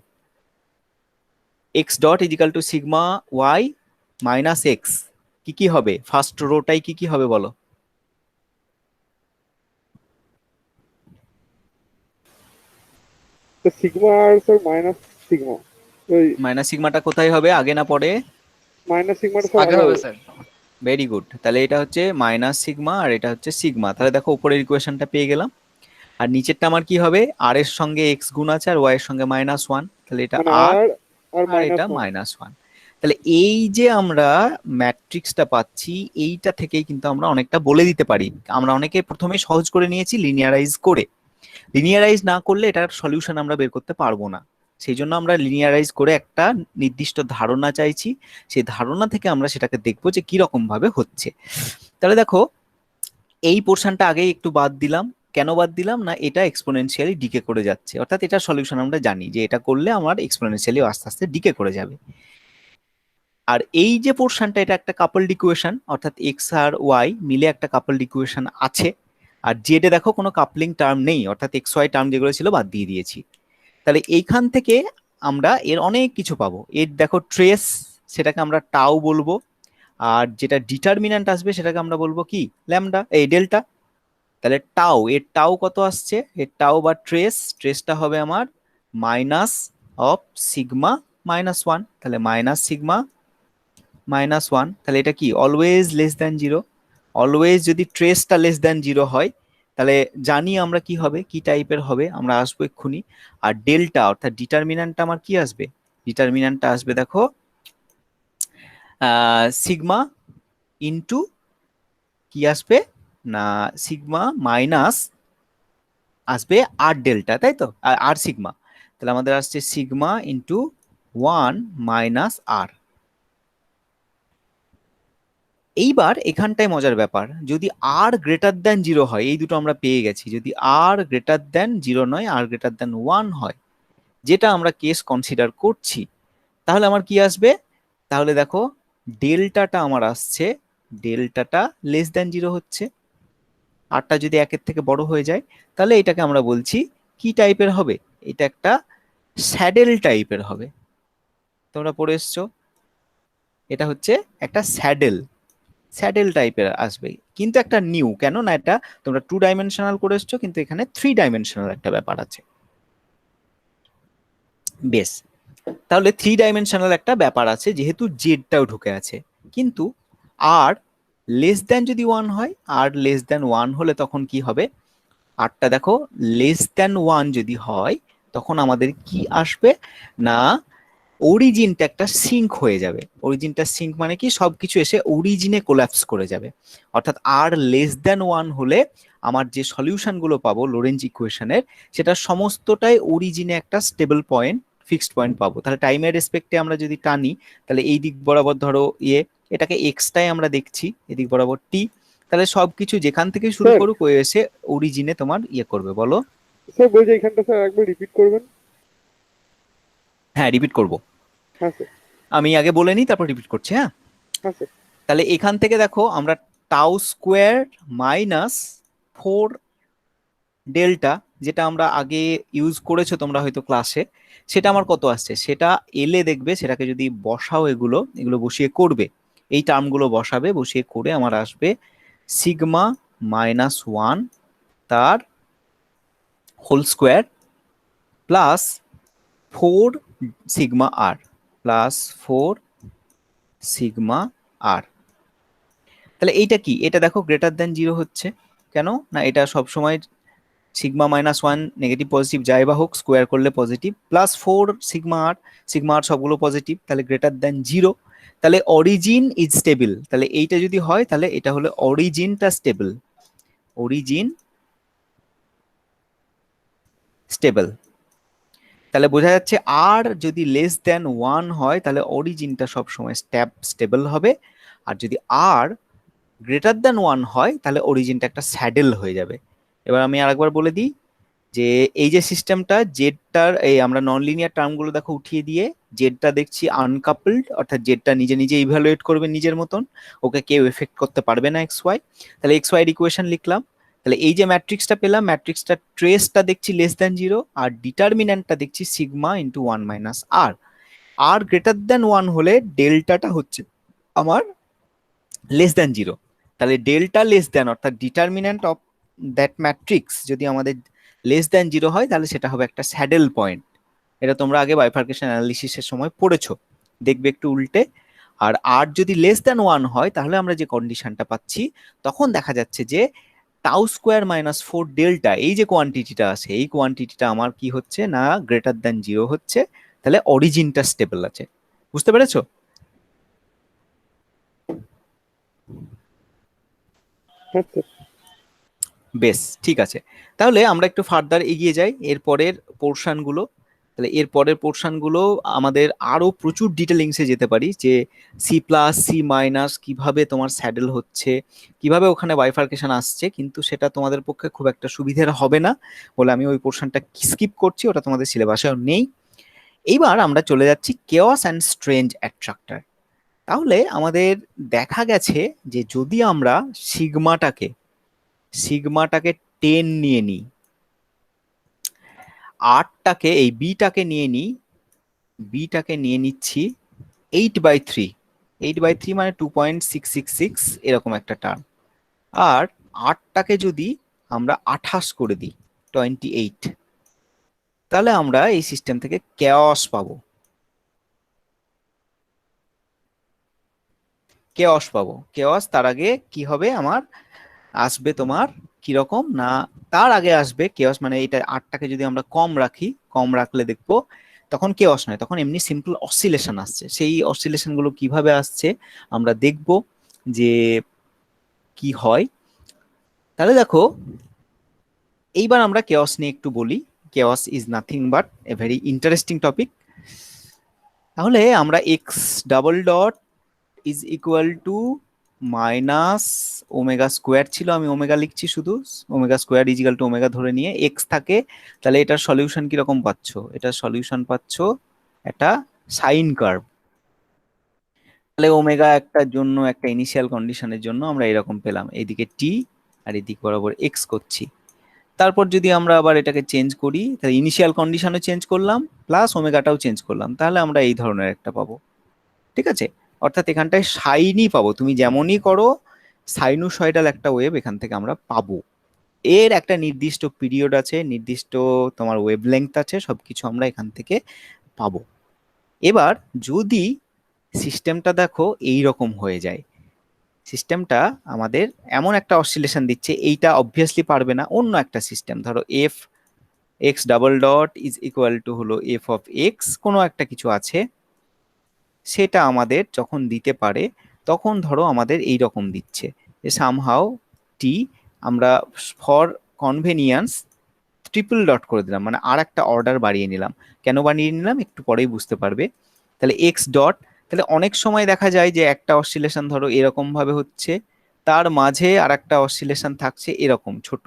X dot is equal to sigma Y minus X, কি হবে, ফার্স্ট রোটাই কি হবে বলো। তো সিগমা আর স্যার মাইনাস সিগমা, ওই মাইনাস সিগমাটা কোথায় হবে, আগে না পরে? মাইনাস সিগমাটা স্যার আগে হবে স্যার। ভেরি গুড, তাহলে এটা হচ্ছে মাইনাস সিগমা আর এটা হচ্ছে সিগমা। তাহলে দেখো উপরের ইকুয়েশনটা পেয়ে গেলাম, আর নিচেরটা আমার কি হবে, আর এর সঙ্গে এক্স গুণ আছে আর ওয়াই এর সঙ্গে মাইনাস ওয়ান, তাহলে এটা মানে আর আর আর এটা মাইনাস ওয়ান। তাহলে এই যে আমরা ম্যাট্রিক্সটা পাচ্ছি, এইটা থেকেই কিন্তু আমরা অনেকটা বলে দিতে পারি। আমরা অনেকে প্রথমে সহজ করে নিয়েছি লিনিয়ারাইজ করে, লিনিয়ারাইজ না করলে এটার সলিউশন আমরা বের করতে পারবো না, সেই জন্য আমরা লিনিয়ারাইজ করে একটা নির্দিষ্ট ধারণা চাইছি, সেই ধারণা থেকে আমরা সেটাকে দেখবো যে কি রকম ভাবে হচ্ছে। তাহলে দেখো এই পোর্শনটা আগেই একটু বাদ দিলাম, কেন বাদ দিলাম না, এটা এক্সপোনেনশিয়ালি ডিকে করে যাচ্ছে, অর্থাৎ এটা সলিউশন আমরা জানি যে এটা করলে আমার এক্সপোনেনশিয়ালি আস্তে আস্তে ডিকে করে যাবে। আর এই যে পোর্শনটা, এটা একটা কাপলড ইকুয়েশন, অর্থাৎ এক্স আর ওয়াই মিলে একটা কাপলড ইকুয়েশন আছে, আর জেডে দেখো কোনো কাপলিং টার্ম নেই, অর্থাৎ এক্স ওয়াই টার্ম যেগুলো ছিল বাদ দিয়ে দিয়েছি। তাহলে এইখান থেকে আমরা এর অনেক কিছু পাবো। এর দেখো ট্রেস, সেটাকে আমরা টাও বলবো, আর যেটা ডিটারমিন্যান্ট আসবে সেটাকে আমরা বলবো কি, ল্যামডা, এই ডেল্টা। তাহলে টাও, এর টাও কত আসছে, এর টাও বা ট্রেসটা হবে আমার minus of sigma minus one, তাহলে মাইনাস সিগমা মাইনাস ওয়ান, তাহলে এটা কি always less than zero. Always যদি ট্রেসটা লেস দ্যান জিরো হয় তাহলে জানি আমরা কি হবে, কি টাইপের হবে, আমরা আসবো এক্ষুনি। আর ডেল্টা অর্থাৎ ডিটারমিন্যান্টটা আমার কি আসবে, ডিটারমিন্যান্টটা আসবে দেখো সিগমা ইন্টু কি আসবে না, সিগমা মাইনাস আসবে আর ডেল্টা, তাই তো, আর সিগমা, তাহলে আমাদের আসছে সিগমা ইন্টু ওয়ান মাইনাস আর। এইবার এখানটায় মজার ব্যাপার, যদি আর গ্রেটার দ্যান জিরো হয়, এই দুটো আমরা পেয়ে গেছি, যদি আর গ্রেটার দ্যান জিরো নয়, আর গ্রেটার দ্যান ওয়ান হয়, যেটা আমরা কেস কনসিডার করছি, তাহলে আমার কি আসবে, তাহলে দেখো ডেল্টাটা আমার আসছে, ডেল্টাটা লেস দ্যান জিরো হচ্ছে, আরটা যদি একের থেকে বড় হয়ে যায় তাহলে এটাকে আমরা বলছি কি টাইপের হবে, এটা একটা স্যাডেল টাইপের হবে। তোমরা পড়ে এসছো, এটা হচ্ছে একটা স্যাডেল টাইপের আসবে, কিন্তু একটা নিউ, কেন না এটা তোমরা 2 ডাইমেনশনাল করে এসছো, কিন্তু এখানে 3 ডাইমেনশনাল একটা ব্যাপার আছে। বেশ, তাহলে 3 ডাইমেনশনাল একটা ব্যাপার আছে যেহেতু জেডটাও ঢুকে আছে, কিন্তু আর লেস দ্যান যদি 1 হয়, আর লেস দ্যান 1 হলে তখন কি হবে, আরটা দেখো লেস দ্যান 1 যদি হয় তখন আমাদের কি আসবে না, অরিজিনটা একটা সিঙ্ক হয়ে যাবে। অরিজিনটা সিঙ্ক মানে কি, সবকিছু এসে অরিজিনে কোল্যাপস করে যাবে। অর্থাৎ আর লেস দ্যান 1 হলে আমার যে সলিউশন গুলো পাবো লোরেঞ্জ ইকুয়েশনের, সেটা সমস্তটাই অরিজিনে একটা স্টেবল পয়েন্ট, ফিক্সড পয়েন্ট পাবো। তাহলে টাইমের রেসপেক্টে আমরা যদি টানি, তাহলে এই দিক বরাবর ধরো এটাকে এক্সটাই আমরা দেখছি, এদিক বরাবর টি, তাহলে সবকিছু যেখান থেকে শুরু স্যার করুক ও এসে অরিজিনে তোমার করবে। বলো। স্যার বলছি এখানটা স্যার একবার রিপিট করবেন। হ্যাঁ, রিপিট করব। হ্যাঁ স্যার। আমি আগে বলে নিই, তারপর রিপিট করছি। হ্যাঁ, হ্যাঁ স্যার। তাহলে এখান থেকে দেখো আমরা টাউ স্কোয়ার মাইনাস 4 ডেল্টা, যেটা আমরা আগে ইউজ করেছো তোমরা হয়তো ক্লাসে, সেটা আমার কত আসছে, সেটা এলে দেখবে, সেটাকে যদি বসাও, এগুলো বসিয়ে করবে, এই টার্মগুলো বসাবে, বসিয়ে করে আমার আসবে সিগমা -1 তার হোল স্কোয়ার প্লাস 4 সিগমা আর প্লাস 4 সিগমা আর। তাহলে এইটা কি, এটা দেখো গ্রেটার দ্যান 0 হচ্ছে কেন না, এটা সব সময় সিগমা -1 নেগেটিভ পজিটিভ যাই বা হোক, স্কোয়ার করলে পজিটিভ, প্লাস 4 সিগমা আর সবগুলো পজিটিভ, তাহলে গ্রেটার দ্যান 0। তাহলে অরিজিন ইজ স্টেবল। তাহলে এইটা যদি হয় তাহলে এটা হলো অরিজিনটা স্টেবল, অরিজিন স্টেবল। তাহলে বোঝা যাচ্ছে আর যদি লেস দ্যান 1 হয় তাহলে অরিজিনটা সবসময় স্টেবল হবে, আর যদি আর গ্রেটার দ্যান 1 হয় তাহলে অরিজিনটা একটা স্যাডেল হয়ে যাবে। এবার আমি আরেকবার বলে দিই যে এই যে সিস্টেমটা, জেডটার এই আমরা নন লিনিয়ার টার্মগুলো দেখো উঠিয়ে দিয়ে, জেডটা দেখছি আনকাপলড, অর্থাৎ জেডটা নিজে নিজে ইভ্যালুয়েট করবে নিজের মতন, ওকে কেউ এফেক্ট করতে পারবে না এক্স ওয়াই। তাহলে এক্স ওয়াই এর ইকুয়েশন লিখলাম। তাহলে এই যে ম্যাট্রিক্সটা পেলাম, ম্যাট্রিক্সটা ট্রেসটা দেখছি লেস দ্যান 0, আর ডিটারমিন্যান্টটা দেখছি সিগমা ইন্টু 1 মাইনাস আর। আর গ্রেটার দ্যান 1 হলে ডেল্টাটা হচ্ছে আমার লেস দ্যান 0। তাহলে ডেল্টা লেস দ্যান, অর্থাৎ ডিটারমিন্যান্ট অফ দ্যাট ম্যাট্রিক্স যদি আমাদের লেস দ্যান 0 হয় তাহলে সেটা হবে একটা স্যাডেল পয়েন্ট। এটা তোমরা আগে বাইফার্কেশন অ্যানালিসিসের সময় পড়েছো, দেখবে একটু উল্টে। আর আর যদি লেস দ্যান 1 হয় তাহলে আমরা যে কন্ডিশনটা পাচ্ছি, তখন দেখা যাচ্ছে যে টাউ স্কোয়ার -4 ডেল্টা, এই যে কোয়ান্টিটিটা আছে, এই কোয়ান্টিটিটা আমার কি হচ্ছে না গ্রেটার দ্যান 0 হচ্ছে। তাহলে অরিজিনটা স্টেবল আছে। বুঝতে পেরেছো? হ্যাঁ স্যার। বেশ, ঠিক আছে। তাহলে আমরা একটু ফার্দার এগিয়ে যাই এরপরের পোর্শনগুলো। তাহলে এরপরের পোর্শনগুলো আমাদের আরো প্রচুর ডিটেলিংসে যেতে পারি, যে সি প্লাস সি মাইনাস কিভাবে তোমার স্যাডেল হচ্ছে, কিভাবে ওখানে বাইফার্কেশন আসছে, কিন্তু সেটা তোমাদের পক্ষে খুব একটা সুবিধের হবে না বলে আমি ওই পোর্শনটা স্কিপ করছি, ওটা তোমাদের সিলেবাসেও নেই। এইবার আমরা চলে যাচ্ছি কেওয়াস অ্যান্ড স্ট্রেঞ্জ অ্যাট্রাক্টর। তাহলে আমাদের দেখা গেছে যে যদি আমরা সিগমাটাকে 10 নিয়ে নিই, আটটাকে এই বিটাকে নিয়ে নিই, বিটাকে নিয়ে নিচ্ছি 8/3, 8/3 মানে 2.666 এরকম একটা টার্ম। আর আটটাকে যদি আমরা 28 করে দিই 28, তাহলে আমরা এই সিস্টেম থেকে কেওস পাবো, কেওস পাবো। কেওস তার আগে কি হবে, আমার আসবে তোমার কিরকম না, তার আগে আসবে কেওস, মানে এটা আটটাকে যদি আমরা কম রাখি, কম রাখলে দেখবো তখন কেওস নয়, তখন এমনি সিম্পল অসিলেশন আসছে। সেই অসিলেশন গুলো কিভাবে আসছে আমরা দেখব যে কি হয়। তাহলে দেখো এইবার আমরা কেওস নিয়ে একটু বলি। Chaos is nothing but a very interesting topic. তাহলে আমরা x double dot is equal to minus omega square ছিল, আমি ওমেগা লিখছি শুধু, omega square is equal two omega ধরে নিয়ে এক্স থাকে। তাহলে এটার সলিউশন কিরকম পাচ্ছ, এটার সলিউশন পাচ্ছ একটা সাইন কার্ভ। তাহলে ওমেগা একটার জন্য, একটা ইনিশিয়াল কন্ডিশনের জন্য আমরা এরকম পেলাম, এইদিকে টি আর এদিক বরাবর এক্স করছি। তারপর যদি আমরা আবার এটাকে চেঞ্জ করি, তাহলে ইনিশিয়াল কন্ডিশনও চেঞ্জ করলাম প্লাস ওমেগাটাও চেঞ্জ করলাম, তাহলে আমরা এই ধরনের একটা পাবো। ঠিক আছে, অর্থাৎ এখানটায় সাইনই পাবো, তুমি যেমনই করো সাইনুসয়েডাল একটা ওয়েভ এখান থেকে আমরা পাবো। এর একটা নির্দিষ্ট পিরিয়ড আছে, নির্দিষ্ট তোমার ওয়েভ লেংথ আছে, সবকিছু আমরা এখান থেকে পাবো। এবার যদি সিস্টেমটা দেখো এই রকম হয়ে যায়, সিস্টেমটা আমাদের এমন একটা অসিলেশন দিচ্ছে, এইটা অবভিয়াসলি পারবে না, অন্য একটা সিস্টেম ধরো F x double dot is equal two হলো এফ অফ এক্স, কোনো একটা কিছু আছে, সেটা আমাদের যখন দিতে পারে তখন ধরো আমাদের এই রকম দিচ্ছে যে সামহাও টি, আমরা ফর কনভেনিয়েন্স ট্রিপল ডট করে দিলাম, মানে আর একটা অর্ডার বাড়িয়ে নিলাম। কেন বাড়িয়ে নিলাম একটু পরেই বুঝতে পারবে। তাহলে এক্স ডট, তাহলে অনেক সময় দেখা যায় যে একটা অসিলেশন ধরো এরকম ভাবে হচ্ছে, তার মাঝে আর একটা অসিলেশন থাকছে এরকম ছোট,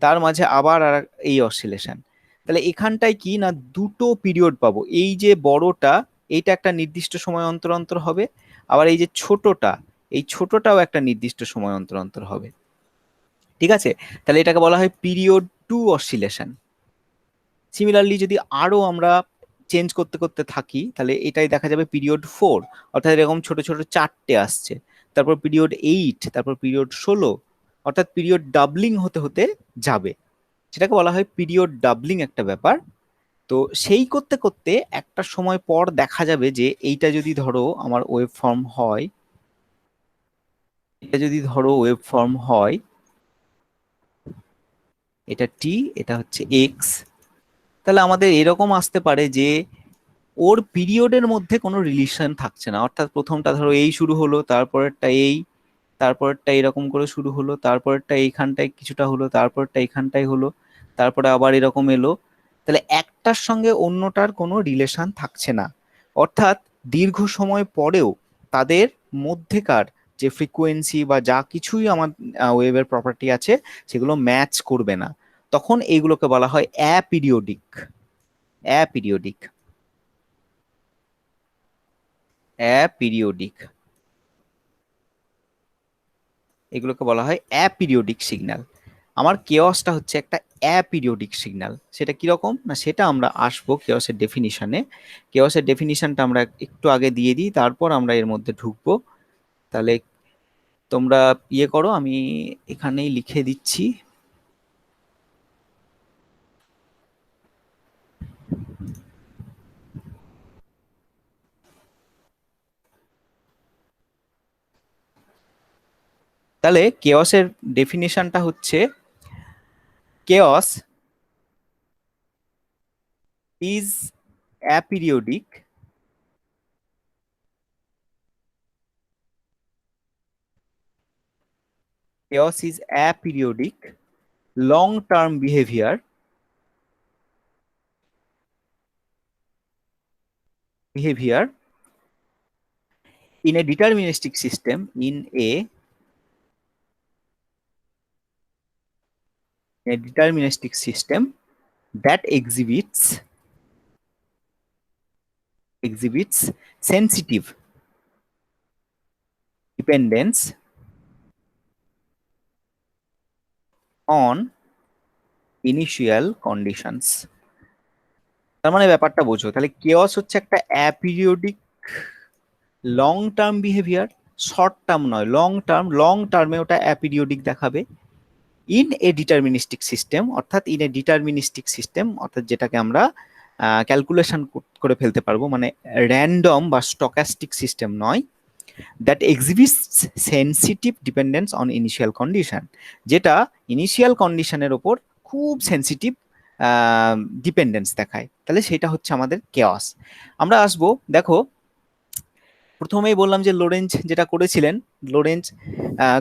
তার মাঝে আবার আর এই অসিলেশন। তাহলে এখানটায় কি না দুটো পিরিয়ড পাবো, এই যে বড়টা এইটা একটা নির্দিষ্ট সময় অন্তর অন্তর হবে, আবার এই যে ছোটটা এই ছোটটাও একটা নির্দিষ্ট সময় অন্তর অন্তর হবে। ঠিক আছে, তাহলে এটাকে বলা হয় পিরিয়ড টু অসিলেশন। সিমিলারলি যদি আরো আমরা চেঞ্জ করতে করতে থাকি তাহলে এটাই দেখা যাবে পিরিয়ড 4, অর্থাৎ এরকম ছোট ছোট চারটে আসছে, তারপর পিরিয়ড 8, তারপর পিরিয়ড 16, অর্থাৎ পিরিয়ড ডাবলিং হতে হতে যাবে, সেটাকে বলা হয় পিরিয়ড ডাবলিং একটা ব্যাপার। তো সেই করতে করতে একটা সময় পর দেখা যাবে যে এইটা যদি ধরো আমার ওয়েব ফর্ম হয়, এটা যদি ধরো ওয়েব ফর্ম হয়, এটা টি, এটা হচ্ছে এক্স, তাহলে আমাদের এরকম আসতে পারে যে ওর পিরিয়ডের মধ্যে কোনো রিলেশন থাকছে না, অর্থাৎ প্রথমটা ধরো এই শুরু হলো, তারপরেরটা এই, তারপরেরটা এরকম করে শুরু হলো, তারপরেরটা এইখানটায় কিছুটা হলো, তারপরেরটা এইখানটায় হলো, তারপরে আবার এরকম এলো, তাহলে একটার সঙ্গে অন্যটার কোনো রিলেশন থাকছে না, অর্থাৎ দীর্ঘ সময় পরেও তাদের মধ্যেকার যে ফ্রিকোয়েন্সি বা যা কিছুই আমার ওয়েবের প্রপার্টি আছে সেগুলো ম্যাচ করবে না, তখন এইগুলোকে বলা হয় অ্যাপিরিওডিক। অ্যাপিরিওডিক, অ্যাপিরিওডিক, এগুলোকে বলা হয় অ্যাপিরিওডিক সিগন্যাল। আমার কেওসটা হচ্ছে একটা অ্যাপিরিওডিক সিগন্যাল। সেটা কিরকম না সেটা আমরা আসবো কেওসের ডেফিনিশনে। কেওসের ডেফিনিশনটা আমরা একটু আগে দিয়ে দিই, তারপর আমরা এর মধ্যে ঢুকবো। তাহলে তোমরা ইয়ে করো, আমি এখানেই লিখে দিচ্ছি। তাহলে কেওসের ডেফিনিশনটা হচ্ছে chaos is aperiodic chaos is aperiodic long term behavior in a deterministic system, a deterministic system that exhibits sensitive dependence on initial conditions। তার মানে ব্যাপারটা বোঝো, তাহলে কেওস হচ্ছে একটা অ্যাপিরিওডিক long term behaviour, short term নয়, লং টার্ম, লং টার্মে ওটা অ্যাপিরিওডিক দেখাবে ইন এ ডিটারমিনিস্টিক সিস্টেম, অর্থাৎ ইন এ ডিটারমিনিস্টিক সিস্টেম অর্থাৎ যেটাকে আমরা ক্যালকুলেশন করে ফেলতে পারবো, মানে র্যান্ডম বা স্টকাস্টিক সিস্টেম নয়, that exhibits sensitive dependence on initial condition, যেটা ইনিশিয়াল কন্ডিশনের ওপর খুব সেন্সিটিভ ডিপেন্ডেন্স দেখায়, তাহলে সেটা হচ্ছে আমাদের কেওস। আমরা আসবো, দেখো প্রথমেই বললাম যে লোরেঞ্জ যেটা করেছিলেন, লোরেঞ্জ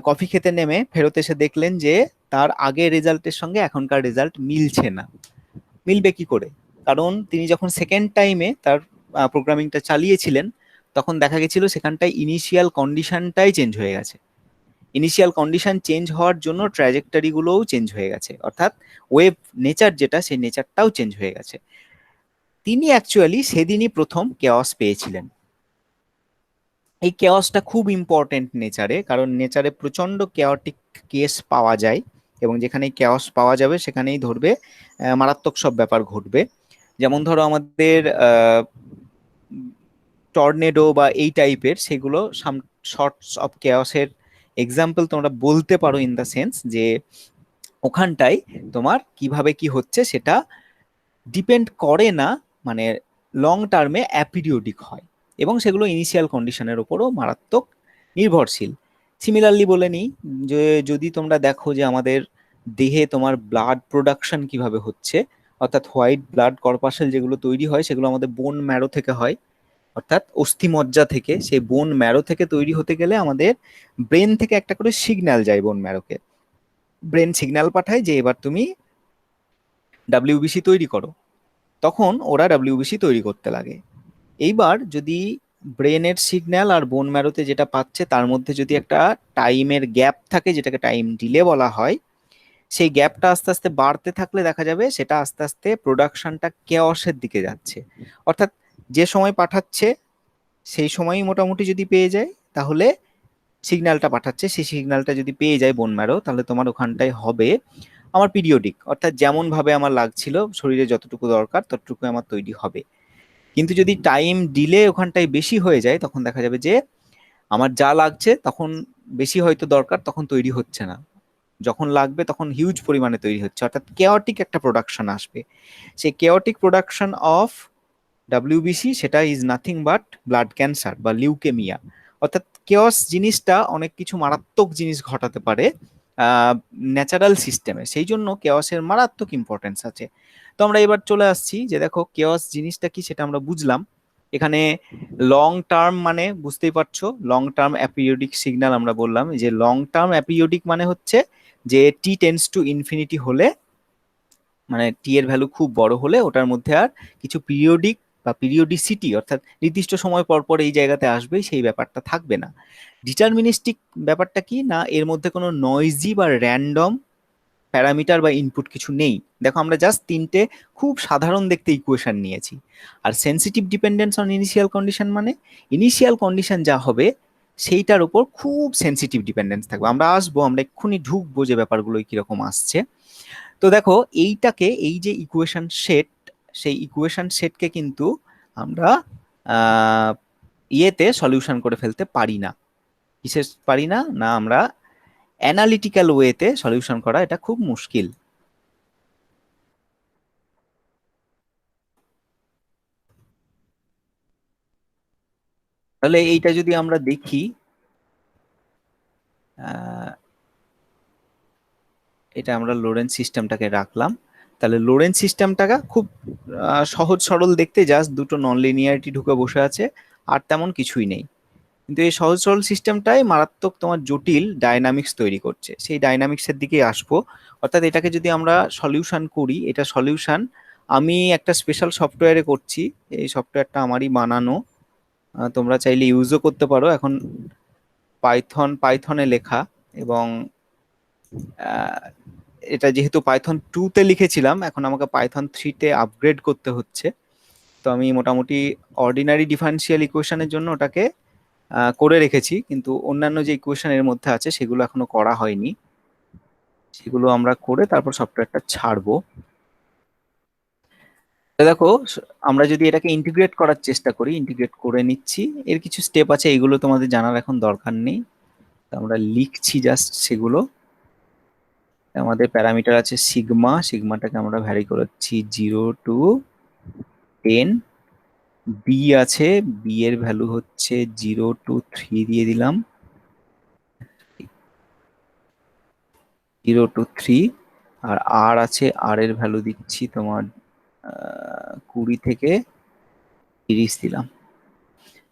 কফি খেতে নেমে ফেরত এসে দেখলেন যে তার আগের রেজাল্টের সঙ্গে এখনকার রেজাল্ট মিলছে না। মিলবে কি করে? কারণ তিনি যখন সেকেন্ড টাইমে তার প্রোগ্রামিংটা চালিয়েছিলেন তখন দেখা গেছিল সেখানটায় ইনিশিয়াল কন্ডিশনটাই চেঞ্জ হয়ে গেছে। ইনিশিয়াল কন্ডিশন চেঞ্জ হওয়ার জন্য ট্র্যাজেক্টরিগুলোও চেঞ্জ হয়ে গেছে, অর্থাৎ ওয়েভ নেচার যেটা সেই নেচারটাও চেঞ্জ হয়ে গেছে। তিনি অ্যাকচুয়ালি সেদিনই প্রথম কেওস পেয়েছিলেন। এই কেওসটা খুব ইম্পর্টেন্ট নেচারে, কারণ নেচারে প্রচন্ড কেওটিক কেস পাওয়া যায় এবং যেখানে কেওস পাওয়া যাবে সেখানেই ধরবে মারাত্মক সব ব্যাপার ঘটবে। যেমন ধরো আমাদের টর্নেডো বা এই টাইপের, সেগুলো শর্টস অফ কেওসের এক্সাম্পল তোমরা বলতে পারো, ইন দ্য সেন্স যে ওখানটায় তোমার কিভাবে কি হচ্ছে সেটা ডিপেন্ড করে না, মানে লং টার্মে অ্যাপিরিওডিক হয় এবং সেগুলো ইনিশিয়াল কন্ডিশনের ওপরও মারাত্মক নির্ভরশীল। সিমিলারলি বলে নিই যে যদি তোমরা দেখো যে আমাদের দেহে তোমার ব্লাড প্রোডাকশন কিভাবে হচ্ছে, অর্থাৎ হোয়াইট ব্লাড কর্পাসেল যেগুলো তৈরি হয় সেগুলো আমাদের বোন ম্যারো থেকে হয়, অর্থাৎ অস্থিমজ্জা থেকে। সেই বোন ম্যারো থেকে তৈরি হতে গেলে আমাদের ব্রেন থেকে একটা করে সিগন্যাল যায় বোন ম্যারোকে। ব্রেন সিগন্যাল পাঠায় যে এবার তুমি ডাব্লিউবিসি তৈরি করো, তখন ওরা ডাব্লিউবিসি তৈরি করতে লাগে। এইবার যদি ব্রেনের সিগন্যাল আর বোন ম্যারোতে যেটা পাচ্ছে তার মধ্যে যদি একটা টাইমের গ্যাপ থাকে, যেটাকে টাইম ডিলে বলা হয়, সেই গ্যাপটা আস্তে আস্তে বাড়তে থাকলে দেখা যাবে সেটা আস্তে আস্তে প্রোডাকশনটা কেওসের দিকে যাচ্ছে। অর্থাৎ যে সময় পাঠাচ্ছে সেই সময়ই মোটামুটি যদি পেয়ে যায়, তাহলে সিগন্যালটা পাঠাচ্ছে সেই সিগন্যালটা যদি পেয়ে যায় বোন ম্যারো, তাহলে তোমার ওখানটায় হবে আমার পিরিয়ডিক, অর্থাৎ যেমন ভাবে আমার লাগছিল শরীরে যতটুকু দরকার ততটুকু আমার তৈরি হবে। কিন্তু যদি টাইম ডিলে ওখানটায় বেশি হয়ে যায় তখন দেখা যাবে যে আমার যা লাগছে তখন বেশি হয়তো দরকার, তখন তৈরি হচ্ছে না, যখন লাগবে তখন হিউজ পরিমাণে তৈরি হচ্ছে, অর্থাৎ কেওটিক একটা প্রোডাকশন আসবে। সেই কেওটিক প্রোডাকশন অফ ডাব্লিউবিসি সেটা is nothing but blood cancer বা লিউকেমিয়া। অর্থাৎ কেওস জিনিসটা অনেক কিছু মারাত্মক জিনিস ঘটাতে পারে ন্যাচারাল সিস্টেমে, সেই জন্য কেওসের মারাত্মক ইম্পর্টেন্স আছে। তো আমরা এবার চলে আসছি যে দেখো কেওস জিনিসটা কি সেটা আমরা বুঝলাম। এখানে লং টার্ম মানে বুঝতেই পারছো, লং টার্ম অ্যাপিরিয়ডিক সিগন্যাল আমরা বললাম যে লং টার্ম অ্যাপিরিয়ডিক মানে হচ্ছে যে টি টেন্ডস টু ইনফিনিটি হলে, মানে টি এর ভ্যালু খুব বড় হলে ওটার মধ্যে আর কিছু পিরিয়ডিক বা পিরিয়ডিসিটি অর্থাৎ নির্দিষ্ট সময় পর পর এই জায়গাতে আসবে সেই ব্যাপারটা থাকবে না। ডিটারমিনিস্টিক ব্যাপারটা কি না, এর মধ্যে কোনো নয়েজি বা র্যান্ডম প্যারামিটার বা ইনপুট কিছু নেই। দেখো আমরা জাস্ট তিনটে খুব সাধারণ দেখতে ইকুয়েশন নিয়েছি। আর sensitive dependence on initial condition মানে ইনিশিয়াল কন্ডিশন যা হবে সেইটার উপর খুব সেন্সিটিভ ডিপেন্ডেন্স থাকবে। আমরা আসবো, আমরা এক্ষুনি ঢুকবো যে ব্যাপারগুলো কিরকম আসছে। তো দেখো এইটাকে, এই যে ইকুয়েশন সেট, সেই ইকুয়েশন সেটকে কিন্তু আমরা ইয়েতে সলিউশন করে ফেলতে পারি না। কিসে পারি না, না আমরা অ্যানালিটিক্যাল ওয়েতে সলিউশন করা এটা খুব মুশকিল। তাহলে এইটা যদি আমরা দেখি, এটা আমরা লোরেন্স সিস্টেমটাকে রাখলাম। তাহলে লোরেন্স সিস্টেমটাকে খুব সহজ সরল দেখতে, জাস্ট দুটো নন লিনিয়ারিটি ঢুকে বসে আছে আর তেমন কিছুই নেই। কিন্তু এই সহজ সরল সিস্টেমটাই মারাত্মক তোমার জটিল ডায়নামিক্স তৈরি করছে। সেই ডায়নামিক্সের দিকে আসবো। অর্থাৎ এটাকে যদি আমরা সলিউশন করি, এটা সলিউশন আমি একটা স্পেশাল সফটওয়্যারে করছি, এই সফটওয়্যারটা আমারই বানানো, তোমরা চাইলে ইউজও করতে পারো। এখন পাইথনে লেখা, এবং এটা যেহেতু পাইথন 2-তে লিখেছিলাম, এখন আমাকে পাইথন 3-তে আপগ্রেড করতে হচ্ছে। তো আমি মোটামুটি অর্ডিনারি ডিফারেন্সিয়াল ইকুয়েশনের জন্য ওটাকে করে রেখেছি, কিন্তু অন্যান্য যে ইকুয়েশন এর মধ্যে আছে সেগুলো এখনো করা হয়নি, সেগুলো আমরা করে তারপর সফটওয়্যারটা ছাড়বো। দেখো আমরা যদি এটাকে ইন্টিগ্রেট করার চেষ্টা করি, ইন্টিগ্রেট করে নিচ্ছি, এর কিছু স্টেপ আছে, এগুলো তোমাদের জানার এখন দরকার নেই, আমরা লিখছি জাস্ট সেগুলো। আমাদের প্যারামিটার আছে সিগমা, সিগমাটাকে আমরা ভ্যারি করাচ্ছি 0 to 10। বি আছে, বি এর ভ্যালু হচ্ছে 0 to 3 দিয়ে দিলাম, 0 to 3। আর আর আছে, আর এর ভ্যালু দিচ্ছি তোমার 20 থেকে 30 দিলাম।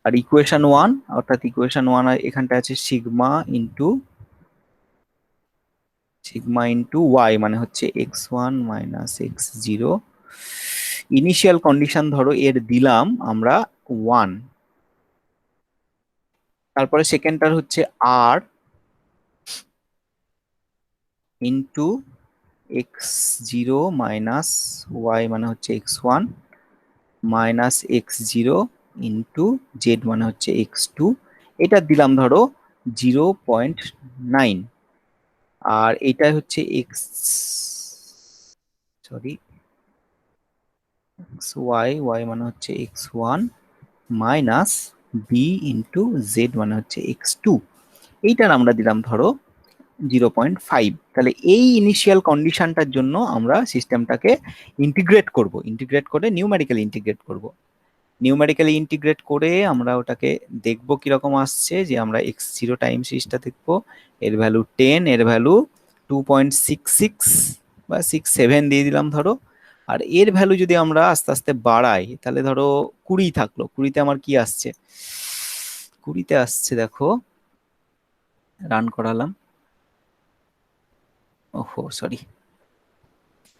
আর ইকুয়েশন 1, অর্থাৎ ইকুয়েশন 1 এখানটা আছে সিগমা ইন্টু ওয়াই, মানে হচ্ছে x1 minus x0। Initial condition ধরো এর দিলাম আমরা 1, তারপরে সেকেন্ডটার হচ্ছে আর ইন্টু x0 মাইনাস ওয়াই, মানে হচ্ছে x1 minus x0 into Z, মানে হচ্ছে x2। এটা দিলাম ধরো 0.9। আর এটা হচ্ছে y মানে হচ্ছে x1 minus B into Z, মানে হচ্ছে x2। এইটার আমরা দিলাম ধরো 0.5। তাহলে এই ইনিশিয়াল কন্ডিশনটার জন্য আমরা সিস্টেমটাকে ইন্টিগ্রেট করব, ইন্টিগ্রেট করে নিউমেরিক্যালি ইন্টিগ্রেট করব। নিউমেরিক্যালি ইন্টিগ্রেট করে আমরা ওটাকে দেখবো কিরকম আসছে, যে আমরা x0 টাইম সিরিজটা দেখবো, এর ভ্যালু 10, এর ভ্যালু 2.66 বা 67 দিয়ে দিলাম ধরো। আর এর ভ্যালু যদি আমরা আস্তে আস্তে বাড়াই, তাহলে ধরো 20 থাকলো, 20তে আমার কি আসছে, 20তে আসছে দেখো, রান করালাম, ওহো সরি,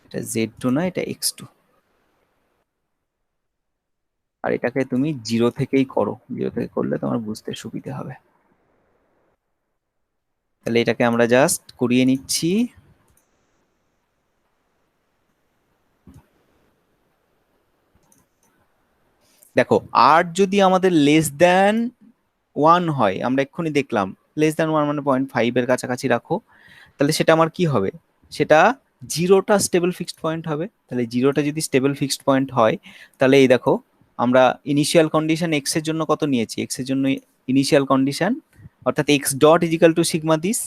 এটা Z2 না, এটা X2। আর এটাকে তুমি 0 থেকেই করো, 0 থেকে করলে তোমার বুঝতে সুবিধা হবে। তাহলে এটাকে আমরা জাস্ট করিয়ে নিচ্ছি। দেখো আর যদি আমাদের লেস দ্যান 1 হয়, আমরা এক্ষুনি দেখলাম লেস দ্যান 1 মানে 0.5 এর কাছাকাছি রাখো, তাহলে সেটা আমার কি হবে, সেটা জিরোটা স্টেবল ফিক্সড পয়েন্ট হবে। তাহলে জিরোটা যদি স্টেবল ফিক্সড পয়েন্ট হয়, তাহলে এই দেখো আমরা ইনিশিয়াল কন্ডিশন এক্স এর জন্য কত নিয়েছি, এক্স এর জন্য ইনিশিয়াল কন্ডিশন অর্থাৎ X dot is equal to sigma this,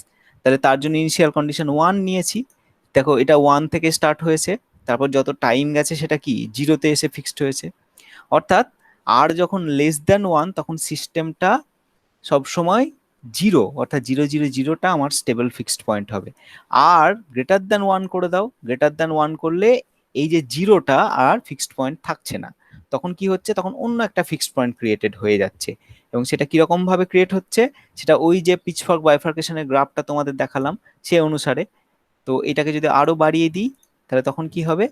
তাহলে তার জন্য ইনিশিয়াল কন্ডিশন 1 নিয়েছি। দেখো এটা 1 থেকে স্টার্ট হয়েছে, তারপর যত টাইম গেছে সেটা কি জিরোতে এসে ফিক্সড হয়েছে। অর্থাৎ আর যখন লেস দ্যান 1 তখন সিস্টেমটা সবসময় 0, অর্থাৎ 0, 0, 0টা আমার স্টেবল ফিক্সড পয়েন্ট হবে। আর গ্রেটার দ্যান 1 করে দাও, গ্রেটার দ্যান 1 করলে এই যে 0টা আর ফিক্সড পয়েন্ট থাকছে না, তখন কি হচ্ছে, তখন অন্য একটা ফিক্সড পয়েন্ট ক্রিয়েটেড হয়ে যাচ্ছে। এবং সেটা কিরকম ভাবে ক্রিয়েট হচ্ছে, সেটা ওই যে পিচফর্ক বাইফার্কেশনের গ্রাফটা তোমাদের দেখালাম সে অনুসারে। তো এটাকে যদি আরো বাড়িয়ে দিই, তাহলে তখন কি হবে,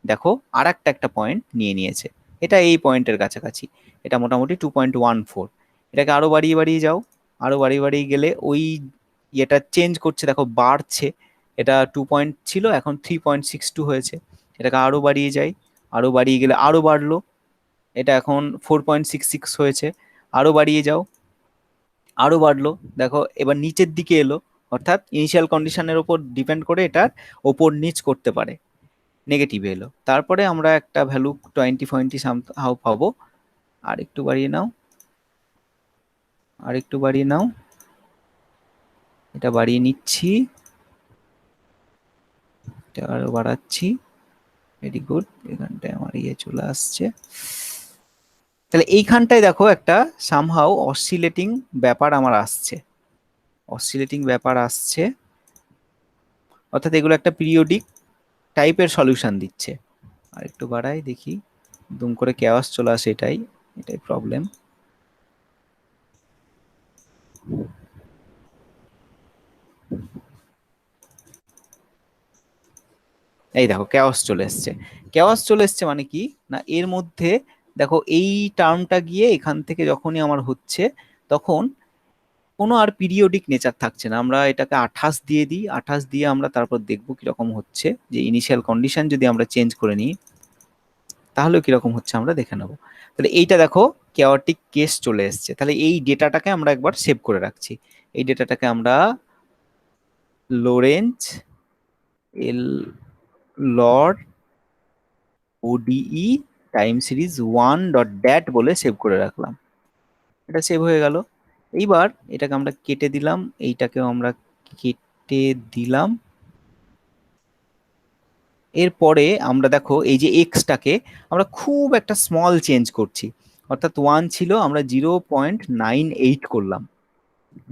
দেখো আর একটা পয়েন্ট নিয়ে নিয়েছে, এটা এই পয়েন্টের কাছাকাছি, এটা মোটামুটি 2.14। এটাকে আরো বাড়িয়ে বাড়িয়ে যাও, আরো বাড়িয়ে বাড়িয়ে গেলে ওই এটা চেঞ্জ করছে, দেখো বাড়ছে, এটা 2 পয়েন্ট ছিল এখন 3.62 হয়েছে। এটাকে আরো বাড়িয়ে যাই, আরো বাড়িয়ে গেলে আরো বাড়লো, এটা এখন 4.66 হয়েছে। আরো বাড়িয়ে যাও, আরো বাড়লো, দেখো এবার নিচের দিকে এলো, অর্থাৎ ইনিশিয়াল কন্ডিশনের উপর ডিপেন্ড করে এটার ওপর নিচ করতে পারে, নেগেটিভে এলো। তারপরে আমরা একটা ভ্যালু 20 হাউ পাবো। আর একটু বাড়িয়ে নাও, আর একটু বাড়িয়ে নাও, এটা বাড়িয়ে নিচ্ছি, এটা আরো বাড়াচ্ছি, ভেরি গুড, এখানটায় আমার ইয়ে চলে আসছে। তাহলে এইখানটায় দেখো একটা সামহাউ অসিলেটিং ব্যাপার আমার আসছে, অসিলেটিং ব্যাপার আসছে, অর্থাৎ এগুলো একটা পিরিয়ডিক টাইপের সলিউশন দিচ্ছে। আর একটু বাড়াই দেখি, দুম করে কেওয়াস চলে আসে, এটাই এটাই প্রবলেম। এই দেখো কেওয়াস চলে এসছে, কেওয়াস চলে এসছে মানে কি না, এর মধ্যে দেখো এই টার্মটা গিয়ে এখান থেকে যখনই আমার হচ্ছে, তখন কোনো আর পিরিয়ডিক নেচার থাকছে না। আমরা এটাকে 28 দিয়ে দিই, 28 দিয়ে আমরা তারপর দেখবো কিরকম হচ্ছে, যে ইনিশিয়াল কন্ডিশন যদি আমরা চেঞ্জ করে নিই তাহলেও কিরকম হচ্ছে আমরা দেখে নেবো। তাহলে এইটা দেখো কেওয়াটিক কেস চলে এসছে, তাহলে এই ডেটাটাকে আমরা একবার সেভ করে রাখছি। এই ডেটাটাকে আমরা লোরেঞ্জ এল লর ওডিই টাইম সিরিজ 1.dat বলে সেভ করে রাখলাম, এটা সেভ হয়ে গেল। এইবার এটাকে আমরা কেটে দিলাম, এইটাকেও আমরা কেটে দিলাম। এরপরে আমরা দেখো এই যে এক্সটাকে আমরা খুব একটা স্মল চেঞ্জ করছি, অর্থাৎ 1 ছিল আমরা 0.98 করলাম,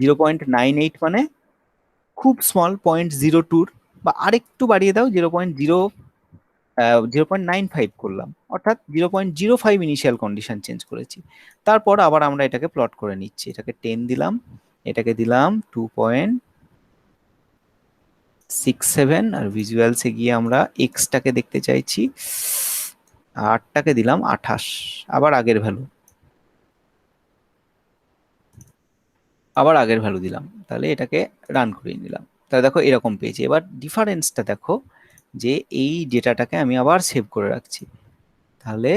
0.98 মানে খুব স্মল, 0.02 বা আরেকটু বাড়িয়ে দাও, 0.95 করলাম, অর্থাৎ 0.05 ইনিশিয়াল কন্ডিশন চেঞ্জ করেছি। তারপর আবার আমরা এটাকে প্লট করে নিচ্ছি, এটাকে 10 দিলাম, এটাকে দিলাম 2.67, আর ভিজুয়ালসে গিয়ে আমরা এক্সটাকে দেখতে চাইছি, 8টাকে দিলাম 28, আবার আগের ভ্যালু, আবার আগের ভ্যালু দিলাম, তাহলে এটাকে রান করিয়ে নিলাম। তাহলে দেখো এরকম পেয়েছি। এবার ডিফারেন্সটা দেখো, যে এই ডেটাটাকে আমি আবার সেভ করে রাখছি, তাহলে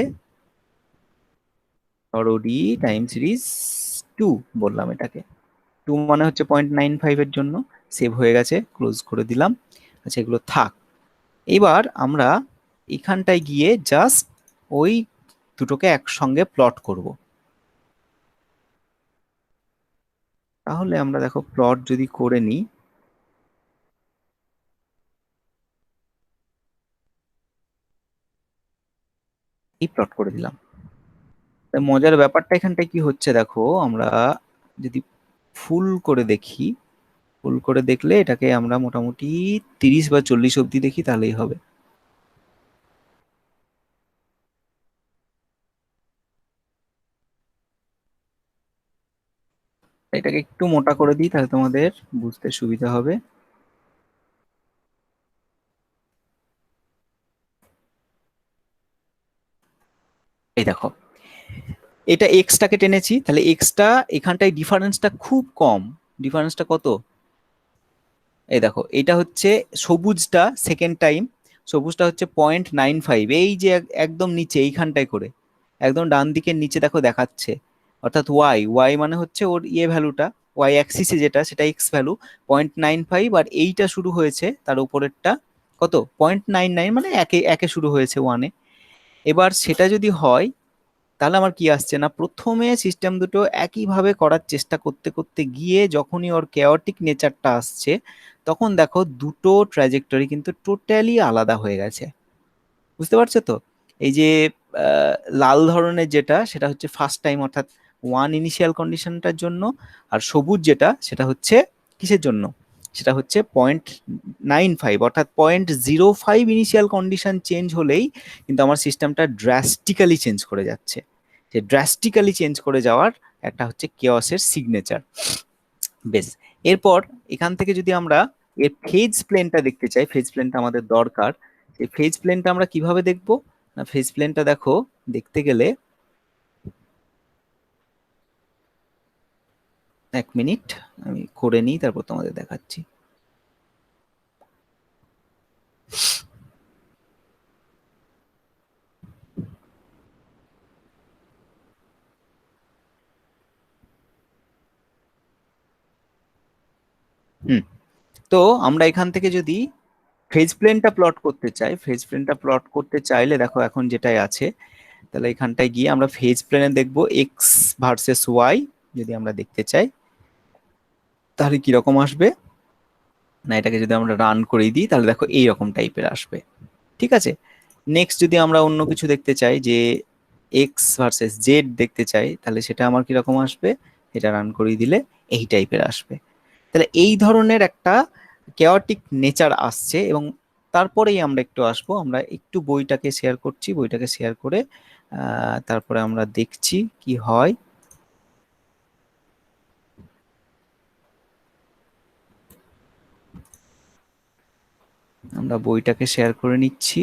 ওডি টাইম সিরিজ 2 বললাম এটাকে, 2 মানে হচ্ছে 0.95 এর জন্য সেভ হয়ে গেছে, ক্লোজ করে দিলাম। আচ্ছা এগুলো থাক, এবার আমরা এখানটায় গিয়ে জাস্ট ওই দুটোকে একসঙ্গে প্লট করব। তাহলে আমরা দেখো প্লট যদি করে নিই, এই প্লট করে দিলাম, মজার ব্যাপারটা এখানটায় কি হচ্ছে দেখো, আমরা যদি ফুল করে দেখি, ফুল করে দেখলে এটাকে আমরা মোটামুটি 30 বা 40 অব্দি দেখি তাহলেই হবে। এটাকে একটু মোটা করে দিই তাহলে তোমাদের বুঝতে সুবিধা হবে। এই দেখো, এটা এক্সটাকে টেনেছি, তাহলে এক্সটা এখানটায় ডিফারেন্সটা খুব কম। ডিফারেন্সটা কত? এই দেখো, এটা হচ্ছে সবুজটা সেকেন্ড টাইম, সবুজটা হচ্ছে 0.95, এই যে একদম নিচে এইখানটায় করে একদম ডান দিকের নিচে দেখো দেখাচ্ছে, অর্থাৎ ওয়াই, ওয়াই মানে হচ্ছে ওর ভ্যালুটা, ওয়াই অ্যাক্সিসে যেটা সেটা এক্স ভ্যালু 0.95, আর এইটা শুরু হয়েছে তার উপরেরটা কত 0.99, মানে একে একে শুরু হয়েছে ওয়ানে। এবার সেটা যদি হয় তাহলে আমার কি আসছে না, প্রথমে সিস্টেম দুটো একইভাবে করার চেষ্টা করতে করতে গিয়ে যখনই ওর কেওটিক নেচারটা আসছে, তখন দেখো দুটো ট্র্যাজেক্টরি কিন্তু টোটালি আলাদা হয়ে গেছে। বুঝতে পারছো তো? এই যে লাল ধরনের যেটা সেটা হচ্ছে ফার্স্ট টাইম, অর্থাৎ ওয়ান ইনিশিয়াল কন্ডিশনটার জন্য, আর সবুজ যেটা সেটা হচ্ছে কিসের জন্য, সেটা হচ্ছে 0.95, অর্থাৎ 0.05 ইনিশিয়াল কন্ডিশন চেঞ্জ হলেই কিন্তু আমার সিস্টেমটা ড্রাস্টিক্যালি চেঞ্জ করে যাচ্ছে। যে ড্রাস্টিক্যালি চেঞ্জ করে যাওয়ার একটা হচ্ছে কেওসের সিগনেচার। বেশ, এরপর এখান থেকে যদি আমরা এর ফেজ প্লেনটা দেখতে চাই, ফেজ প্লেনটা আমাদের দরকার। এই ফেজ প্লেনটা আমরা কিভাবে দেখব না, ফেজ প্লেনটা দেখো দেখতে গেলে, এক মিনিট আমি করে নিই তারপর তোমাদের দেখাচ্ছি। তো আমরা এখান থেকে যদি ফেজ প্লেনটা প্লট করতে চাই, ফেজ প্লেনটা প্লট করতে চাইলে দেখো এখন যেটাই আছে, তাহলে এখানটায় গিয়ে আমরা ফেজ প্লেনে দেখবো এক্স ভার্সেস ওয়াই। যদি আমরা দেখতে চাই তাহলে কিরকম আসবে না, এটাকে যদি আমরা রান করে দিই তাহলে দেখো এইরকম টাইপের আসবে। ঠিক আছে, নেক্সট যদি আমরা অন্য কিছু দেখতে চাই, যে এক্স ভার্সেস জেড দেখতে চাই, তাহলে সেটা আমার কিরকম আসবে, এটা রান করে দিলে এই টাইপের আসবে। তাহলে এই ধরনের একটা কেওটিক নেচার আসছে, এবং তারপরেই আমরা একটু আসবো, আমরা একটু বইটাকে শেয়ার করছি, বইটাকে শেয়ার করে তারপরে আমরা দেখছি কি হয়। আমরা বইটাকে শেয়ার করে নিচ্ছি।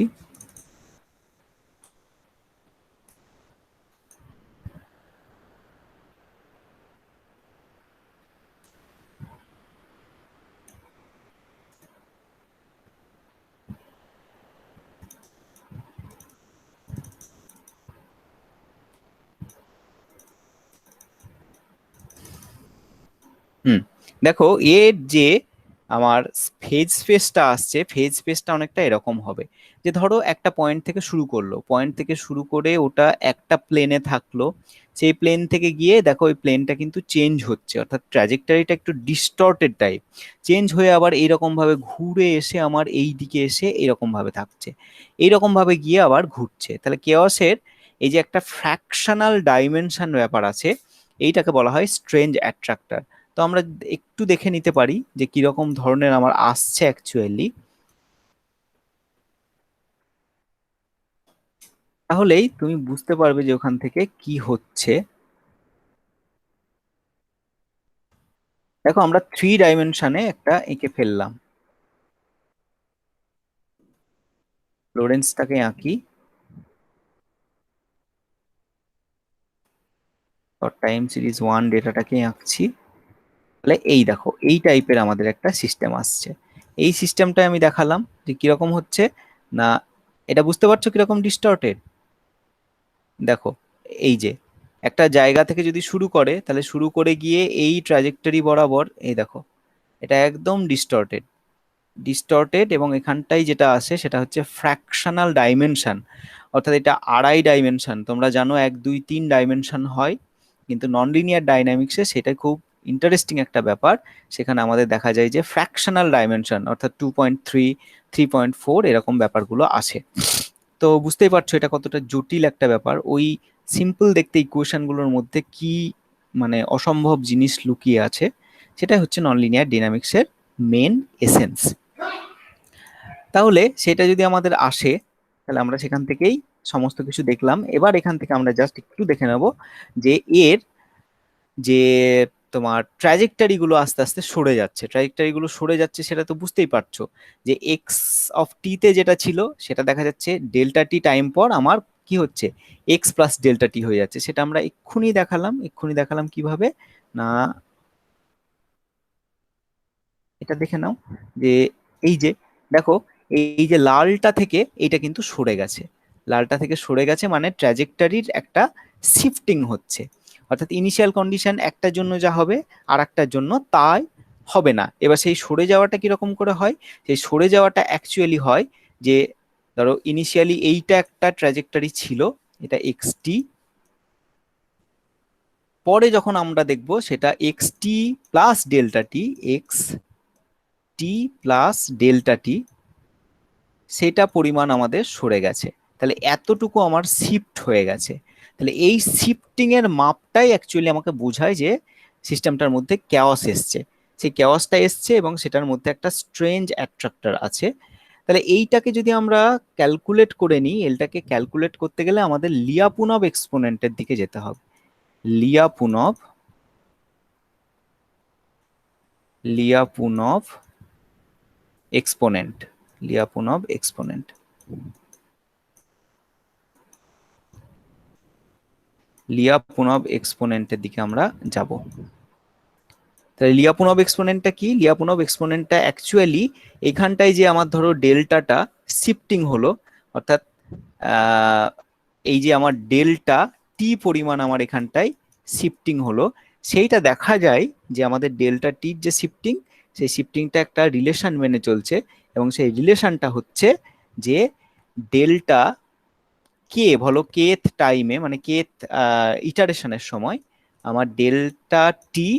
দেখো এর যে আমার ফেজ স্পেসটা আসছে, ফেজ স্পেসটা অনেকটা এরকম হবে, যে ধরো একটা পয়েন্ট থেকে শুরু করলো, পয়েন্ট থেকে শুরু করে ওটা একটা প্লেনে থাকলো, সেই প্লেন থেকে গিয়ে দেখো ওই প্লেনটা কিন্তু চেঞ্জ হচ্ছে, অর্থাৎ ট্র্যাজেক্টরিটা একটু ডিস্টর্টেড টাইপ, চেঞ্জ হয়ে আবার এইরকম ভাবে ঘুরে এসে আমার এই দিকে এসে এরকম ভাবে থাকছে, এইরকম ভাবে গিয়ে আবার ঘুরছে। তাহলে কেওসের এই যে একটা ফ্র্যাকশনাল ডাইমেনশন ব্যাপার আছে, এইটাকে বলা হয় স্ট্রেঞ্জ অ্যাট্রাক্টর। তো আমরা একটু দেখে নিতে পারি যে কিরকম ধরনের আমার আসছে অ্যাকচুয়ালি, তাহলেই তুমি বুঝতে পারবে যে ওখান থেকে কি হচ্ছে। দেখো আমরা 3 ডাইমেনশনে একটা এঁকে ফেললাম, লোরেন্সটাকে আঁকি, টাইম সিরিজ 1 ডেটাটাকে আঁকছি। তাহলে এই দেখো এই টাইপের আমাদের একটা সিস্টেম আসছে। এই সিস্টেমটা আমি দেখালাম যে কিরকম হচ্ছে না, এটা বুঝতে পারছো কিরকম ডিস্টর্টেড। দেখো এই যে একটা জায়গা থেকে যদি শুরু করে, তাহলে শুরু করে গিয়ে এই ট্র্যাজেক্টরি বরাবর, এই দেখো এটা একদম ডিস্টর্টেড, ডিস্টর্টেড, এবং এখানটাই যেটা আসে সেটা হচ্ছে ফ্র্যাকশনাল ডাইমেনশন, অর্থাৎ এটা আড়াই ডাইমেনশন। তোমরা জানো 1 2 3 ডাইমেনশন হয়, কিন্তু নন লিনিয়ার ডাইনামিক্সে সেটা খুব ইন্টারেস্টিং একটা ব্যাপার, সেখানে আমাদের দেখা যায় যে ফ্র্যাকশনাল ডাইমেনশন অর্থাৎ 2.3 3.4 এরকম ব্যাপারগুলো আসে। তো বুঝতেই পারছো এটা কতটা জটিল একটা ব্যাপার। ওই সিম্পল দেখতে ইকুয়েশন গুলোর মধ্যে কি মানে অসম্ভব জিনিস লুকিয়ে আছে, সেটাই হচ্ছে নন লিনিয়ার ডাইনামিক্সের মেন এসেন্স। তাহলে সেটা যদি আমাদের আসে, তাহলে আমরা সেখান থেকেই সমস্ত কিছু দেখলাম। এবার এখান থেকে আমরা জাস্ট একটু দেখে নেব যে এর যে তোমার ট্র্যাজেক্টরি গুলো আস্তে আস্তে সরে যাচ্ছে, ট্র্যাজেক্টরি গুলো সরে যাচ্ছে সেটা তো বুঝতেই পারছো যে এক্স অফ টি তে যেটা ছিল সেটা দেখা যাচ্ছে ডেল্টা টি টাইম পর আমার কি হচ্ছে এক্স প্লাস ডেল্টা টি হয়ে যাচ্ছে। সেটা আমরা এক্ষুনি দেখালাম কিভাবে না, এটা দেখে নাও যে এই যে দেখো এই যে লালটা থেকে এইটা কিন্তু সরে গেছে, লালটা থেকে সরে গেছে মানে ট্র্যাজেক্টরির একটা শিফটিং হচ্ছে। অর্থাৎ ইনিশিয়াল কন্ডিশন একটার জন্য যা হবে আর একটার জন্য তাই হবে না। এবার সেই সরে যাওয়াটা কিরকম করে হয়, সেই সরে যাওয়াটা অ্যাকচুয়ালি হয় যে ধরো ইনিশিয়ালি এইটা একটা ট্র্যাজেক্টরি ছিল, এটা এক্স টি, পরে যখন আমরা দেখব সেটা এক্স টি প্লাস ডেল্টা টি, এক্স টি প্লাস ডেল্টা টি, সেটা পরিমাণ আমাদের সরে গেছে। তাহলে এতটুকু আমার শিফট হয়ে গেছে। তাহলে এই শিফটিং এর মাপটাই অ্যাকচুয়ালি আমাকে বোঝায় যে সিস্টেমটার মধ্যে ক্যাওস এসছে। সেই ক্যাওসটা এসছে এবং সেটার মধ্যে একটা স্ট্রেঞ্জ অ্যাট্রাক্টর আছে। তাহলে এইটাকে যদি আমরা ক্যালকুলেট করে নিই, এলটাকে ক্যালকুলেট করতে গেলে আমাদের লিয়াপুনভ এক্সপোনেন্টের দিকে যেতে হবে। লিয়াপুনভ এক্সপোনেন্ট, লিয়াপুনভ এক্সপোনেন্ট, লিয়াপুনভ এক্সপোনেন্টের দিকে আমরা যাব। তাহলে লিয়াপুনভ এক্সপোনেন্টটা কি? লিয়াপুনভ এক্সপোনেন্টটা অ্যাকচুয়ালি এখানটায় যে আমার ধরো ডেল্টাটা শিফটিং হলো, অর্থাৎ এই যে আমার ডেল্টা টি পরিমাণ আমার এখানটায় শিফটিং হলো, সেইটা দেখা যায় যে আমাদের ডেল্টা টির যে শিফটিং, সেই শিফটিংটা একটা রিলেশন মেনে চলছে এবং সেই রিলেশনটা হচ্ছে যে ডেল্টা কে বলো কেথ টাইমে মানে কেথ ইটারেশনের সময় আমার delta t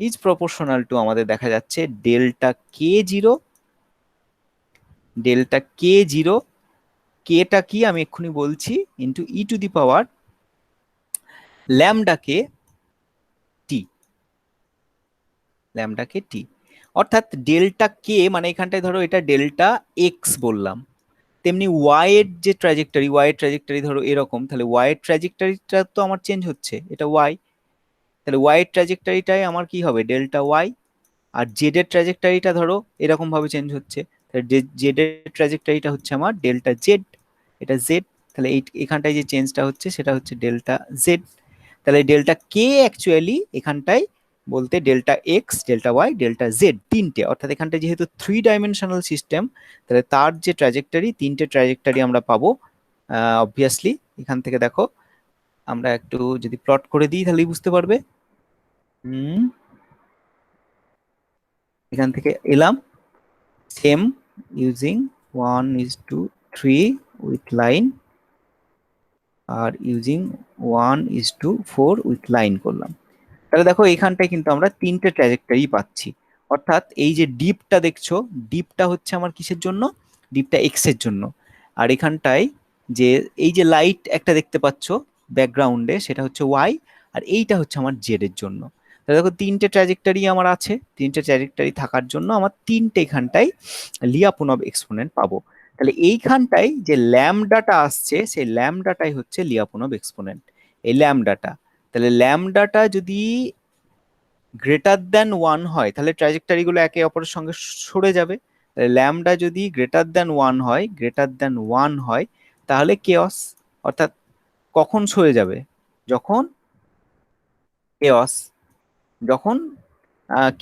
is proportional to আমাদের দেখা যাচ্ছে delta k zero, delta k zero, কেটা কি আমি এক্ষুনি বলছি, into e to the power lambda k t, lambda k t. অর্থাৎ ডেল্টা কে মানে এখানটায় ধরো এটা ডেল্টা এক্স বললাম, তেমনি ওয়াই এর যে ট্র্যাজেক্টরি, ওয়াই এর ট্র্যাজেক্টরি ধরো এরকম, তাহলে ওয়াই এর ট্র্যাজেক্টরিটা তো আমার চেঞ্জ হচ্ছে, এটা ওয়াই, তাহলে ওয়াই এর ট্র্যাজেক্টরিটাই আমার কি হবে ডেল্টা ওয়াই। আর জেড এর ট্র্যাজেক্টরিটা ধরো এরকম ভাবে চেঞ্জ হচ্ছে, তাহলে জেড এর ট্র্যাজেক্টরিটা হচ্ছে আমার ডেল্টা জেড, এটা জেড, তাহলে এই এখানটায় যে চেঞ্জটা হচ্ছে সেটা হচ্ছে ডেল্টা জেড। তাহলে ডেল্টা কে অ্যাকচুয়ালি এখানটায় বলতে delta X, delta Y, delta Z তিনটে, অর্থাৎ এখানটায় যেহেতু 3 ডাইমেনশনাল সিস্টেম, তাহলে তার যে ট্র্যাজেক্টরি, তিনটে ট্র্যাজেক্টরি আমরা পাবো অবভিয়াসলি। এখান থেকে দেখো আমরা একটু যদি প্লট করে দিই তাহলেই বুঝতে পারবে। এখান থেকে এলাম same using 1:3 with line are using 1:4 with line করলাম। তাহলে দেখো এখানটায় কিন্তু আমরা তিনটে ট্র্যাজেক্টরি পাচ্ছি। অর্থাৎ এই যে ডিপটা দেখছো, ডিপটা হচ্ছে আমার কিসের জন্য, ডিপটা এক্স এর জন্য। আর এখানটায় যে এই যে লাইট একটা দেখতে পাচ্ছ ব্যাকগ্রাউন্ডে, সেটা হচ্ছে ওয়াই, আর এইটা হচ্ছে আমার জেড এর জন্য। তাহলে দেখো তিনটে ট্র্যাজেক্টরি আমার আছে, তিনটে ট্র্যাজেক্টরি থাকার জন্য আমার তিনটে এখানটায় লিয়াপুনভ এক্সপোনেন্ট পাবো। তাহলে এইখানটায় যে ল্যামডাটা আসছে সেই ল্যামডাটাই হচ্ছে লিয়াপুনভ এক্সপোনেন্ট, এই ল্যামডাটা। তাহলে ল্যামডাটা যদি গ্রেটার দ্যান 1 হয় তাহলে ট্র্যাজেক্টরি গুলো একে অপরের সঙ্গে সরে যাবে। তাহলে ল্যামডা যদি গ্রেটার দ্যান 1 হয়, গ্রেটার দ্যান 1 হয়, তাহলে কেওস। অর্থাৎ কখন সরে যাবে, যখন কেওস, যখন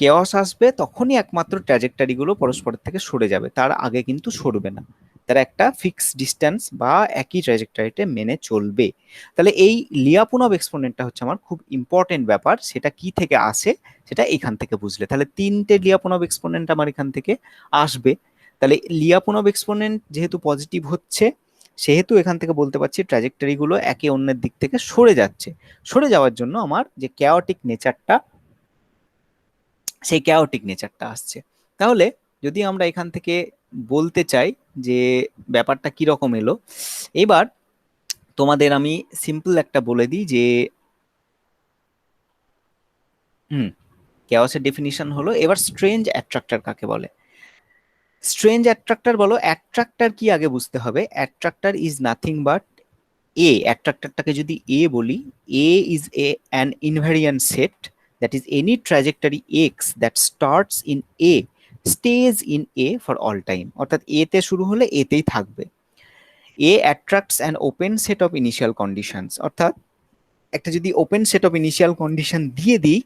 কেওস আসবে তখনই একমাত্র ট্র্যাজেক্টরি গুলো পরস্পরের থেকে সরে যাবে, তার আগে কিন্তু সরবে না। তারা একটা ফিক্স ডিস্টেন্স বা একই ট্র্যাজেক্টরিতে মেনে চলবে। তাহলে এই লিয়াপুনভ এক্সপোনেন্টটা হচ্ছে আমার খুব ইম্পর্টেন্ট ব্যাপার, সেটা কি থেকে আসে সেটা এখান থেকে বুঝলে। তাহলে তিনটে লিয়াপুনভ এক্সপোনেন্ট আমার এখান থেকে আসবে। তাহলে লিয়াপুনভ এক্সপোনেন্ট যেহেতু পজিটিভ হচ্ছে, সেহেতু এখান থেকে বলতে পারছি ট্র্যাজেক্টরি গুলো একে অন্যের দিক থেকে সরে যাচ্ছে। সরে যাওয়ার জন্য আমার যে ক্যাওটিক নেচারটা, সেই ক্যাওটিক নেচারটা আসছে। তাহলে যদি আমরা এখান থেকে বলতে চাই যে ব্যাপারটা কিরকম এলো, এবার তোমাদের আমি সিম্পল একটা বলে দিই যে কেওয়াসের ডেফিনিশন হলো, এবার স্ট্রেঞ্জ অ্যাট্রাক্টর কাকে বলে। স্ট্রেঞ্জ অ্যাট্রাক্টর বলো, অ্যাট্রাক্টর কি আগে বুঝতে হবে। Attractor is nothing but A, অ্যাট্রাক্টরটাকে যদি এ বলি, A is an invariant set that is any trajectory x that starts in A stays in A for all time, অর্থাৎ এ তে শুরু হলে এতেই থাকবে। A attracts an open set of initial conditions, অর্থাৎ একটা যদি open set of initial condition দিয়ে দিই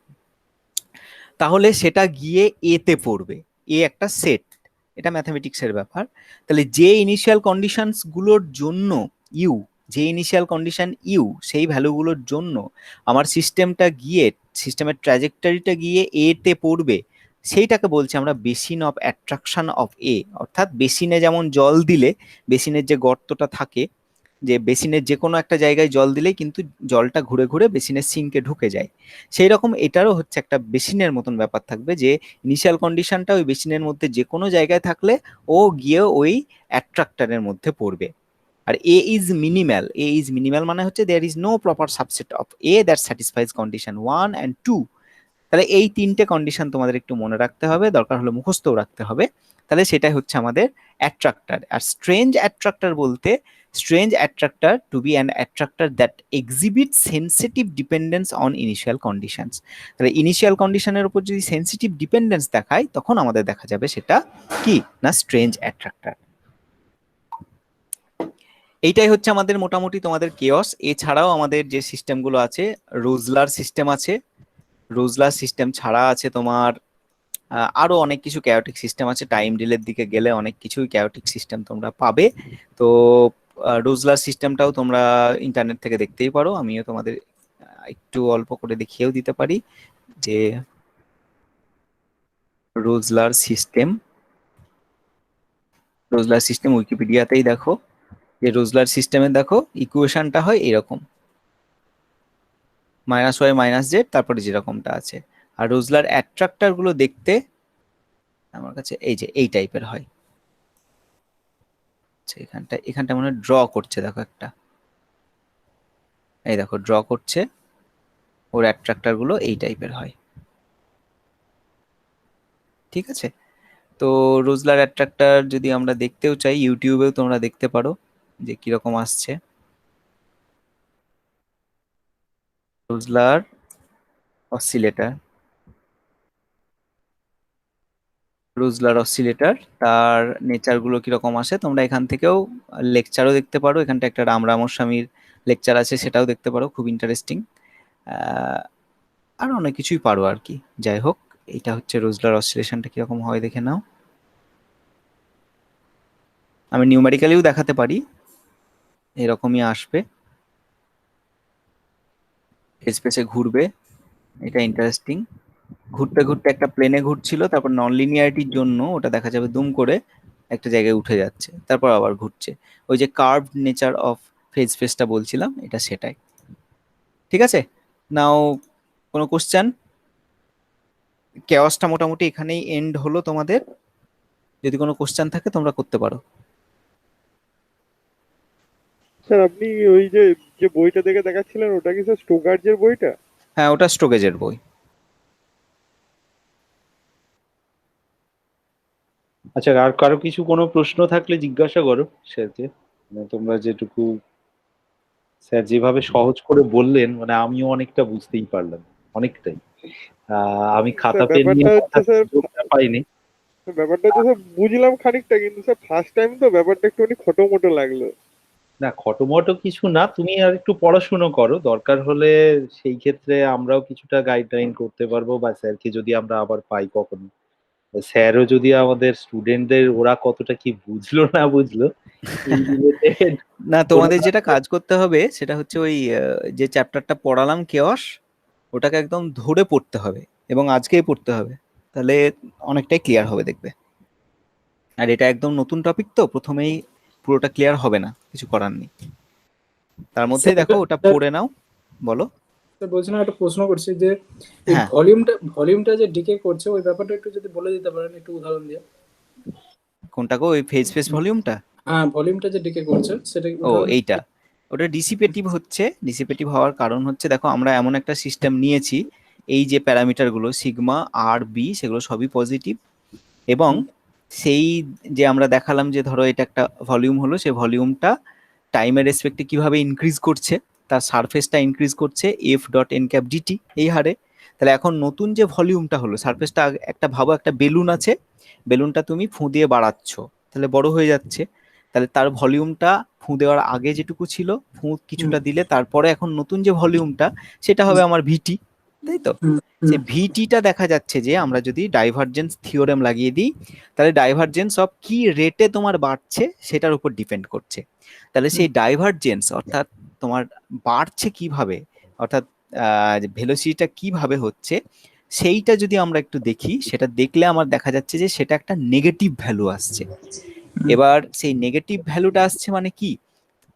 তাহলে সেটা গিয়ে এ তে পড়বে। এ একটা সেট, এটা ম্যাথামেটিক্সের ব্যাপার। তাহলে যে ইনিশিয়াল কন্ডিশনস গুলোর জন্য ইউ, যে ইনিশিয়াল কন্ডিশন ইউ, সেই ভ্যালুগুলোর জন্য আমার সিস্টেমটা গিয়ে, সিস্টেমের ট্র্যাজেক্টরিটা গিয়ে এ তে পড়বে, সেইটাকে বলছি আমরা বেসিন অফ অ্যাট্রাকশন অফ এ। অর্থাৎ বেসিনে যেমন জল দিলে বেসিনের যে গর্তটা থাকে, যে বেসিনের যে কোনো একটা জায়গায় জল দিলেই কিন্তু জলটা ঘুরে ঘুরে বেসিনের সিঙ্কে ঢুকে যায়, সেই রকম এটারও হচ্ছে একটা বেসিনের মতন ব্যাপার থাকবে, যে ইনিশিয়াল কন্ডিশনটা ওই বেসিনের মধ্যে যে কোনো জায়গায় থাকলে ও গিয়ে ওই অ্যাট্রাক্টরের মধ্যে পড়বে। আর A is minimal, A is minimal মানে হচ্ছে there is no proper subset of A that satisfies condition 1 and 2। তাহলে এই তিনটে কন্ডিশন তোমাদের একটু মনে রাখতে হবে, দরকার হলে মুখস্থও রাখতে হবে। তাহলে সেটাই হচ্ছে আমাদের অ্যাট্রাক্টর। আর স্ট্রেঞ্জ অ্যাট্রাক্টর বলতে, strange attractor to be an attractor that exhibit sensitive dependence on initial conditions. তাহলে ইনিশিয়াল কন্ডিশনের উপর যদি সেন্সিটিভ ডিপেন্ডেন্স দেখায় তখন আমাদের দেখা যাবে সেটা কি না স্ট্রেঞ্জ অ্যাট্রাক্টর। এইটাই হচ্ছে আমাদের মোটামুটি তোমাদের কেওস। এছাড়াও আমাদের যে সিস্টেমগুলো আছে, রোজলার সিস্টেম আছে, রোজলার সিস্টেম ছাড়া আছে তোমার আরো অনেক কিছু ক্যাওটিক সিস্টেম আছে। টাইম ডিলের দিকে গেলে অনেক কিছুই ক্যাওটিক সিস্টেম তোমরা পাবে। তো রোজলার সিস্টেমটাও তোমরা ইন্টারনেট থেকে দেখতেই পারো, আমিও তোমাদের একটু অল্প করে দেখিয়েও দিতে পারি যে রোজলার সিস্টেম, রোজলার সিস্টেম উইকিপিডিয়াতেই দেখো যে রোজলার সিস্টেমে দেখো ইকুয়েশনটা হয় এরকম, -y - z, তারপরে যেরকমটা আছে। আর রোজলার অ্যাট্রাক্টর গুলো দেখতে আমার কাছে এই যে এই টাইপের হয়। এখানটা মনে হয় ড্র করছে, দেখো একটা, এই দেখো ড্র করছে, ওর অ্যাট্রাক্টর গুলো এই টাইপের হয়। ঠিক আছে, তো রোজলার অ্যাট্রাক্টর যদি আমরা দেখতেও চাই, ইউটিউবেও তোমরা দেখতে পারো যে কিরকম আসছে। রোজলার অসিলেটর, রোজলার অসিলেটর, তার নেচার গুলো কিরকম আসে তোমরা এখান থেকেও লেকচারও দেখতে পারো। এখানটা একটা রামরামর স্বামীর লেকচার আছে, সেটাও দেখতে পারো, খুব ইন্টারেস্টিং। আর অনেক কিছুই পারো আর কি। যাই হোক, এটা হচ্ছে রোজলার অসিলেশনটা কিরকম হয় দেখে নাও। আমি নিউমেরিক্যালিও দেখাতে পারি, এরকমই আসবে, স্পেসে ঘুরবে, এটা ইন্টারেস্টিং। ঘুরতে ঘুরতে একটা প্লেনে ঘুরছিল, তারপর নন লিনিয়ারিটির জন্য ওটা দেখা যাবে দুম করে একটা জায়গায় উঠে যাচ্ছে, তারপর আবার ঘুরছে। ওই যে কার্ভড নেচার অফ ফেজ স্পেসটা বলছিলাম, এটা সেটাই। ঠিক আছে, নাও কোনো কোশ্চেন? কেওসটা মোটামুটি এখানেই এন্ড হলো তোমাদের। যদি কোনো কোশ্চেন থাকে তোমরা করতে পারো। স্যার আপনি ওই যে যে বইটা দেখে দেখাচ্ছিলেন ওটা কি স্যার স্টোকার্জের বইটা? হ্যাঁ, ওটা স্টোকেজের বই। আচ্ছা, আর কারো কিছু কোনো প্রশ্ন থাকলে জিজ্ঞাসা করো স্যারকে। মানে তোমরা যেটুকু স্যার যেভাবে সহজ করে বললেন, মানে আমিও অনেকটা বুঝতেই পারলাম, অনেকটাই। আমি খাতা স্যার পেন নিয়ে ব্যাপারটা হচ্ছে স্যার, পাইনি। ব্যাপারটা হচ্ছে স্যার বুঝলাম খানিকটা, কিন্তু স্যার ফার্স্ট টাইম তো ব্যাপারটা একটুখানি খটোমটো লাগলো। না, খটোমটো কিছু না, তুমি আর একটু পড়াশুনো করো, দরকার হলে সেই ক্ষেত্রে আমরাও কিছুটা গাইডলাইন করতে পারবো, বা স্যারকে যদি আমরা আবার পাই কখনো, স্যারও যদি আমাদের স্টুডেন্টদের ওরা কতটা কি বুঝলো না বুঝলো এই রিলেটেড না, তোমাদের যেটা কাজ করতে হবে সেটা হচ্ছে ওই যে চ্যাপ্টারটা পড়ালাম কেওস, ওটাকে একদম ধরে পড়তে হবে এবং আজকেই পড়তে হবে, তাহলে অনেকটাই ক্লিয়ার হবে দেখবে। আর এটা একদম নতুন টপিক, তো প্রথমেই পুরোটা ক্লিয়ার হবে না, কিছু করার নেই। তার মধ্যেই দেখো ওটা পড়ে নাও। বলো। স্যার বলছিলাম, একটা প্রশ্ন করছি যে এই হ্যাঁ, ভলিউমটা যে ডিকে করছে ওই ব্যাপারটা একটু যদি বলে দিতে পারেন একটু উদাহরণ দিয়ে। কোনটা গো? ওই ফেজ স্পেস ভলিউমটা? হ্যাঁ, ভলিউমটা যে ডিকে করছে সেটা ও উদাহরণ। এইটা, ওটা ডিসিপেটিভ হচ্ছে, ডিসিপেটিভ হওয়ার কারণ হচ্ছে দেখো আমরা এমন একটা সিস্টেম নিয়েছি, এই যে প্যারামিটার গুলো সিগমা আর বি সেগুলো সবই পজিটিভ, এবং সেই যে আমরা দেখালাম যে ধরো এটা একটা ভলিউম হলো, সেই ভলিউমটা টাইমের রেসপেক্টে কিভাবে ইনক্রিজ করছে, তার সারফেসটা ইনক্রিজ করছে F dot N cap DT এই হারে। তাহলে এখন নতুন যে ভলিউমটা হলো, সারফেসটা একটা ভাবো একটা বেলুন আছে, বেলুনটা তুমি ফুঁ দিয়ে বাড়াচ্ছ, তাহলে বড় হয়ে যাচ্ছে, তাহলে তার ভলিউমটা ফুঁ দেওয়ার আগে যেটুকু ছিল, ফুঁ কিছুটা দিলে তারপরে এখন নতুন যে ভলিউমটা সেটা হবে আমার ভিটি, তাই তো? সে ভিটিটা দেখা যাচ্ছে যে আমরা যদি ডাইভারজেন্স থিওরেম লাগিয়ে দিই, তাহলে ডাইভারজেন্স অফ কি রেটে তোমার বাড়ছে সেটার উপর ডিপেন্ড করছে। তাহলে সেই ডাইভারজেন্স অর্থাৎ তোমার বাড়ছে কিভাবে, অর্থাৎ ভেলোসিটিটা কিভাবে হচ্ছে, সেইটা যদি আমরা একটু দেখি, সেটা দেখলে আমার দেখা যাচ্ছে যে সেটা একটা নেগেটিভ ভ্যালু আসছে। এবার সেই নেগেটিভ ভ্যালুটা আসছে মানে কি,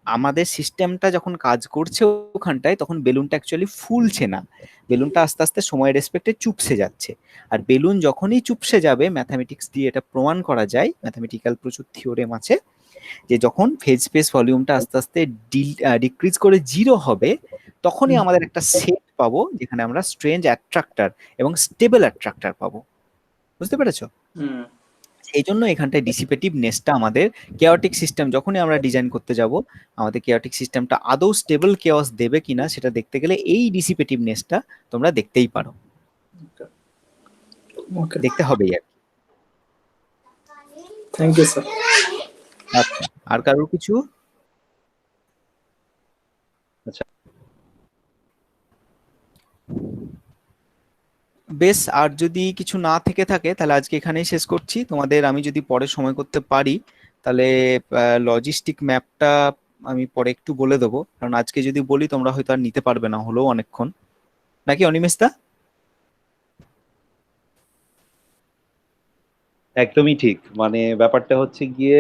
আমাদের সিস্টেমটা যখন কাজ করছে ওখানটায়, তখন বেলুনটা অ্যাকচুয়ালি ফুলছে না, বেলুনটা আস্তে আস্তে সময়ের রেসপেক্টে চুপসে যাচ্ছে। আর বেলুন যখনই চুপসে যাবে, ম্যাথামেটিক্স দিয়ে এটা প্রমাণ করা যায়, ম্যাথামেটিক্যাল প্রচুর থিওরেম আছে, যে যখন ফেজ স্পেস ভলিউমটা আস্তে আস্তে ডিক্রিজ করে জিরো হবে, তখনই আমাদের একটা সেট পাবো যেখানে আমরা স্ট্রেঞ্জ অ্যাট্রাক্টর এবং স্টেবল অ্যাট্রাক্টর পাবো। বুঝতে পেরেছো? এই জন্য এখানটায় ডিসিপেটিভনেসটা আমাদের কেওটিক সিস্টেম যখনই আমরা ডিজাইন করতে যাব, আমাদের কেওটিক সিস্টেমটা আদৌ স্টেবল কেওস দেবে কিনা সেটা দেখতে গেলে এই ডিসিপেটিভনেসটা তোমরা দেখতেই পারো, ওকে, দেখতে হবেই আর কি। Thank you sir. আচ্ছা, আর কারোর কিছু? আচ্ছা। বেশ, আর যদি কিছু না থেকে থাকে তাহলে আজকে এখানেই শেষ করছি। তোমাদের আমি যদি পরে সময় করতে পারি তাহলে লজিস্টিক ম্যাপটা আমি পরে একটু বলে দেবো, কারণ আজকে যদি বলি তোমরা হয়তো আর নিতে পারবে না হলেও অনেকক্ষণ, নাকি অনিমেষদা? একদমই ঠিক, মানে ব্যাপারটা হচ্ছে গিয়ে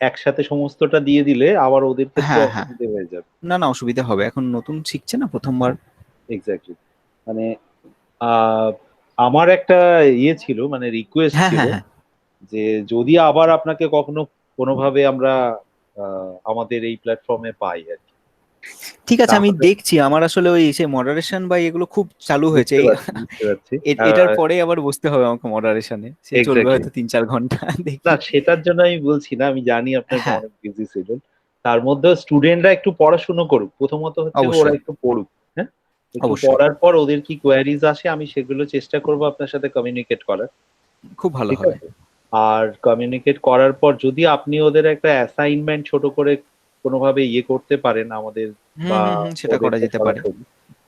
একসাথে সমস্তটা দিয়ে দিলে আবার ওদের ক্ষেত্রে হ্যাঁ হ্যাঁ, অসুবিধা হয়ে যাবে। না না অসুবিধা হবে, এখন নতুন শিখছে না প্রথমবার। এক্স্যাক্টলি, মানে আহ, আমার একটা ইয়ে ছিল, মানে রিকোয়েস্ট হ্যাঁ ছিল, হ্যাঁ হ্যাঁ, যে যদি আবার আপনাকে কখনো কোনোভাবে আমরা আমাদের এই প্ল্যাটফর্মে পাই আর কি, ঠিক আছে, আমি তাহলে দেখছি। আমার আসলে ওই সে মডারেশন বা এগুলো খুব চালু হয়েছে বুঝতে পারছি বুঝতে পারছি। এটার পরে আবার বসতে হবে আমাকে মডারেশনে, সে চলবে এক্স্যাক্টলি, হয়তো 3-4 ঘন্টা দেখি। না সেটার জন্য আমি বলছি না, আমি জানি আপনার হ্যাঁ, অনেক বিজি শিডিউল, তার মধ্যে স্টুডেন্টরা একটু পড়াশুনো করুক, প্রথমত হচ্ছে ওরা অবশ্যই একটু পড়ুক, হ্যাঁ, একটু অবশ্যই, পড়ার পর ওদের কি কোয়ারিজ আসে আমি সেগুলো চেষ্টা করব আপনার সাথে কমিউনিকেট করার, খুব ভালো ঠিক হবে। আছে? আর কমিউনিকেট করার পর যদি আপনি ওদের একটা অ্যাসাইনমেন্ট ছোট করে কোনোভাবে ইয়ে করতে পারেন আমাদের হুম বা হুম হুম, সেটা করা ওদেরকে যেতে পারে। সরাসরি,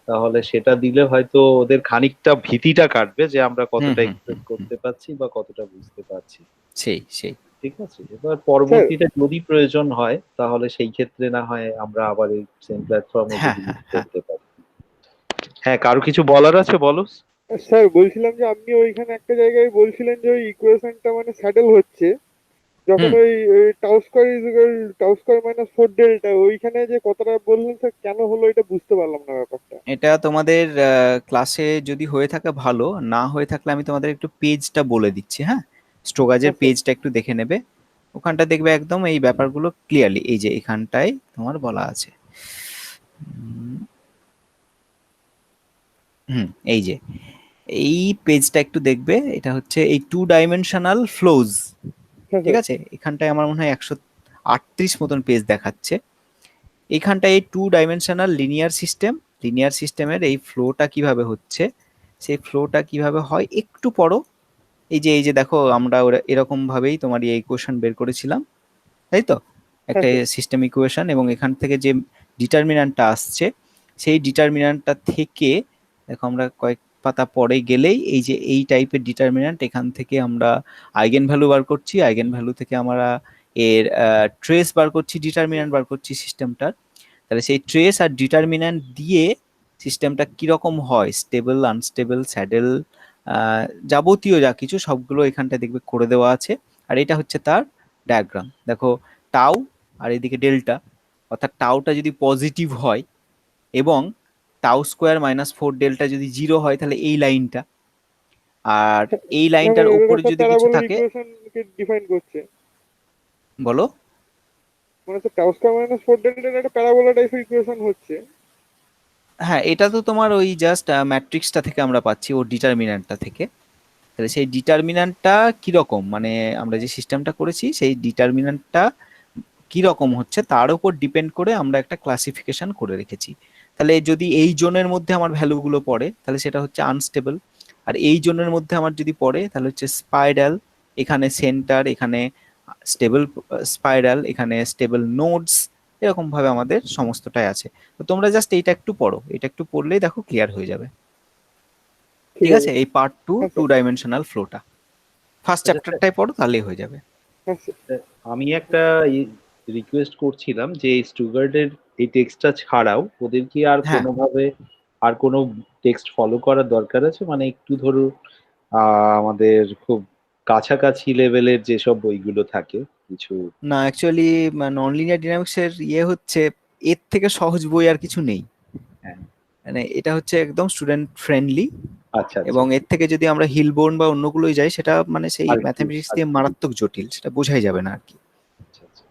তাহলে সেটা দিলে হয়তো ওদের খানিকটা ভীতিটা কাটবে যে আমরা হুম কতটা হুম এক্সপ্রেস হুম হুম, করতে পারছি বা কতটা বুঝতে পারছি। সেই সেই। ঠিক আছে, এবার স্যার পরবর্তীতে যদি প্রয়োজন হয় তাহলে সেই ক্ষেত্রে না হয় আমরা আবার এই সেম প্ল্যাটফর্মে হ্যাঁ যদি হ্যাঁ হ্যাঁ, করতে পারি। হ্যাঁ, কারো কিছু বলার আছে বলো। স্যার বলছিলাম যে আপনি ওইখানে একটা জায়গায় বলছিলেন যে ওই ইকুয়েশনটা মানে স্যাডেল হচ্ছে যখন হুম। ওই tau square equal tau square minus 4 delta, ওইখানে যে কথাটা বললেন স্যার কেন হলো এটা বুঝতে পারলাম না ব্যাপারটা। এটা তোমাদের ক্লাসে যদি হয়ে থাকে ভালো, না হয়ে থাকলে আমি তোমাদের একটু পেজটা বলে দিচ্ছি। হ্যাঁ, স্টোগাজের হ্যাঁ স্যার। পেজটা একটু দেখে নেবে, ওখানটা দেখবে একদম এই ব্যাপারগুলো ক্লিয়ারলি, এই যে এখানটায় তোমার বলা আছে। হুম হুম, এই যে এই পেজটা একটু দেখবে, এটা হচ্ছে এই 2 ডাইমেনশনাল ফ্লোজ, হ্যাঁ ঠিক স্যার। আছে? এখানটায় আমার মনে হয় 138 মতন পেজ দেখাচ্ছে। এখানটায় এই 2 ডাইমেনশনাল লিনিয়ার সিস্টেম, লিনিয়ার সিস্টেমের এই ফ্লোটা কিভাবে হচ্ছে, সেই ফ্লোটা কিভাবে হয় একটু পড়ো। এই যে দেখো আমরা এরকম ভাবেই তোমার এই ইকুয়েশন বের করেছিলাম, তাই তো? হ্যাঁ একটা স্যার। সিস্টেম ইকুয়েশন, এবং এখান থেকে যে ডিটারমিন্যান্টটা আসছে, সেই ডিটারমিন্যান্টটা থেকে দেখো আমরা কয়েক পাতা পরে গেলেই এই যে এই টাইপের ডিটারমিন্যান্ট, এখান থেকে আমরা আইগেন ভ্যালু বার করছি, আইগেন ভ্যালু থেকে আমরা এর ট্রেস বার করছি, ডিটারমিন্যান্ট বার করছি সিস্টেমটার। তাহলে সেই ট্রেস আর ডিটারমিন্যান্ট দিয়ে সিস্টেমটা কিরকম হয়, স্টেবল, আনস্টেবল, স্যাডেল, যাবতীয় যা কিছু সবগুলো এখানটা দেখবে করে দেওয়া আছে। আর এটা হচ্ছে তার ডায়াগ্রাম, দেখো টাউ আর এদিকে ডেল্টা, অর্থাৎ টাউটা যদি পজিটিভ হয় এবং টাউ স্কোয়ার মাইনাস 4 ডেল্টা যদি 0 হয়, তাহলে এই লাইনটা, আর এই না লাইনটার মানে এদের ওপরে একটা যদি কিছু প্যারাবোলার থাকে। ইকুয়েশন কে ডিফাইন করছে। বলো। মানে স্যার টাউ স্কয়ার মাইনাস 4 ডেল্টার একটা প্যারাবোলা টাইপের ইকুয়েশন হচ্ছে। হ্যাঁ, এটা তো তোমার ওই জাস্ট ম্যাট্রিক্সটা থেকে আমরা পাচ্ছি, ওর ডিটারমিন্যান্টটা থেকে। তাহলে সেই ডিটারমিন্যান্টটা কিরকম, মানে আমরা যে সিস্টেমটা করেছি সেই ডিটারমিন্যান্টটা কিরকম হচ্ছে তার উপর ডিপেন্ড করে আমরা একটা ক্লাসিফিকেশন করে রেখেছি। তাহলে যদি এই জোনের মধ্যে আমার ভ্যালুগুলো পড়ে তাহলে সেটা হচ্ছে আনস্টেবল, আর এই জোনের মধ্যে আমার যদি পড়ে তাহলে হচ্ছে স্পাইরাল, এখানে সেন্টার, এখানে স্টেবল স্পাইরাল, এখানে স্টেবল নোডস, এরকম ভাবে আমাদের সমস্তটাই আছে। তো তোমরা জাস্ট এইটা একটু পড়ো, এটা একটু পড়লেই দেখো ক্লিয়ার হয়ে যাবে। ঠিক আছে, এই পার্ট 2 হ্যাঁ, টু স্যার। ডাইমেনশনাল ফ্লোটা ফার্স্ট আচ্ছা, চ্যাপ্টারটাই পড়ো, তাহলেই হয়ে যাবে। হ্যাঁ স্যার। আমি একটা রিকোয়েস্ট করছিলাম যে এই স্টুগার্ডের এই টেক্সটটা ছাড়াও ওদের কি আর হ্যাঁ। কোনোভাবে আর কোনো টেক্সট ফলো করার দরকার আছে? মানে একটু ধরুন আমাদের খুব কাছাকাছি লেভেলের যেসব বইগুলো থাকে কিছু। না, অ্যাকচুয়ালি নন লিনিয়ার ডিনামিক্স এর হচ্ছে এর থেকে সহজ বই আর কিছু নেই। হ্যাঁ। মানে এটা হচ্ছে একদম স্টুডেন্ট ফ্রেন্ডলি, আচ্ছা, এবং এর থেকে যদি আমরা হিলবোর্ন বা অন্যগুলোই যাই সেটা মানে সেই আর কি, ম্যাথমেটিক্স আর দিয়ে কি। মারাত্মক জটিল, সেটা বোঝাই যাবে না আর কি। আচ্ছা, আচ্ছা।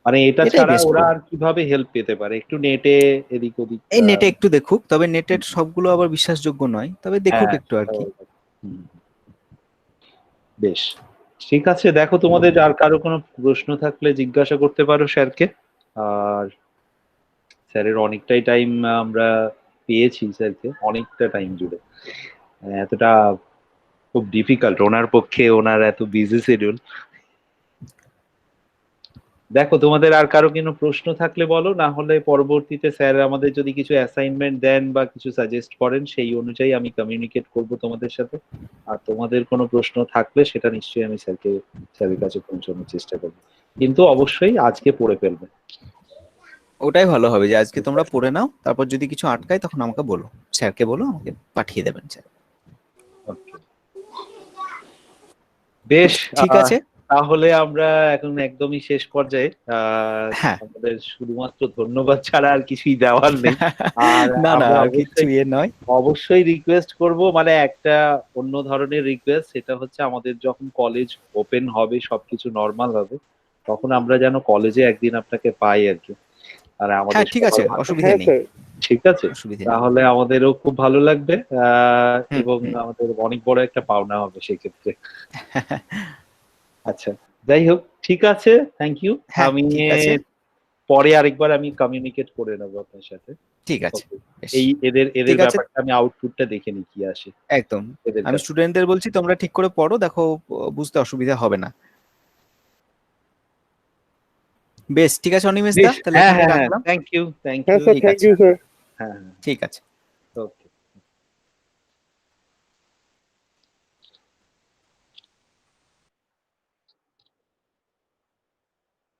মানে এটা এটাই ছাড়া বেস্ট ওরা বই। আর কিভাবে হেল্প পেতে পারে? একটু নেটে এদিক ওদিক। এই নেটে একটু দেখুক, তবে নেটের সবগুলো আবার বিশ্বাসযোগ্য নয়, তবে দেখুক হ্যাঁ, একটু আর কি। হুম, বেশ, ঠিক আছে। দেখো তোমাদের আর কারো কোনো প্রশ্ন থাকলে জিজ্ঞাসা করতে পারো স্যারকে। আর স্যারের অনেকটাই টাইম আমরা পেয়েছি, স্যারকে অনেকটা টাইম জুড়ে। এতটা খুব ডিফিকাল্ট ওনার পক্ষে, ওনার এত বিজি শিডিউল। দেখো তোমাদের আর কারো কোনো প্রশ্ন থাকলে বলো, না হলে পরবর্তীতে স্যার আমাদের যদি কিছু অ্যাসাইনমেন্ট দেন বা কিছু সাজেস্ট করেন সেই অনুযায়ী আমি কমিউনিকেট করব তোমাদের সাথে। আর তোমাদের কোনো প্রশ্ন থাকলে সেটা নিশ্চয়ই আমি স্যারের কাছে পৌঁছানোর চেষ্টা করবো, কিন্তু অবশ্যই আজকে পড়ে ফেলবে। ওটাই ভালো হবে যে আজকে তোমরা পড়ে নাও, তারপর যদি কিছু আটকায় তখন আমাকে বলো, স্যারকে বলো, আমাকে পাঠিয়ে দেবেন স্যার। Okay. বেশ, ঠিক আছে। তাহলে আমরা এখন একদমই শেষ পর্যায়ে। হ্যাঁ। আমাদের শুধুমাত্র ধন্যবাদ ছাড়া আর কিছুই দেওয়ার নেই। আর না না, আমরা আর কিছু নয়। অবশ্যই রিকোয়েস্ট করব, মানে একটা অন্য ধরনের রিকোয়েস্ট, সেটা হচ্ছে আমাদের যখন কলেজ ওপেন হবে, সবকিছু নর্মাল হবে, তখন আমরা যেন কলেজে একদিন আপনাকে পাই আর কি। আর হ্যাঁ, আমাদের ঠিক আছে, সবার অসুবিধা হ্যাঁ নেই, স্যার। ঠিক আছে, অসুবিধা নেই। তাহলে আমাদেরও খুব ভালো লাগবে। হুম, এবং হুম। আমাদের অনেক বড় একটা পাওনা হবে সেক্ষেত্রে। আচ্ছা, যাই হোক, ঠিক আছে, থ্যাংক ইউ। হ্যাঁ, আমি ঠিক আছে, পরে আরেকবার আমি কমিউনিকেট করে নেবো আপনার সাথে। ঠিক আছে, Okay. বেশ। এদের ঠিক আছে, ব্যাপারটা আমি আউটপুটটা দেখে নিই কি আসে একদম। এদের আমি কাছে। স্টুডেন্টদের বলছি তোমরা ঠিক করে পড়ো, দেখো বুঝতে অসুবিধা হবে না। বেশ, ঠিক আছে অনিমেষ দা, বেশ, তাহলে হ্যাঁ এখানে হ্যাঁ হ্যাঁ, রাখলাম। থ্যাংক ইউ, থ্যাংক হ্যাঁ ইউ। স্যার, ঠিক থ্যাংক আছে, ইউ স্যার। হ্যাঁ হ্যাঁ। ঠিক আছে।